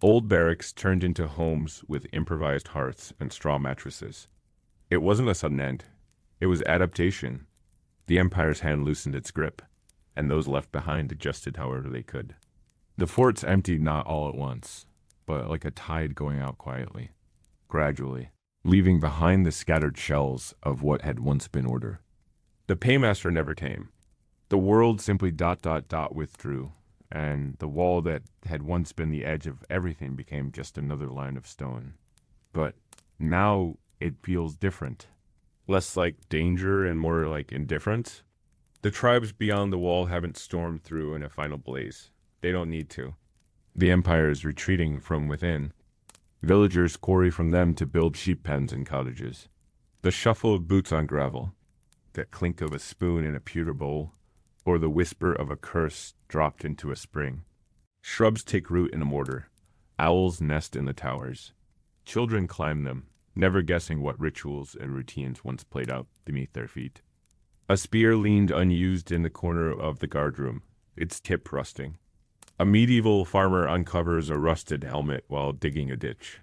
Old barracks turned into homes with improvised hearths and straw mattresses. It wasn't a sudden end. It was adaptation. The Empire's hand loosened its grip, and those left behind adjusted however they could. The forts emptied not all at once, but like a tide going out quietly, gradually, leaving behind the scattered shells of what had once been order. The paymaster never came. The world simply ... withdrew, and the wall that had once been the edge of everything became just another line of stone. But now it feels different. Less like danger and more like indifference. The tribes beyond the wall haven't stormed through in a final blaze. They don't need to. The empire is retreating from within. Villagers quarry from them to build sheep pens and cottages. The shuffle of boots on gravel, the clink of a spoon in a pewter bowl, or the whisper of a curse dropped into a spring. Shrubs take root in a mortar. Owls nest in the towers. Children climb them, never guessing what rituals and routines once played out beneath their feet. A spear leaned unused in the corner of the guardroom, its tip rusting. A medieval farmer uncovers a rusted helmet while digging a ditch.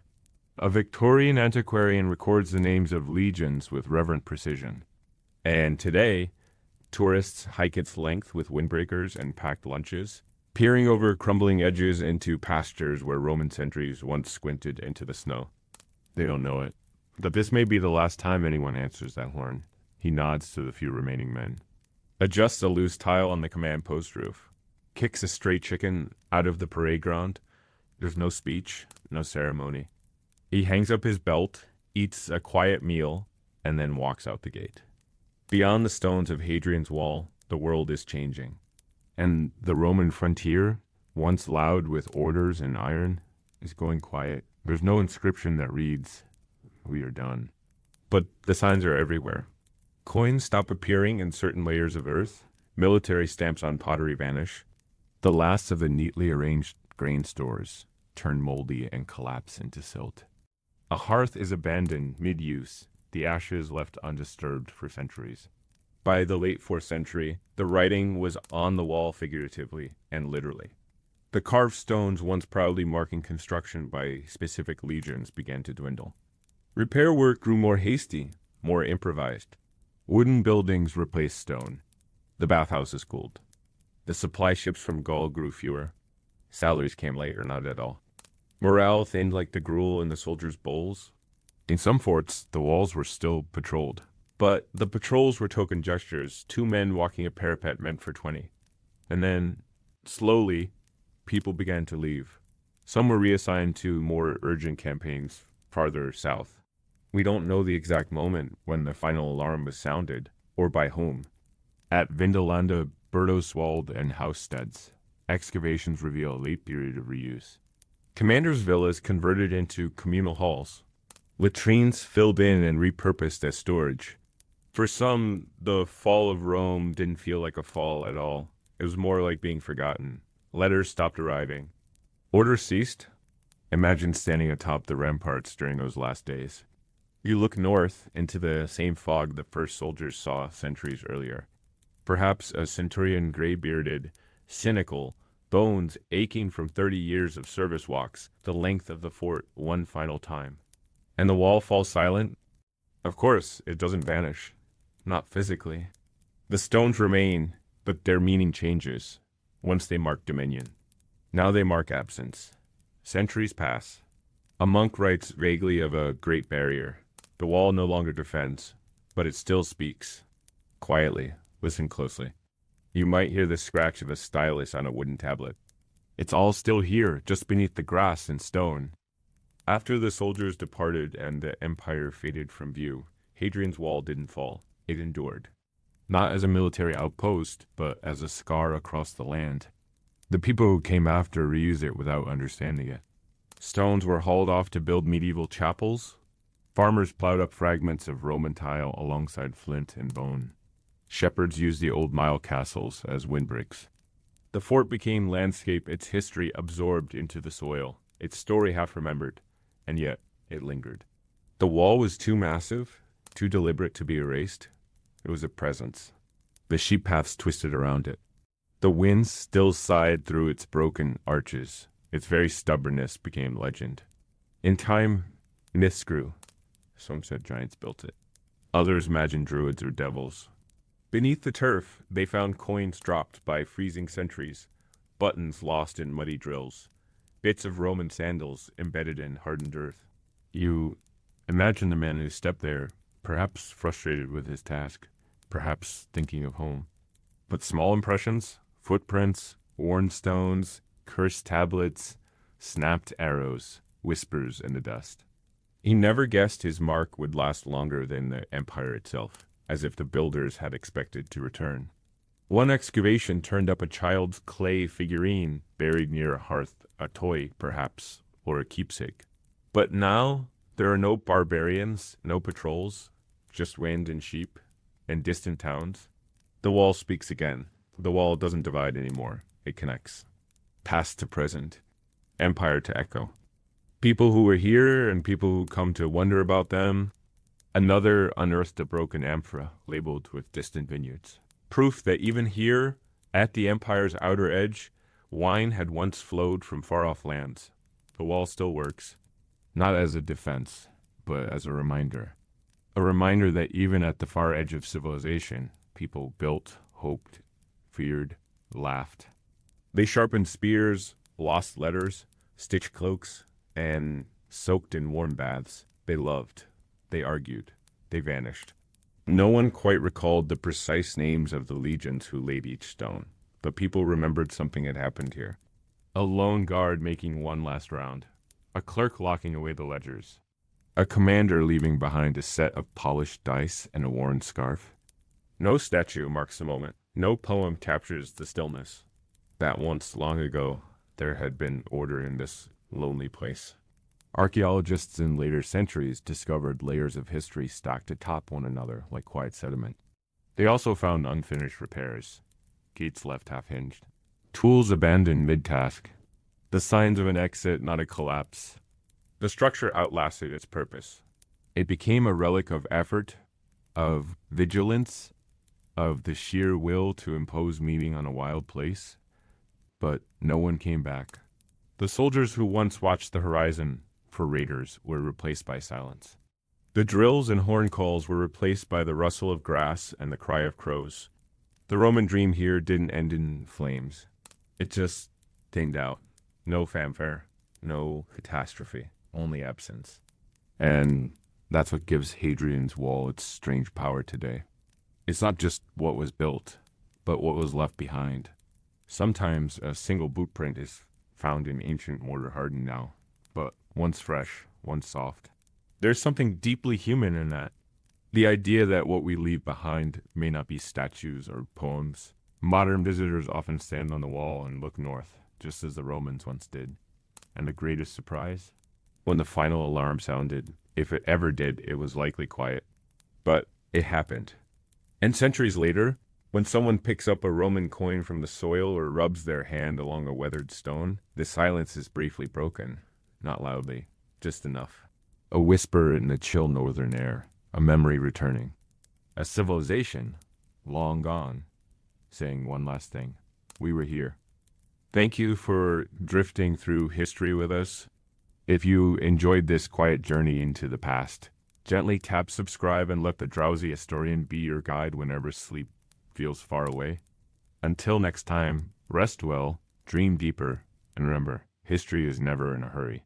A Victorian antiquarian records the names of legions with reverent precision. And today, tourists hike its length with windbreakers and packed lunches, peering over crumbling edges into pastures where Roman sentries once squinted into the snow. They don't know it, but this may be the last time anyone answers that horn. He nods to the few remaining men. Adjusts a loose tile on the command post roof. Kicks a stray chicken out of the parade ground. There's no speech, no ceremony. He hangs up his belt, eats a quiet meal, and then walks out the gate. Beyond the stones of Hadrian's Wall, the world is changing. And the Roman frontier, once loud with orders and iron, is going quiet. There's no inscription that reads, "We are done." But the signs are everywhere. Coins stop appearing in certain layers of earth. Military stamps on pottery vanish. The last of the neatly arranged grain stores turn moldy and collapse into silt. A hearth is abandoned mid-use, the ashes left undisturbed for centuries. By the late 4th century, the writing was on the wall figuratively and literally. The carved stones once proudly marking construction by specific legions began to dwindle. Repair work grew more hasty, more improvised. Wooden buildings replaced stone. The bathhouses cooled. The supply ships from Gaul grew fewer. Salaries came late or not at all. Morale thinned like the gruel in the soldiers' bowls. In some forts, the walls were still patrolled. But the patrols were token gestures, 2 men walking a parapet meant for 20. And then, slowly, people began to leave. Some were reassigned to more urgent campaigns farther south. We don't know the exact moment when the final alarm was sounded, or by whom. At Vindolanda, Bertoswald, and Housesteads, excavations reveal a late period of reuse. Commanders' villas converted into communal halls. Latrines filled in and repurposed as storage. For some, the fall of Rome didn't feel like a fall at all. It was more like being forgotten. Letters stopped arriving. Order ceased. Imagine standing atop the ramparts during those last days. You look north into the same fog the first soldiers saw centuries earlier. Perhaps a centurion gray-bearded, cynical, bones aching from 30 years of service walks the length of the fort one final time. And the wall falls silent? Of course, it doesn't vanish. Not physically. The stones remain, but their meaning changes once they mark dominion. Now they mark absence. Centuries pass. A monk writes vaguely of a great barrier. The wall no longer defends, but it still speaks. Quietly, listen closely. You might hear the scratch of a stylus on a wooden tablet. It's all still here, just beneath the grass and stone. After the soldiers departed and the empire faded from view, Hadrian's Wall didn't fall. It endured. Not as a military outpost, but as a scar across the land. The people who came after reused it without understanding it. Stones were hauled off to build medieval chapels. Farmers plowed up fragments of Roman tile alongside flint and bone. Shepherds used the old mile castles as windbreaks. The fort became landscape, its history absorbed into the soil, its story half remembered, and yet it lingered. The wall was too massive, too deliberate to be erased. It was a presence. The sheep paths twisted around it. The winds still sighed through its broken arches. Its very stubbornness became legend. In time, myths grew. Some said giants built it. Others imagined druids or devils. Beneath the turf, they found coins dropped by freezing sentries, buttons lost in muddy drills, bits of Roman sandals embedded in hardened earth. You imagine the man who stepped there, perhaps frustrated with his task, perhaps thinking of home. But small impressions, footprints, worn stones, cursed tablets, snapped arrows, whispers in the dust. He never guessed his mark would last longer than the empire itself, as if the builders had expected to return. One excavation turned up a child's clay figurine buried near a hearth, a toy, perhaps, or a keepsake. But now, there are no barbarians, no patrols, just wind and sheep, and distant towns. The wall speaks again. The wall doesn't divide anymore. It connects. Past to present. Empire to echo. People who were here and people who come to wonder about them. Another unearthed a broken amphora labeled with distant vineyards. Proof that even here, at the empire's outer edge, wine had once flowed from far-off lands. The wall still works, not as a defense, but as a reminder. A reminder that even at the far edge of civilization, people built, hoped, feared, laughed. They sharpened spears, lost letters, stitched cloaks, and soaked in warm baths. They loved. They argued. They vanished. No one quite recalled the precise names of the legions who laid each stone, but people remembered something had happened here. A lone guard making one last round. A clerk locking away the ledgers. A commander leaving behind a set of polished dice and a worn scarf. No statue marks the moment. No poem captures the stillness. That once, long ago, there had been order in this lonely place. Archaeologists in later centuries discovered layers of history stacked atop one another like quiet sediment. They also found unfinished repairs, gates left half-hinged, tools abandoned mid-task, the signs of an exit, not a collapse. The structure outlasted its purpose. It became a relic of effort, of vigilance, of the sheer will to impose meaning on a wild place. But no one came back. The soldiers who once watched the horizon for raiders were replaced by silence. The drills and horn calls were replaced by the rustle of grass and the cry of crows. The Roman dream here didn't end in flames. It just thinned out. No fanfare, no catastrophe, only absence. And that's what gives Hadrian's Wall its strange power today. It's not just what was built, but what was left behind. Sometimes a single boot print is found in ancient mortar hardened now, but once fresh, once soft. There's something deeply human in that. The idea that what we leave behind may not be statues or poems. Modern visitors often stand on the wall and look north, just as the Romans once did. And the greatest surprise? When the final alarm sounded, if it ever did, it was likely quiet. But it happened. And centuries later, when someone picks up a Roman coin from the soil or rubs their hand along a weathered stone, the silence is briefly broken. Not loudly, just enough. A whisper in the chill northern air, a memory returning. A civilization, long gone, saying one last thing. We were here. Thank you for drifting through history with us. If you enjoyed this quiet journey into the past, gently tap subscribe and let the drowsy historian be your guide whenever sleep feels far away. Until next time, rest well, dream deeper, and remember, history is never in a hurry.